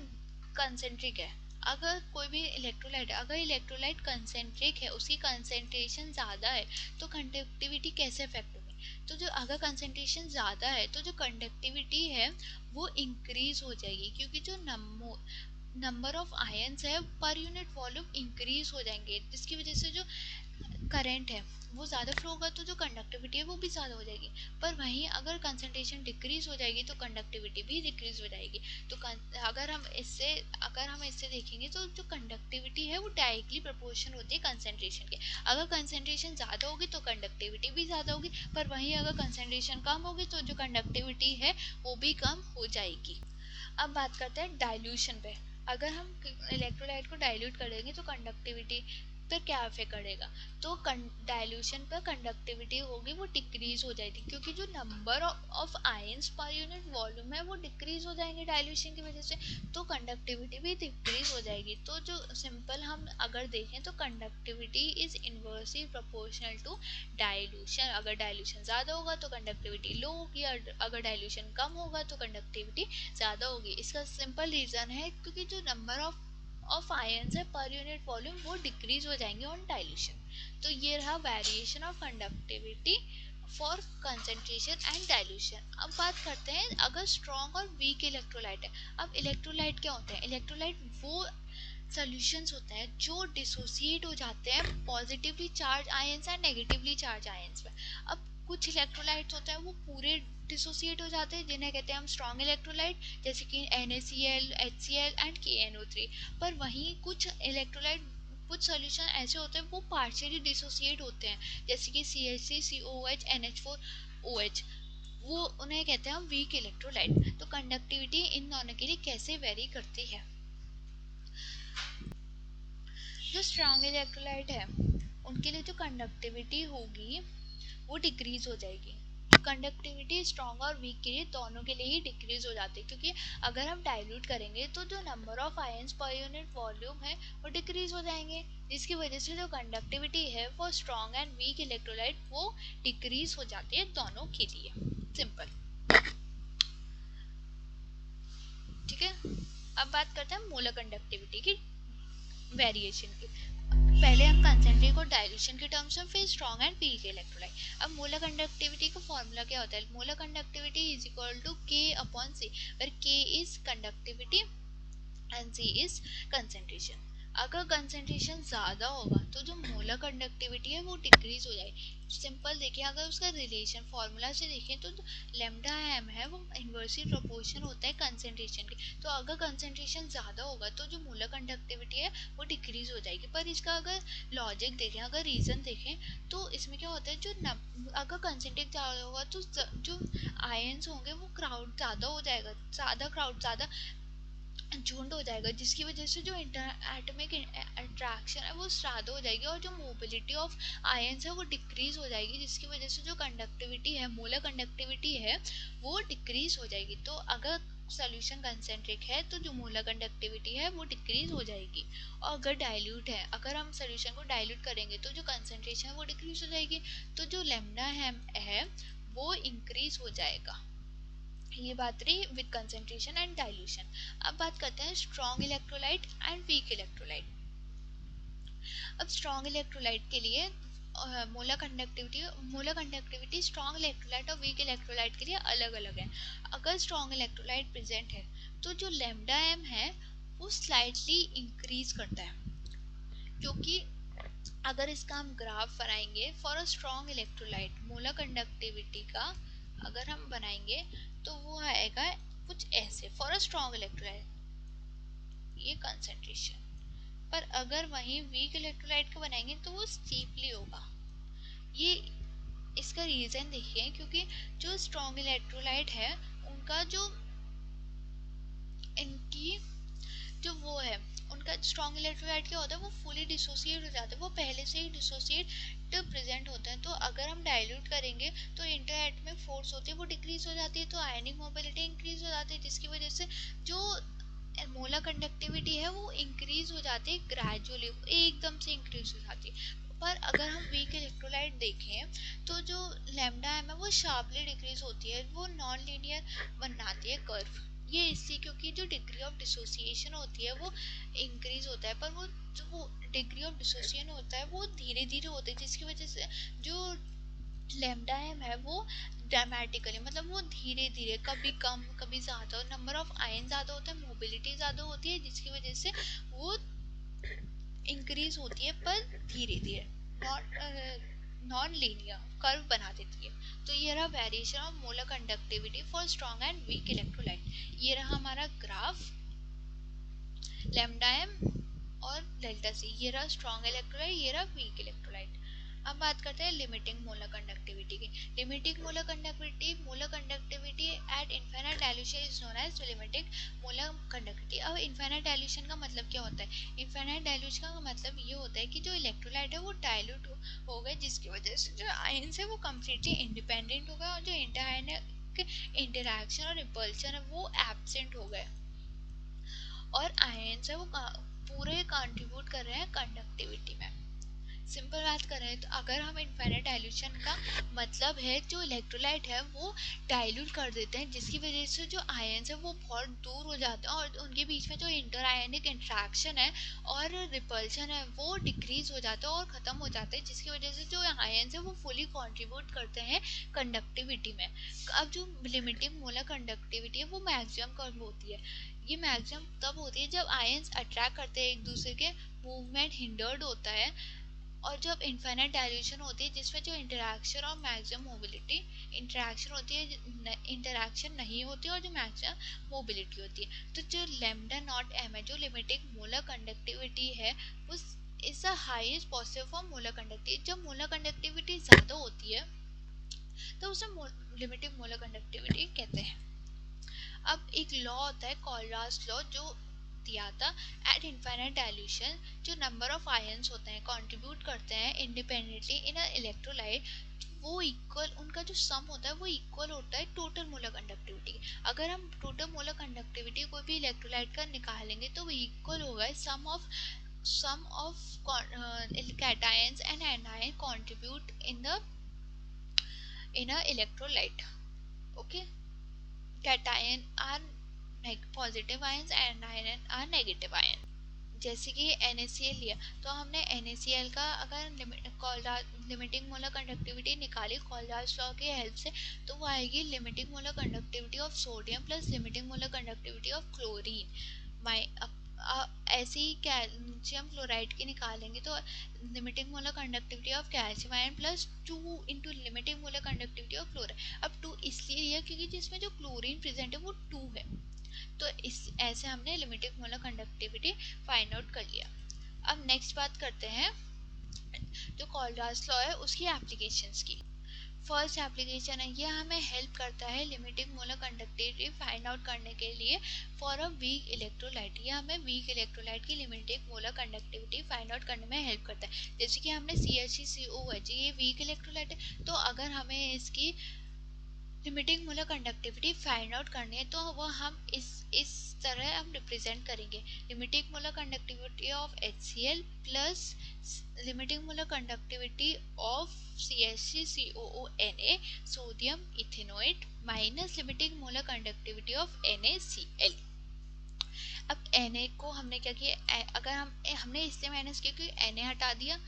कंसेंट्रिक है, अगर कोई भी इलेक्ट्रोलाइट है, अगर इलेक्ट्रोलाइट कंसेंट्रिक है, उसकी कंसेंट्रेशन ज़्यादा है तो कंडक्टिविटी कैसे अफेक्ट होगी। तो जो अगर कंसेंट्रेशन ज़्यादा है तो जो कंडक्टिविटी है वो इंक्रीज हो जाएगी, क्योंकि जो नंबर ऑफ आयन्स है पर यूनिट वॉल्यूम इंक्रीज हो जाएंगे, जिसकी वजह से जो करंट है वो ज़्यादा फ्लो होगा तो जो कंडक्टिविटी है वो भी ज़्यादा हो जाएगी। पर वहीं अगर कंसंट्रेशन डिक्रीज हो जाएगी तो कंडक्टिविटी भी डिक्रीज हो जाएगी। तो अगर हम इससे देखेंगे तो जो कंडक्टिविटी है वो डायरेक्टली प्रोपोर्शन होती है कंसंट्रेशन के। अगर कंसंट्रेशन ज़्यादा होगी तो कंडक्टिविटी भी ज़्यादा होगी, पर वहीं अगर कंसंट्रेशन कम होगी तो जो कंडक्टिविटी है वो भी कम हो जाएगी। अब बात करते हैं डाइल्यूशन पे। अगर हम इलेक्ट्रोलाइट को डाइल्यूट करेंगे तो कंडक्टिविटी पर क्या इफेक्ट करेगा। तो डाइल्यूशन पर कंडक्टिविटी होगी वो डिक्रीज हो जाएगी, क्योंकि जो number of ions per unit volume है वो डिक्रीज हो जाएंगे डाइल्यूशन की वजह से, तो कंडक्टिविटी भी डिक्रीज हो जाएगी। तो जो सिंपल हम अगर देखें तो conductivity is inversely proportional to dilution. अगर डाइल्यूशन ज़्यादा होगा तो कंडक्टिविटी लो होगी, और अगर डाइल्यूशन कम होगा तो कंडक्टिविटी ज़्यादा होगी। इसका सिंपल रीज़न है क्योंकि जो नंबर ऑफ आयन्स है पर यूनिट वॉल्यूम वो डिक्रीज हो जाएंगे ऑन डाइल्यूशन। तो ये रहा variation of conductivity for concentration and dilution. अब बात करते हैं अगर स्ट्रॉन्ग और वीक इलेक्ट्रोलाइट है। अब इलेक्ट्रोलाइट क्या होते हैं, इलेक्ट्रोलाइट वो सॉल्यूशंस होते हैं जो डिसोसिएट हो जाते हैं positively charge ions and negatively charge ions में। अब कुछ इलेक्ट्रोलाइट्स होते हैं वो पूरे डिसोसिएट हो जाते हैं, जिन्हें कहते हैं हम स्ट्रॉन्ग इलेक्ट्रोलाइट, जैसे कि NaCl, HCl एंड KNO3। पर वहीं कुछ इलेक्ट्रोलाइट, कुछ सॉल्यूशन ऐसे होते हैं वो पार्शियली डिसोसिएट होते हैं, जैसे कि CH3, COOH, NH4OH, वो उन्हें कहते हैं हम वीक इलेक्ट्रोलाइट। तो कंडक्टिविटी इन दोनों के लिए कैसे वेरी करती है। जो स्ट्रॉन्ग इलेक्ट्रोलाइट है उनके लिए जो कंडक्टिविटी होगी वो डिक्रीज हो जाएगी। कंडक्टिविटी स्ट्रॉन्ग और वीक के लिए दोनों के लिए ही डिक्रीज हो जाती है, क्योंकि अगर हम डाइल्यूट करेंगे तो जो number of ions per unit volume है वो डिक्रीज हो जाएंगे, जिसकी वजह से जो कंडक्टिविटी है वो स्ट्रॉन्ग एंड वीक इलेक्ट्रोलाइट वो डिक्रीज हो जाती है दोनों के लिए। सिंपल, ठीक है। अब बात करते हैं मोलर कंडक्टिविटी की वेरिएशन की। पहले हम कंसेंट्रेट और डाइल्यूशन के टर्म्स में, फिर स्ट्रॉन्ग एंड वीक इलेक्ट्रोलाइट। अब मोलर कंडक्टिविटी का फॉर्मूला क्या होता है, molar conductivity is equal to K upon C, where K is conductivity and C is concentration. अगर कंसेंट्रेशन ज़्यादा होगा तो जो मोलर कंडक्टिविटी है वो डिक्रीज हो जाएगी। सिंपल देखिए, अगर उसका रिलेशन फॉर्मूला से देखें तो लैम्डा एम है वो इनवर्सली प्रोपोर्शन होता है कंसेंट्रेशन के। तो अगर कंसेंट्रेशन ज़्यादा होगा तो जो मोलर कंडक्टिविटी है वो डिक्रीज हो जाएगी। पर इसका अगर लॉजिक देखें, अगर रीज़न देखें तो इसमें क्या होता है, जो अगर कंसेंट्रेट ज़्यादा होगा तो जो आयंस होंगे वो क्राउड ज़्यादा हो जाएगा, ज़्यादा क्राउड ज़्यादा झुंड हो जाएगा, जिसकी वजह से जो एटॉमिक अट्रैक्शन है वो ज्यादा हो जाएगी और जो मोबिलिटी ऑफ आयंस है वो डिक्रीज हो जाएगी, जिसकी वजह से जो कंडक्टिविटी है, मोलर कंडक्टिविटी है, वो डिक्रीज हो जाएगी। तो अगर सोल्यूशन कंसेंट्रिक है तो जो मोलर कंडक्टिविटी है वो डिक्रीज हो जाएगी, और अगर डाइल्यूट है, अगर हम सोल्यूशन को डाइल्यूट करेंगे तो जो कंसेंट्रेशन है वो डिक्रीज हो जाएगी, तो जो लैम्डा है वो इंक्रीज हो जाएगा। ये बात रही विद कंसेंट्रेशन एंड डाइल्यूशन। अब बात करते हैं strong electrolyte and weak electrolyte. अब स्ट्रॉन्ग इलेक्ट्रोलाइट के लिए मोलर कंडक्टिविटी स्ट्रॉन्ग इलेक्ट्रोलाइट और वीक इलेक्ट्रोलाइट के लिए अलग अलग है। अगर स्ट्रॉन्ग इलेक्ट्रोलाइट प्रेजेंट है तो जो लैम्डा एम है वो स्लाइटली इंक्रीज करता है, क्योंकि अगर इसका हम ग्राफ बनाएंगे for a strong electrolyte molar conductivity का अगर हम बनाएंगे तो वो आएगा कुछ ऐसे फॉर अ स्ट्रॉन्ग इलेक्ट्रोलाइट, ये कंसेंट्रेशन। पर अगर वहीं वीक इलेक्ट्रोलाइट का बनाएंगे तो वो स्टीपली होगा। ये इसका रीजन देखिए, क्योंकि जो स्ट्रॉन्ग इलेक्ट्रोलाइट है उनका जो इनकी जो वो है उनका स्ट्रॉन्ग इलेक्ट्रोलाइट क्या होता है, वो फुली डिसोसिएट हो जाता है, वो पहले से ही डिसोसिएट प्रेजेंट होता है। तो अगर हम डाइल्यूट करेंगे तो इंटरएटमिक फोर्स होती है वो डिक्रीज हो जाती है, तो आयनिक मोबिलिटी इंक्रीज हो जाती है, जिसकी वजह से जो मोलर कंडक्टिविटी है वो इंक्रीज हो जाती है ग्रेजुअली, एकदम से इंक्रीज हो जाती है। पर अगर हम वीक इलेक्ट्रोलाइट देखें तो जो लैम्डा एम है वो शार्पली डिक्रीज होती है, वो नॉन लीनियर बनाती है कर्व। ये इससे क्योंकि जो डिग्री ऑफ डिसोसिएशन होती है वो इंक्रीज होता है, पर वो जो डिग्री ऑफ डिसोसिएशन होता है वो धीरे धीरे होता है, जिसकी वजह से जो लैम्डा एम है वो ड्रामेटिकली मतलब वो धीरे धीरे कभी कम कभी ज़्यादा, नंबर ऑफ आयन ज़्यादा होता है, मोबिलिटी ज़्यादा होती है, जिसकी वजह से वो इंक्रीज होती है पर धीरे धीरे, नॉन लीनियर कर्व बना देती है। तो ये रहा variation of molar conductivity for strong and weak electrolyte. ये रहा हमारा ग्राफ लैम्डा एम और डेल्टा सी, ये रहा स्ट्रॉन्ग इलेक्ट्रोलाइट, ये रहा वीक इलेक्ट्रोलाइट। अब बात करते हैं लिमिटिंग मोलर कंडक्टिविटी की। Limiting molar conductivity at infinite dilution is known as limiting molar conductivity. अब इनफाइनाइट डाइल्यूशन का मतलब क्या होता है? इनफाइनाइट डाइल्यूशन का मतलब ये होता है कि जो इलेक्ट्रोलाइट है वो डाइल्यूट हो गए, जिसकी वजह से जो आयंस है वो कम्प्लीटली इंडिपेंडेंट हो गए और जो इंटर इंटरैक्शन और रिपल्शन है वो एब्सेंट हो गए, और आयंस है वो पूरे कंट्रीब्यूट कर रहे हैं कंडक्टिविटी में। सिंपल बात करें तो अगर हम इनफाइनाइट डाइल्यूशन का मतलब है जो इलेक्ट्रोलाइट है वो डाइल्यूट कर देते हैं, जिसकी वजह से जो आयंस है वो बहुत दूर हो जाते हैं और उनके बीच में जो इंटर आयनिक इंट्रैक्शन है और रिपल्शन है वो डिक्रीज हो जाता है और ख़त्म हो जाता है, जिसकी वजह से जो आयंस है वो फुली कंट्रीब्यूट करते हैं कंडक्टिविटी में। अब जो लिमिटिंग मोलर कंडक्टिविटी है वो मैक्सिमम कब होती है? ये मैक्सिमम तब होती है जब आयंस अट्रैक्ट करते हैं एक दूसरे के, मूवमेंट हिंडर्ड होता है, और जब इनफाइनाइट डाइल्यूशन होती है जिसमें जो इंटरैक्शन और मैक्सिमम मोबिलिटी, इंटरैक्शन होती है इंटरैक्शन नहीं होती और जो मैक्सिमम मोबिलिटी होती है। तो जो लैम्डा नॉट एम है जो लिमिटिंग मोलर कंडक्टिविटी है वो is the highest possible for molar conductivity. जब मोलर कंडक्टिविटी ज़्यादा होती है तो उसे लिमिटिंग मोलर कंडक्टिविटी कहते हैं। अब एक लॉ होता है कॉलरास लॉ जो दिया था, एट इनफाइनाइट डाइल्यूशन जो नंबर ऑफ आयंस होते हैं कंट्रीब्यूट करते हैं इंडिपेंडेंटली इन अ इलेक्ट्रोलाइट, वो इक्वल, उनका जो सम होता है वो इक्वल होता है टोटल मोलर कंडक्टिविटी। अगर हम टोटल मोलर कंडक्टिविटी कोई भी इलेक्ट्रोलाइट का निकालेंगे तो वो इक्वल होगा सम of cations and anion contribute in a electrolyte. Okay, cation are positive ions and ion are negative ion. जैसे कि NaCl लिया तो हमने NaCl का अगर लिमिटिंग मोलर कंडक्टिविटी निकाली कॉलरास लॉ की हेल्प से तो वो आएगी limiting molar conductivity of sodium plus limiting molar conductivity of chlorine. ऐसे ही कैल्शियम क्लोराइड की निकालेंगे तो limiting molar conductivity of calcium ion plus 2 into limiting molar conductivity of chloride. अब 2 इसलिए लिया क्योंकि जिसमें जो क्लोरीन प्रेजेंट है वो 2 है, तो इस ऐसे हमने limiting molar conductivity find out कर लिया। अब नेक्स्ट बात करते हैं जो कॉलरास लॉ है उसकी एप्लीकेशंस की। फर्स्ट एप्लीकेशन है, ये हमें हेल्प करता है limiting molar conductivity find out करने के लिए फॉर अ वीक इलेक्ट्रोलाइट। ये हमें वीक इलेक्ट्रोलाइट की limiting molar conductivity find out करने में हेल्प करता है। जैसे कि हमने CHCOOH, ये वीक इलेक्ट्रोलाइट है, तो अगर हमें इसकी limiting molar conductivity find out करनी है तो वो हम इस तरह हम रिप्रेजेंट करेंगे। Limiting molar conductivity of HCl plus limiting molar conductivity of CHCCOONA sodium ethanoate minus limiting molar conductivity of NaCl। अब Na को हमने क्या किया, अगर हमने इसलिए माइनस किया क्योंकि Na हटा दिया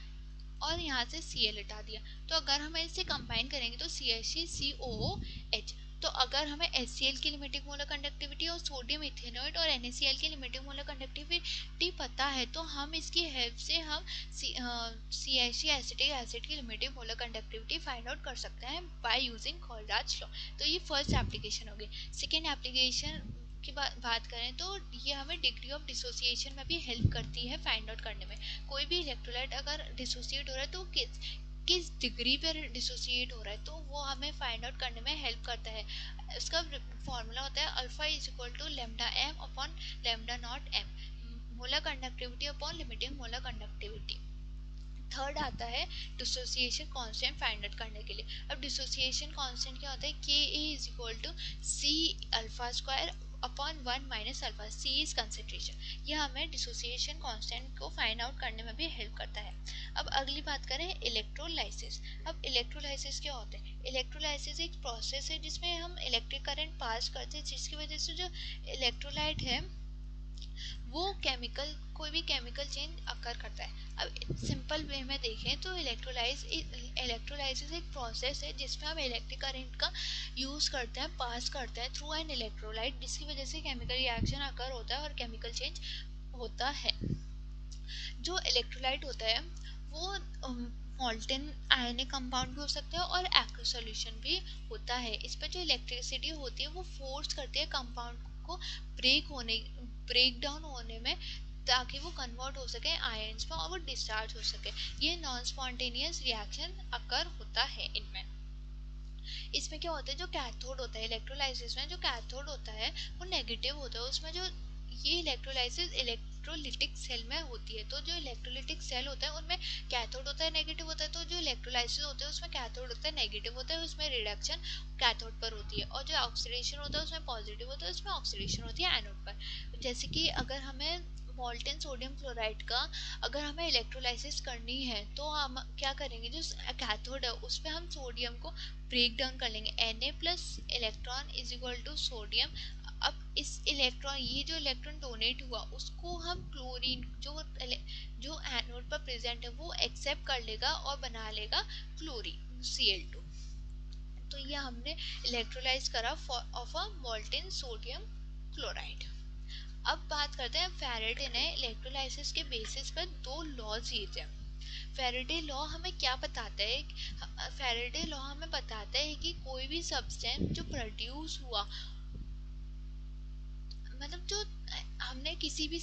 और यहाँ से Cl हटा दिया, तो अगर हम इसे कंबाइन करेंगे तो CHCOOH। तो अगर हमें HCl की लिमिटिंग मोलर कंडक्टिविटी और सोडियम इथेनोएट और NaCl की लिमिटिंग मोलर कंडक्टिविटी पता है, तो हम इसकी हेल्प से हम CHC एसिटिक एसिड की limiting molar conductivity find out कर सकते हैं बाय यूजिंग कोलराज लॉ। तो ये फर्स्ट एप्लीकेशन होगी। सेकेंड एप्लीकेशन की बात करें तो ये हमें डिग्री ऑफ डिसोसिएशन में भी हेल्प करती है फाइंड आउट करने में। कोई भी इलेक्ट्रोलाइट अगर डिसोसिएट हो रहा है तो किस डिग्री पर डिसोसिएट हो रहा है, तो वो हमें फाइंड आउट करने में हेल्प करता है। इसका फॉर्मूला होता है alpha is equal to lambda m upon lambda naught m, molar conductivity upon limiting molar conductivity. Third आता है डिसोसिएशन कांस्टेंट फाइंड आउट करने के लिए। अब डिसोसिएशन कांस्टेंट क्या होता है, Ka is equal to C alpha square upon 1 minus alpha, C is concentration. ये हमें डिसोसिएशन कांस्टेंट को फाइंड आउट करने में भी हेल्प करता है। अब अगली बात करें इलेक्ट्रोलाइसिस। अब इलेक्ट्रोलाइसिस क्या होता है, इलेक्ट्रोलाइसिस एक प्रोसेस है जिसमें हम इलेक्ट्रिक करंट पास करते हैं, जिसकी वजह से जो इलेक्ट्रोलाइट है वो केमिकल कोई भी केमिकल चेंज अकर करता है। अब सिंपल वे में देखें तो इलेक्ट्रोलाइसिस एक प्रोसेस है जिसमें हम इलेक्ट्रिक करंट का यूज़ करते हैं, पास करते हैं थ्रू एन इलेक्ट्रोलाइट, जिसकी वजह से केमिकल रिएक्शन अकर होता है और केमिकल चेंज होता है। जो इलेक्ट्रोलाइट होता है वो मॉल्टन आयनिक कंपाउंड भी हो सकता है और एक्वस सॉल्यूशन भी होता है। इस पर जो इलेक्ट्रिसिटी होती है वो फोर्स करती है कंपाउंड को ब्रेक डाउन होने में, ताकि वो कन्वर्ट हो सके आयंस में और वो डिस्चार्ज हो सके। ये नॉन स्पॉन्टेनियस रिएक्शन अकर होता है इनमें। इसमें क्या होता है, जो कैथोड होता है इलेक्ट्रोलाइसिस में, जो कैथोड होता है वो नेगेटिव होता है। उसमें जो ये इलेक्ट्रोलाइसिस इलेक्ट्रोलिटिक सेल में होती है, तो जो इलेक्ट्रोलिटिक सेल होता है उनमें कैथोड होता है नेगेटिव होता है, तो जो इलेक्ट्रोलाइसिस होता है उसमें कैथोड होता है नेगेटिव होता है, उसमें रिडक्शन कैथोड पर होती है, और जो ऑक्सीडेशन होता है उसमें पॉजिटिव होता है, उसमें ऑक्सीडेशन होती है एनोड पर। जैसे कि अगर हमें मोल्टेन सोडियम क्लोराइड का अगर हमें इलेक्ट्रोलाइसिस करनी है तो हम क्या करेंगे, जो कैथोड है उस पर हम सोडियम को ब्रेक डाउन कर लेंगे, Na plus electron is equal to sodium. अब इस इलेक्ट्रॉन, ये जो इलेक्ट्रॉन डोनेट हुआ उसको हम क्लोरीन जो एनोड पर प्रेजेंट है वो एक्सेप्ट कर लेगा और बना लेगा क्लोरीन Cl2। तो ये हमने इलेक्ट्रोलाइज करा of a molten sodium chloride. अब बात करते हैं फैराडे ने इलेक्ट्रोलाइसिस के बेसिस पर दो लॉज दिए थे। फैराडे लॉ हमें क्या बताता है, फैराडे लॉ हमें बताता है कि कोई भी सब्सटेंस जो प्रोड्यूस हुआ, मतलब जो हमने किसी भी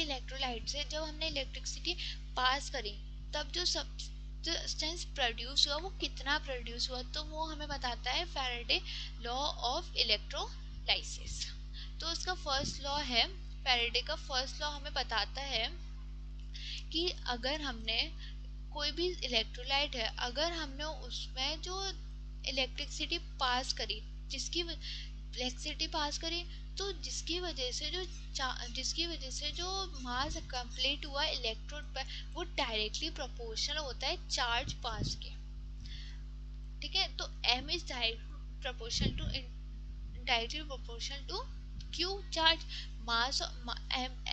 इलेक्ट्रोलाइट से जब हमने इलेक्ट्रिसिटी पास करी, तब जो सब्सटेंस प्रोड्यूस हुआ वो कितना प्रोड्यूस हुआ, तो वो हमें बताता है फैराडे लॉ ऑफ इलेक्ट्रोलाइसिस। तो उसका फर्स्ट लॉ है, फैराडे का फर्स्ट लॉ हमें बताता है कि अगर हमने कोई भी इलेक्ट्रोलाइट है, अगर हमने उसमें जो इलेक्ट्रिसिटी पास करी, जिसकी इलेक्ट्रिसिटी पास करी, तो जिसकी वजह से जो मास कंप्लीट हुआ इलेक्ट्रोड पर वो डायरेक्टली प्रोपोर्शनल होता है चार्ज पास के। ठीक है, तो m is directly proportional to q charge mass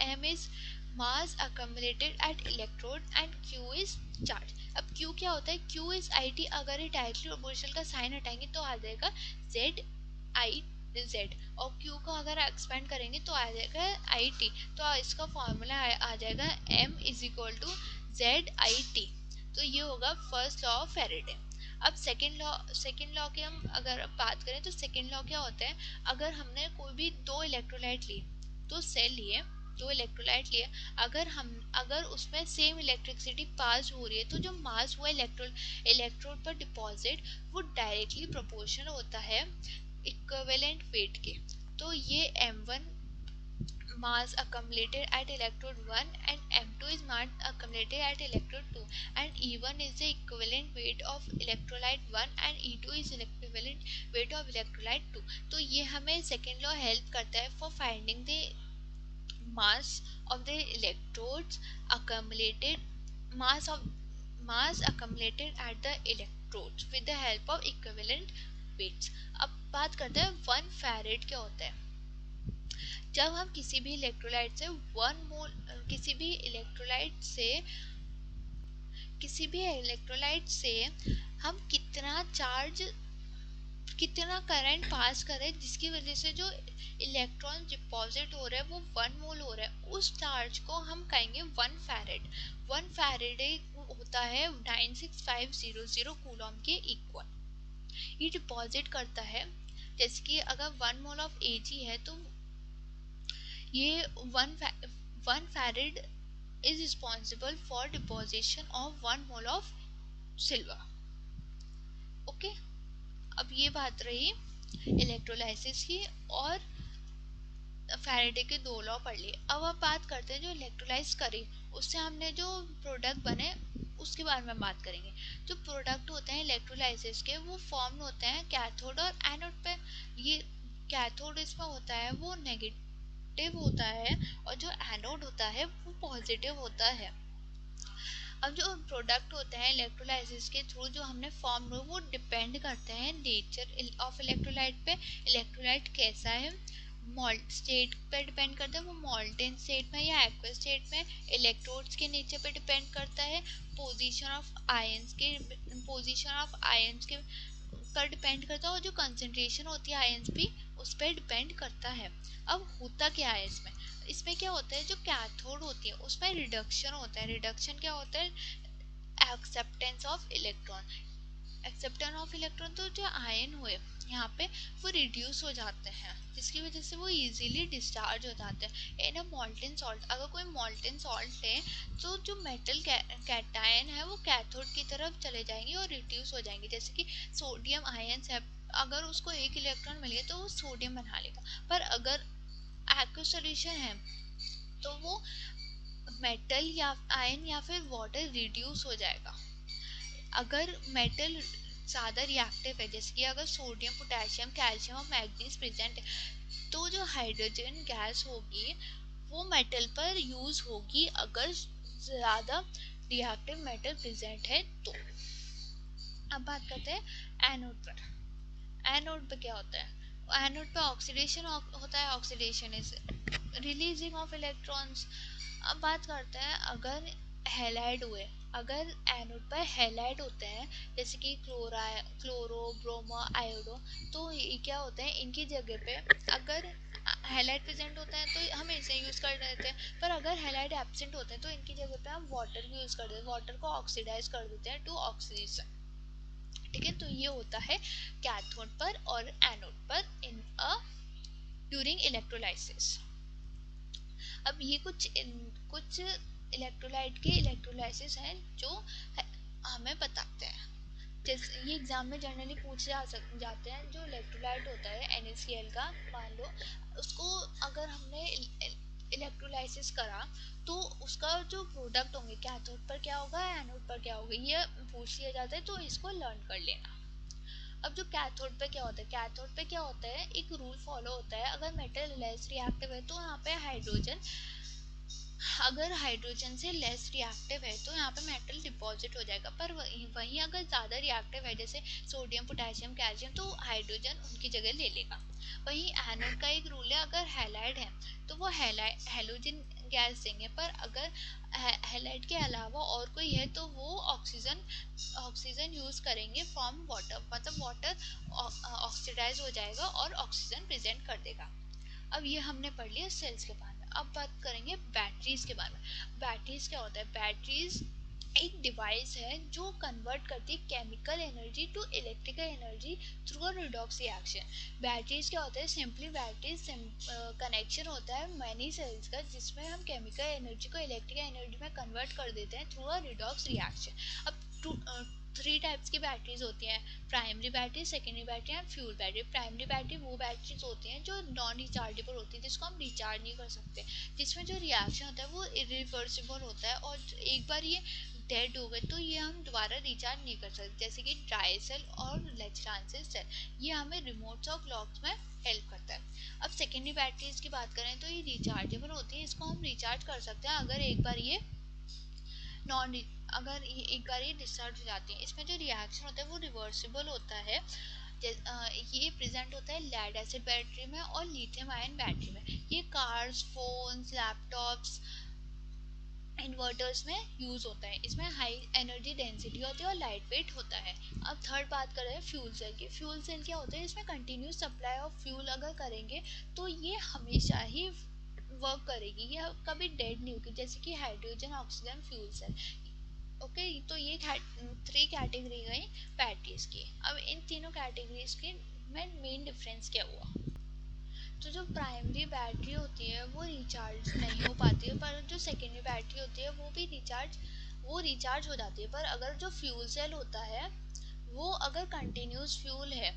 m is mass accumulated at electrode and q is charge। अब q क्या होता है, q is it, अगर ये डायरेक्टली प्रोपोर्शनल का साइन हटाएंगे तो आ जाएगा z i z, और q को अगर एक्सपेंड करेंगे तो आ जाएगा it, तो इसका फॉर्मूला आ जाएगा m is equal to ZIT। तो ये होगा फर्स्ट लॉ ऑफ फैराडे। अब सेकेंड लॉ की हम अगर बात करें तो सेकेंड लॉ क्या होता है, अगर हमने कोई भी दो इलेक्ट्रोलाइट लिए, दो सेल लिए, दो इलेक्ट्रोलाइट लिए, अगर उसमें सेम इलेक्ट्रिसिटी पास हो रही है तो जो मास हुआ इलेक्ट्रोड पर डिपॉजिट वो डायरेक्टली प्रोपोर्शनल होता है इक्विवेलेंट वेट के। तो ये m1 mass accumulated at electrode 1 and m2 is mass accumulated at electrode 2 and E1 is the equivalent weight of electrolyte 1 and E2 is equivalent weight of electrolyte 2। तो ये हमें सेकेंड लॉ हेल्प करता है for finding the mass of the electrodes accumulated mass accumulated at the electrodes with the help of equivalent weights। अब बात करते हैं 1 फैरेड क्या होता है। जब हम किसी भी इलेक्ट्रोलाइट से हम कितना करंट पास करें जिसकी वजह से जो इलेक्ट्रॉन डिपॉजिट हो रहा है वो 1 मोल हो रहा है, उस चार्ज को हम कहेंगे 1 फैरेड। 1 फैरेड होता है 96500 कूलॉम के इक्वल। ये डिपॉजिट करता है, जैसे कि अगर 1 मोल ऑफ Ag है तो ये 1 farad is responsible for deposition of 1 mole of silver। Okay, अब ये बात रही इलेक्ट्रोलाइसिस की और फैराडे के दो लॉ पढ़ लिए। अब आप बात करते हैं जो इलेक्ट्रोलाइज करी उससे हमने जो प्रोडक्ट बने उसके बारे में बात करेंगे। जो प्रोडक्ट होते हैं इलेक्ट्रोलाइसिस के वो फॉर्म होते हैं कैथोड और एनोड पे। ये कैथोड इसमें होता है वो नेगेटिव होता है और जो एनोड होता है वो पॉजिटिव होता है। अब जो प्रोडक्ट होते हैं इलेक्ट्रोलाइसिस के थ्रू जो हमने फॉर्म हुए वो डिपेंड करते हैं नेचर ऑफ इलेक्ट्रोलाइट पे। इलेक्ट्रोलाइट कैसा है, मॉल्ट स्टेट पे डिपेंड करता है, वो मॉल्टेन स्टेट में या एक्वस स्टेट में। इलेक्ट्रोड्स के नेचर पे डिपेंड करता है, पोजीशन ऑफ आयंस के पर डिपेंड करता है और जो कंसंट्रेशन होती है आयंस भी उस पर डिपेंड करता है। अब होता क्या है इसमें क्या होता है, जो कैथोड होती है उसमें रिडक्शन होता है। रिडक्शन क्या होता है, एक्सेप्टेंस ऑफ इलेक्ट्रॉन। तो जो आयन हुए यहाँ पे वो रिड्यूस हो जाते हैं जिसकी वजह से वो इजीली डिस्चार्ज हो जाते हैं इन अ मॉल्टेन सॉल्ट। अगर कोई मॉल्टेन सॉल्ट है तो जो मेटल कैटायन है वो कैथोड की तरफ चले जाएंगे और रिड्यूस हो जाएंगे। जैसे कि सोडियम आयन है, अगर उसको एक इलेक्ट्रॉन मिल गया तो वो सोडियम बना लेगा, पर अगर एक्वस सॉल्यूशन है तो वो मेटल या आयन या फिर वाटर रिड्यूस हो जाएगा। अगर मेटल ज़्यादा रिएक्टिव है, जैसे कि अगर सोडियम पोटेशियम कैल्शियम और मैग्नीज प्रेजेंट है तो जो हाइड्रोजन गैस होगी वो मेटल पर यूज होगी अगर ज़्यादा रिएक्टिव मेटल प्रेजेंट है तो। अब बात करते हैं एनोड पर। एनोड पे क्या होता है, एनोड पे ऑक्सीडेशन होता है। Oxidation is releasing of electrons. अब बात करते हैं अगर हैलाइड हुए, अगर एनोड पर हैलाइड होते हैं जैसे कि क्लोरो ब्रोमो आयोडो, तो ये क्या होते हैं इनकी जगह पे अगर हैलाइड प्रेजेंट होता है तो हम इसे यूज़ कर देते हैं, पर अगर हैलाइड एब्सेंट होते हैं तो इनकी जगह पे हम वाटर भी यूज़ कर देते हैं, वाटर को ऑक्सीडाइज कर देते हैं टू ऑक्सीजन। ठीक है, तो ये होता है कैथोड पर और एनोड पर इन अ ड्यूरिंग इलेक्ट्रोलाइसिस। अब ये कुछ इलेक्ट्रोलाइट के इलेक्ट्रोलाइसिस हैं जो हमें बताते हैं। जैसे ये एग्जाम में जनरली पूछे जाते हैं। जो इलेक्ट्रोलाइट होता है NaCl का, मान लो उसको अगर हमने इलेक्ट्रोलाइसिस करा तो उसका जो प्रोडक्ट होंगे कैथोड पर क्या होगा एनोड पर क्या होगा ये पूछ लिया जाता है, तो इसको लर्न कर लेना। अब जो कैथोड पे क्या होता है एक रूल फॉलो होता है। अगर मेटल लेस रिएक्टिव है तो यहाँ पे अगर हाइड्रोजन से लेस रिएक्टिव है तो यहाँ पे मेटल डिपॉजिट हो जाएगा, पर वहीं अगर ज़्यादा रिएक्टिव है जैसे सोडियम पोटेशियम कैल्शियम तो हाइड्रोजन उनकी जगह ले लेगा। वहीं एनोड का एक रूल है, अगर हैलाइड है तो वो हैलोजन गैस देंगे, पर अगर हैलाइड के अलावा और कोई है तो वो ऑक्सीजन यूज करेंगे फ्रॉम वाटर, मतलब वाटर ऑक्सीडाइज हो जाएगा और ऑक्सीजन प्रेजेंट कर देगा। अब ये हमने पढ़ लिया सेल्स के बारे में। अब बात करेंगे बैटरीज के बारे में। बैटरीज क्या होता है, बैटरीज एक डिवाइस है जो कन्वर्ट करती है chemical energy to electrical energy through a redox reaction. Batteries क्या होता है, सिंपली बैटरीज कनेक्शन होता है मैनी सेल्स का, जिसमें हम केमिकल एनर्जी को इलेक्ट्रिकल एनर्जी में कन्वर्ट कर देते हैं थ्रू अ रिडॉक्स रिएक्शन। अब टू थ्री टाइप्स की बैटरीज होती हैं, primary battery, secondary battery and fuel battery. Primary battery वो बैटरीज होती हैं जो नॉन रिचार्जेबल होती है, जिसको हम रिचार्ज नहीं कर सकते, जिसमें जो रिएक्शन होता है वो इरिवर्सिबल होता है, और एक बार ये डेड हो गए तो ये हम दोबारा रिचार्ज नहीं कर सकते, जैसे कि ड्राई सेल और लेचरांसिस सेल। ये हमें रिमोट्स और क्लॉक्स में हेल्प करता है। अब सेकेंडरी बैटरीज की बात करें तो ये रिचार्जेबल होती है, इसको हम रिचार्ज कर सकते हैं अगर एक बार ये नॉन अगर ये एक बार ये डिस्चार्ज हो जाती है। इसमें जो रिएक्शन होता है वो रिवर्सिबल होता है। ये प्रेजेंट होता है लेड एसिड बैटरी में और लिथियम आयन बैटरी में। ये कार्स, फोन्स, लैपटॉप्स, इन्वर्टर्स में यूज होता है। इसमें हाई एनर्जी डेंसिटी होती है और लाइट वेट होता है। अब थर्ड बात कर रहे हैं फ्यूल सेल की। फ्यूल सेल क्या होता है, इसमें कंटिन्यूस सप्लाई ऑफ फ्यूल अगर करेंगे तो ये हमेशा ही वर्क करेगी, ये कभी डेड नहीं होगी, जैसे कि hydrogen oxygen fuel cell. Okay, तो ये थ्री कैटेगरी गई बैटरीज की। अब इन तीनों कैटेगरीज के में मेन डिफरेंस क्या हुआ। तो जो प्राइमरी बैटरी होती है वो रिचार्ज नहीं हो पाती है, पर जो सेकेंडरी बैटरी होती है वो रिचार्ज हो जाती है। पर अगर जो फ्यूल सेल होता है वो अगर कंटिन्यूस फ्यूल है,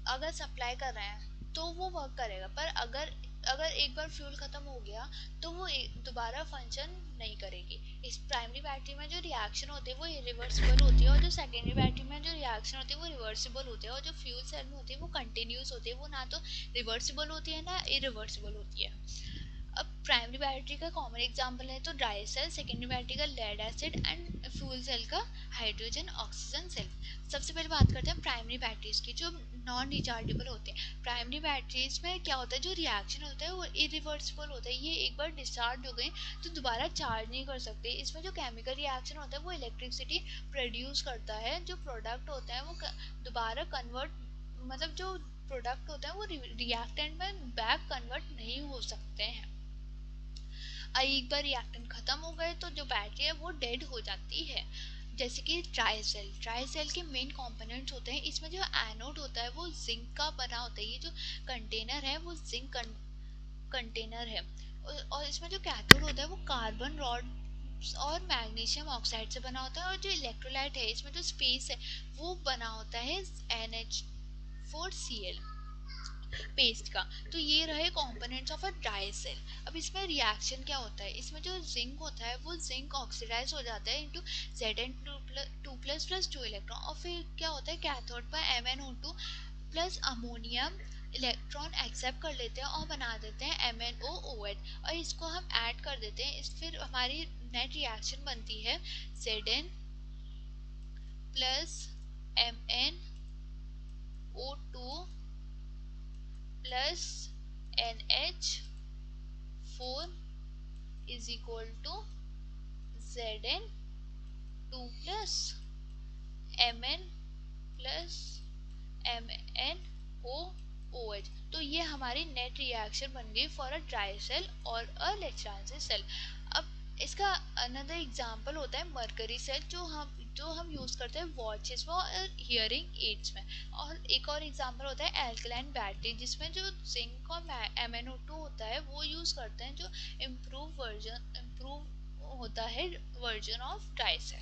अगर सप्लाई कर रहे हैं तो वो वर्क करेगा, पर अगर अगर एक बार फ्यूल खत्म हो गया तो वो दोबारा फंक्शन नहीं करेगी। इस प्राइमरी बैटरी में जो रिएक्शन होती है वो इरिवर्सिबल होती है, और जो सेकेंडरी बैटरी में जो रिएक्शन होती है वो रिवर्सिबल होती है, और जो फ्यूल सेल में होती है वो कंटिन्यूस होती है, वो ना तो रिवर्सिबल होती है ना इरिवर्सिबल होती है। अब प्राइमरी बैटरी का कॉमन एग्जांपल है तो ड्राई सेल, सेकेंडरी बैटरी का lead acid and fuel cell का हाइड्रोजन ऑक्सीजन सेल। सबसे पहले बात करते हैं प्राइमरी बैटरीज की जो नॉन रिचार्जेबल होते हैं। प्राइमरी बैटरीज में क्या होता है, जो रिएक्शन होता है वो इरिवर्सिबल होता है, ये एक बार डिस्चार्ज हो गए तो दोबारा चार्ज नहीं कर सकते। इसमें जो केमिकल रिएक्शन होता है वो इलेक्ट्रिसिटी प्रोड्यूस करता है, जो प्रोडक्ट होता है वो दोबारा कन्वर्ट, मतलब जो प्रोडक्ट होता है वो रिएक्टेंट में बैक कन्वर्ट नहीं हो सकते हैं। एक बार रिएक्टेंट खत्म हो गए तो जो बैटरी है वो डेड हो जाती है। जैसे कि ड्राई सेल के मेन कंपोनेंट्स होते हैं, इसमें जो एनोड होता है वो जिंक का बना होता है, ये जो कंटेनर है वो जिंक कंटेनर है, और इसमें जो कैथोड होता है वो कार्बन रॉड और मैग्नीशियम ऑक्साइड से बना होता है, और जो इलेक्ट्रोलाइट है इसमें जो स्पेस है वो बना होता है NH4Cl पेस्ट का। तो ये रहे components of a dry cell. अब इसमें रिएक्शन क्या होता है, इसमें जो जिंक होता है वो जिंक ऑक्सीडाइज हो जाता है इनटू Zn2++2 इलेक्ट्रॉन, और फिर क्या होता है कैथोड पर MnO2 plus ammonium electron accept कर लेते हैं और बना देते हैं MnOOH, और इसको हम ऐड कर देते हैं। फिर हमारी नेट रिएक्शन बनती है Zn plus MnO2 plus NH4 is equal to Zn2 plus Mn plus MnOOH। तो ये हमारी नेट रिएक्शन बन गई फॉर अ ड्राई सेल और अ लेचरांसिस सेल। अब इसका अनदर एग्जांपल होता है मरकरी सेल, जो हम यूज करते हैं वॉचेस में और हियरिंग एड्स में। और एक और एग्जांपल होता है एल्कलाइन बैटरी, जिसमें जो जिंक और MnO2 होता है वो यूज करते हैं, जो इम्प्रूव होता है वर्जन ऑफ ड्राई सेल।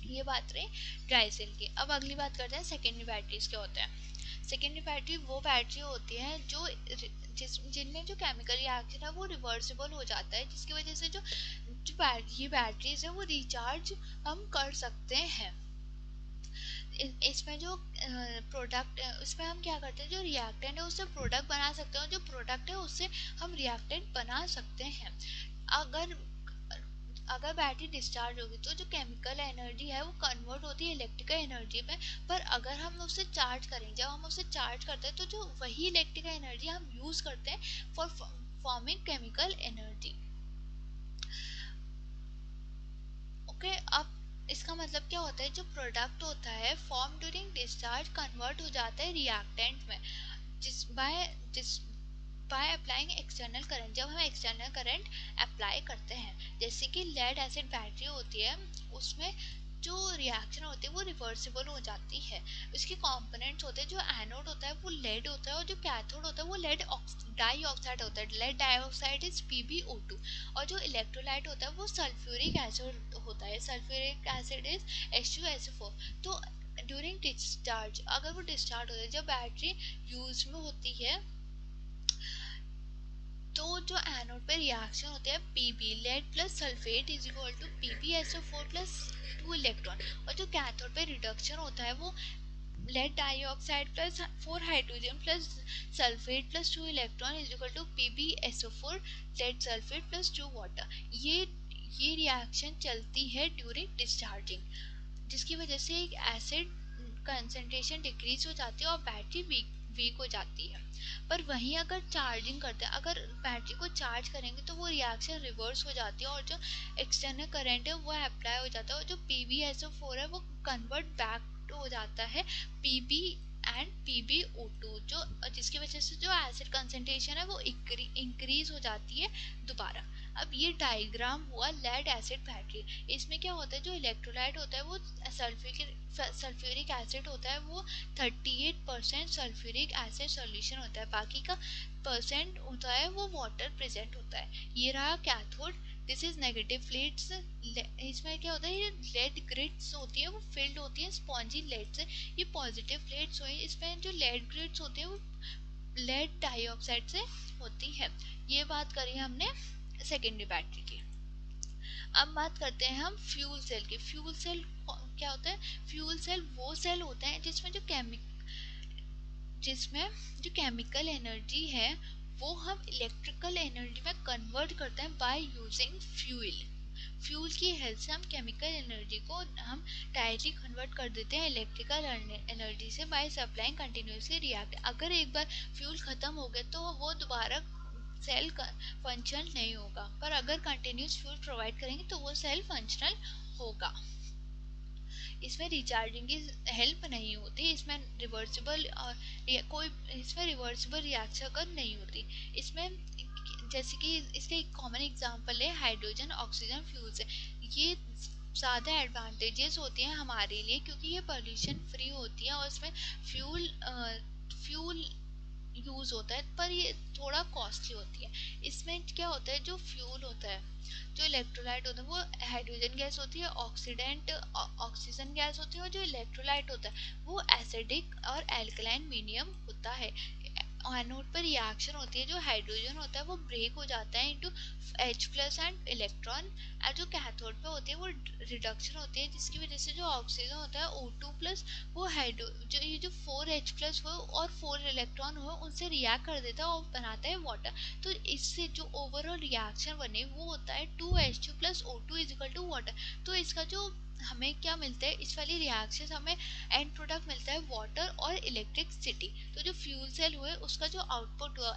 ये बात रही ड्राई सेल की। अब अगली बात करते हैं सेकेंडरी बैटरीज क्या होता है। सेकेंडरी बैटरी वो बैटरी होती है जो जिनमें जो केमिकल रिएक्शन है वो रिवर्सिबल हो जाता है, जिसकी वजह से ये बैटरीज है वो रिचार्ज हम कर सकते हैं। इसमें जो प्रोडक्ट है उसमें हम क्या करते हैं, जो रिएक्टेंट है उससे प्रोडक्ट बना सकते हैं, और जो प्रोडक्ट है उससे हम रिएक्टेंट बना सकते हैं। अगर अगर बैटरी डिस्चार्ज होगी तो जो केमिकल एनर्जी है वो कन्वर्ट होती है इलेक्ट्रिकल एनर्जी में, पर अगर हम उसे चार्ज करें, जब हम उसे चार्ज करते हैं तो जो वही इलेक्ट्रिकल एनर्जी हम यूज करते हैं for forming chemical energy. Okay, अब इसका मतलब क्या होता है, जो प्रोडक्ट होता है फॉर्म ड्यूरिंग डिस्चार्ज कन्वर्ट हो जाता है रिएक्टेंट में, जिस by by applying external current, जब हम एक्सटर्नल करंट अप्लाई करते हैं, जैसे कि लेड एसिड बैटरी होती है, उसमें जो रिएक्शन होती है वो रिवर्सिबल हो जाती है। उसके कंपोनेंट्स होते हैं, जो एनोड होता है वो लेड होता है और जो कैथोड होता है वो लेड डाइऑक्साइड होता है। लेड डाइऑक्साइड इज PbO2 और जो इलेक्ट्रोलाइट होता है वो सल्फ्यूरिक एसिड होता है। Sulphuric acid is H2SO4। तो ड्यूरिंग डिस्चार्ज, अगर वो डिस्चार्ज होता है, जब बैटरी यूज में होती है, तो जो एनोड पे रिएक्शन होते हैं Pb lead plus sulphate is equal to PbSO4 plus 2 electron, और जो कैथोड पे रिडक्शन होता है वो lead dioxide plus 4 hydrogen plus sulphate plus 2 electron is equal to PbSO4 lead sulphate plus 2 water. ये रिएक्शन चलती है ड्यूरिंग डिस्चार्जिंग, जिसकी वजह से एक एसिड कंसंट्रेशन डिक्रीज हो जाती है और बैटरी वीक हो जाती है। पर वहीं अगर चार्जिंग करते हैं, अगर बैटरी को चार्ज करेंगे तो वो रिएक्शन रिवर्स हो जाती है और जो एक्सटर्नल करंट है वो अप्लाई हो जाता है और जो PbSO4 है वो कन्वर्ट बैक हो जाता है Pb एंड PbO2, जो जिसकी वजह से जो एसिड कंसंट्रेशन है वो इंक्रीज हो जाती है दोबारा। अब ये डायग्राम हुआ लेड एसिड बैटरी। इसमें क्या होता है, जो इलेक्ट्रोलाइट होता है वो सल्फ्यूरिक एसिड होता है, वो 38% सल्फ्यूरिक एसिड सॉल्यूशन होता है, बाकी का परसेंट होता है वो वाटर प्रेजेंट होता है। ये रहा cathode, this is negative plates. इसमें क्या होता है, ये लेड ग्रिड्स होती है वो फिल्ड होती है स्पॉन्जी लेड से। ये पॉजिटिव प्लेट्स हुई, इसमें जो लेड ग्रिड्स होती है वो लेड डाइऑक्साइड से होती है। ये बात करी हमने सेकेंडरी बैटरी की। अब बात करते हैं हम फ्यूल सेल की। फ्यूल सेल क्या होता है, फ्यूल सेल वो सेल होता है जिसमें जो केमिकल एनर्जी है वो हम इलेक्ट्रिकल एनर्जी में कन्वर्ट करते हैं बाय यूजिंग फ्यूल। फ्यूल की हेल्प से हम केमिकल एनर्जी को हम डायरेक्टली कन्वर्ट कर देते हैं इलेक्ट्रिकल एनर्जी से बाय सप्लाइंग कंटिन्यूसली रिएक्ट। अगर एक बार फ्यूल खत्म हो गया तो वो दोबारा सेल फंक्शनल नहीं होगा, पर अगर कंटिन्यूस फ्यूल प्रोवाइड करेंगे तो वो सेल फंक्शनल होगा। इसमें रिचार्जिंग की हेल्प नहीं होती, इसमें रिवर्सिबल रिएक्शन नहीं होती। इसमें जैसे कि इसका एक कॉमन एग्जांपल है हाइड्रोजन ऑक्सीजन फ्यूल से। ये ज़्यादा एडवांटेजेस होती हैं हमारे लिए क्योंकि ये पोल्यूशन फ्री होती है और इसमें फ्यूल यूज़ होता है, पर ये थोड़ा कॉस्टली होती है। इसमें क्या होता है, जो फ्यूल होता है, जो इलेक्ट्रोलाइट होता है वो हाइड्रोजन गैस होती है, ऑक्सीडेंट ऑक्सीजन गैस होती है, और जो इलेक्ट्रोलाइट होता है वो एसिडिक और एल्कलाइन मीडियम होता है। एनोड पर रिएक्शन होती है, जो हाइड्रोजन होता है वो ब्रेक हो जाता है into H plus and electron, और जो कैथोड पे होती है वो रिडक्शन होती है, जिसकी वजह से जो ऑक्सीजन होता है O2 प्लस वो जो ये जो 4H प्लस हो और 4 इलेक्ट्रॉन हो उनसे रिएक्ट कर देता है और बनाता है वाटर। तो इससे जो ओवरऑल रिएक्शन बने वो होता है 2H2 plus O2 is equal to water. तो इसका जो हमें क्या मिलता है, इस वाली रिएक्शन हमें एंड प्रोडक्ट मिलता है वाटर और इलेक्ट्रिसिटी। तो जो फ्यूल सेल हुए उसका जो आउटपुट हुआ,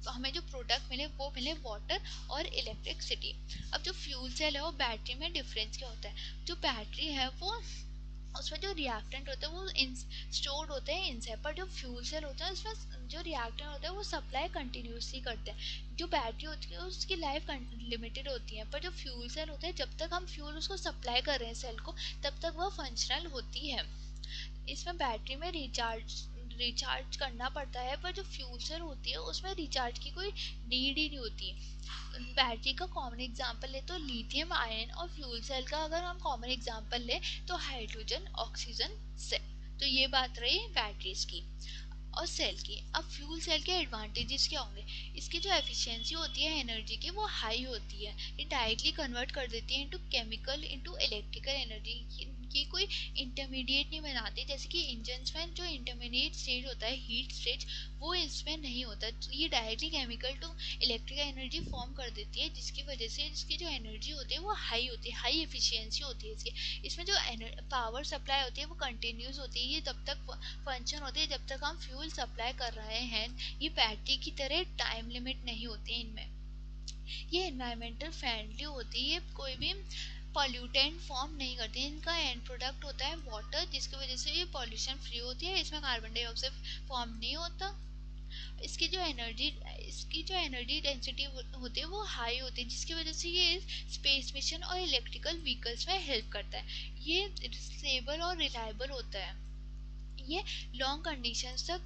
हमें जो प्रोडक्ट मिले वो मिले वाटर और इलेक्ट्रिसिटी। अब जो फ्यूल सेल है वो बैटरी में डिफरेंस क्या होता है, जो बैटरी है वो उसमें जो रिएक्टेंट होता है वो स्टोर्ड होते हैं इनसाइड, पर जो फ्यूल सेल होता है उसमें जो रिएक्टेंट होता है वो सप्लाई कंटिन्यूसली करते हैं। जो बैटरी होती है उसकी लाइफ लिमिटेड होती है, पर जो फ्यूल सेल होता है जब तक हम फ्यूल उसको सप्लाई कर रहे हैं सेल को तब तक वह फंक्शनल होती है। इसमें बैटरी में रिचार्ज करना पड़ता है, पर जो फ्यूल सेल होती है उसमें रिचार्ज की कोई नीड ही नहीं होती। बैटरी का कॉमन एग्जांपल ले तो लिथियम आयन, और फ्यूल सेल का अगर हम कॉमन एग्जांपल ले तो हाइड्रोजन ऑक्सीजन सेल। तो ये बात रही बैटरीज की और सेल की। अब फ्यूल सेल के एडवांटेजेस क्या होंगे, इसकी जो एफिशिएंसी होती है एनर्जी की वो हाई होती है, ये डायरेक्टली कन्वर्ट कर देती है into chemical into electrical energy. ये कोई इंटरमीडिएट नहीं बनाती, जैसे कि इंजन्स में जो इंटरमीडिएट स्टेज होता है हीट स्टेज वो इसमें नहीं होता। तो ये directly chemical to electrical energy form कर देती है, जिसकी वजह से इसकी जो एनर्जी होती है वो हाई होती है, हाई एफिशिएंसी होती है इसकी। इसमें जो पावर सप्लाई होती है वो कंटिन्यूस होती है, ये तब तक फंक्शन होती है जब तक हम फ्यूल सप्लाई कर रहे हैं। ये बैटरी की तरह टाइम लिमिट नहीं होती है इनमें। ये एनवायरमेंटल फ्रेंडली होती है, ये कोई भी पॉल्यूटेंट फॉर्म नहीं करती। इनका एंड प्रोडक्ट होता है वाटर, जिसकी वजह से ये पॉल्यूशन फ्री होती है, इसमें कार्बन डाइऑक्साइड फॉर्म नहीं होता। इसकी जो एनर्जी इसकी जो एनर्जी डेंसिटी होती है वो हाई होती है, जिसकी वजह से ये स्पेस मिशन और इलेक्ट्रिकल व्हीकल्स में हेल्प करता है। ये स्टेबल और रिलायबल होता है, ये लॉन्ग कंडीशंस तक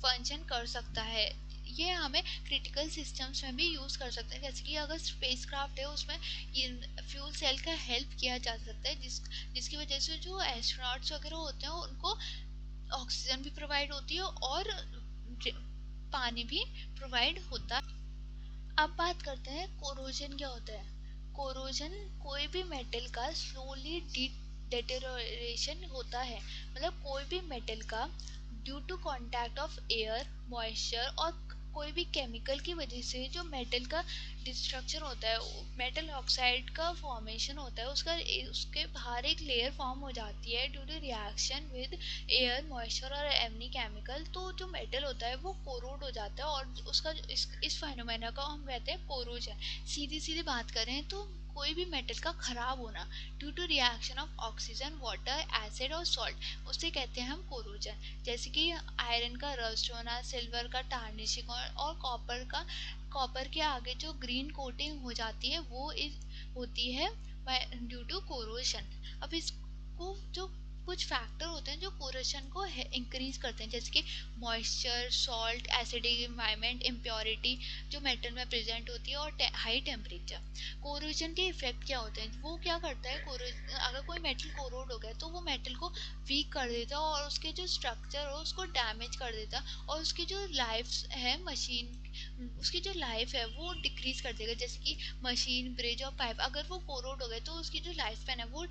फंक्शन कर सकता है। ये हमें क्रिटिकल सिस्टम्स में भी यूज़ कर सकते हैं, जैसे कि अगर स्पेस क्राफ्ट है उसमें ये फ्यूल सेल का हेल्प किया जा सकता है, जिसकी वजह से जो एस्ट्रोनॉट्स वगैरह होते हैं उनको ऑक्सीजन भी प्रोवाइड होती है और पानी भी प्रोवाइड होता है। अब बात करते हैं कोरोजन क्या होता है। कोरोजन कोई भी मेटल का स्लोली डिटेरोरेशन होता है, मतलब कोई भी मेटल का due to contact of air, moisture और कोई भी केमिकल की वजह से जो मेटल का डिस्ट्रक्शन होता है, मेटल ऑक्साइड का फॉर्मेशन होता है, उसके बाहर एक लेयर फॉर्म हो जाती है due to reaction with air, moisture और एमनी केमिकल। तो जो मेटल होता है वो कोरोड हो जाता है और उसका इस फेनोमेना को हम कहते हैं कोरोजन। सीधी सीधी बात करें तो कोई भी मेटल का खराब होना due to reaction of oxygen, water, acid और सॉल्ट, उसे कहते हैं हम कोरोजन। जैसे कि आयरन का रस्ट होना, सिल्वर का टार्निशिंग और कॉपर के आगे जो ग्रीन कोटिंग हो जाती है वो होती है ड्यू टू कोरोजन। अब इसको जो कुछ फैक्टर होते हैं जो कोरोजन को इंक्रीज करते हैं, जैसे कि moisture, salt, acidic environment, impurity जो मेटल में प्रेजेंट होती है और हाई टेम्परेचर। कोरोजन के इफेक्ट क्या होते हैं, वो क्या करता है, अगर कोई मेटल कोरोड हो गया तो वो मेटल को वीक कर देता है और उसके जो स्ट्रक्चर हो उसको डैमेज कर देता है और उसकी जो लाइफ है उसकी जो लाइफ है वो डिक्रीज कर देगा। जैसे कि मशीन, ब्रिज और पाइप अगर वो कोरोड हो गए तो उसकी जो लाइफ स्पैन है वो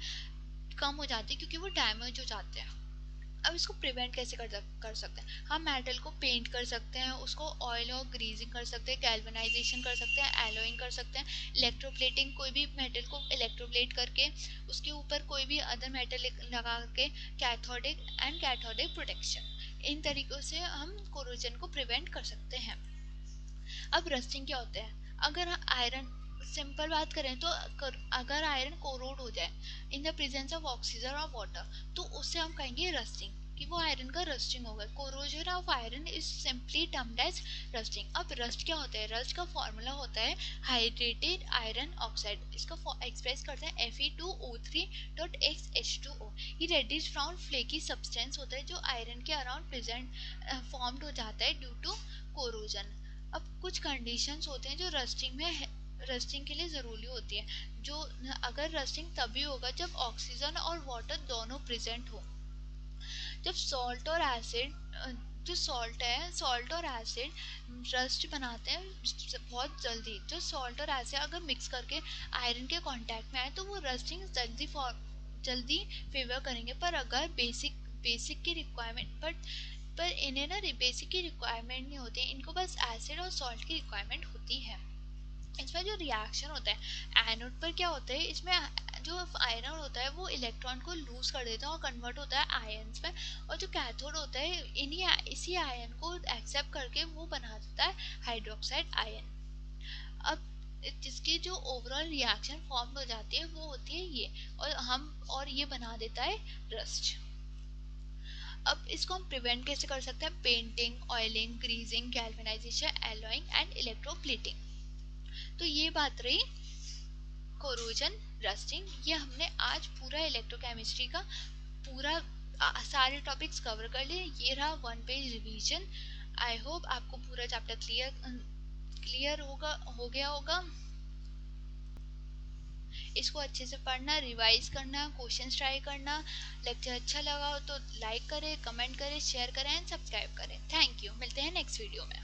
कम हो जाती है क्योंकि वो डैमेज हो जाते हैं। अब इसको प्रिवेंट कैसे कर सकते हैं, हम मेटल को पेंट कर सकते हैं, उसको ऑयल और ग्रीजिंग कर सकते हैं, गैल्वेनाइजेशन कर सकते हैं, एलोइंग कर सकते हैं, इलेक्ट्रोप्लेटिंग, कोई भी मेटल को इलेक्ट्रोप्लेट करके उसके ऊपर कोई भी अदर मेटल लगा के कैथोडिक प्रोटेक्शन, इन तरीकों से हम कोरोजन को प्रिवेंट कर सकते हैं। अब रस्टिंग क्या होता है, अगर आयरन सिंपल बात करें तो अगर आयरन कोरोड हो जाए in the presence of oxygen और वाटर तो उससे हम कहेंगे रस्टिंग, कि वो आयरन का रस्टिंग होगा। Corrosion of iron is simply termed as rusting. अब रस्ट क्या होता है, रस्ट का फॉर्मूला होता है हाइड्रेटेड आयरन ऑक्साइड, इसको एक्सप्रेस करते हैं Fe2O3.XH2O। ये रेडिश ब्राउन फ्लेकी सब्सटेंस होता है जो आयरन के अराउंड प्रेजेंट फॉर्म्ड हो जाता है ड्यू टू कोरोजन। अब कुछ कंडीशंस होते हैं जो रस्टिंग के लिए ज़रूरी होती है, जो अगर रस्टिंग तभी होगा जब ऑक्सीजन और वाटर दोनों प्रेजेंट हो। जब सॉल्ट और एसिड जो सॉल्ट और एसिड रस्ट बनाते हैं बहुत जल्दी, जो सॉल्ट और एसिड अगर मिक्स करके आयरन के कांटेक्ट में आए तो वो रस्टिंग जल्दी फेवर करेंगे। पर अगर बेसिक की रिक्वायरमेंट पर इन्हें ना बेसिक की रिक्वायरमेंट नहीं होती, इनको बस एसिड और सॉल्ट की रिक्वायरमेंट होती है। इसमें जो रिएक्शन होता है एनोड पर क्या होता है, इसमें जो आयरन होता है वो इलेक्ट्रॉन को लूज कर देता है और कन्वर्ट होता है आयन्स में, और जो कैथोड होता है इसी आयन को एक्सेप्ट करके वो बना देता है हाइड्रोक्साइड आयन। अब जिसकी जो ओवरऑल रिएक्शन फॉर्म हो जाती है वो होती है ये, और ये बना देता है रस्ट। अब इसको हम प्रिवेंट कैसे कर सकते हैं, painting, oiling, greasing, galvanisation, alloying and electroplating. तो ये बात रही कोरोजन, रस्टिंग। ये हमने आज पूरा इलेक्ट्रोकेमिस्ट्री का पूरा सारे टॉपिक्स कवर कर लिए। ये रहा 1 पेज रिवीजन। आई होप आपको पूरा चैप्टर क्लियर हो गया होगा। इसको अच्छे से पढ़ना, रिवाइज करना, क्वेश्चंस ट्राई करना। लेक्चर अच्छा लगा हो तो लाइक करें, कमेंट करें, शेयर करें एंड सब्सक्राइब करें। थैंक यू, मिलते हैं नेक्स्ट वीडियो में।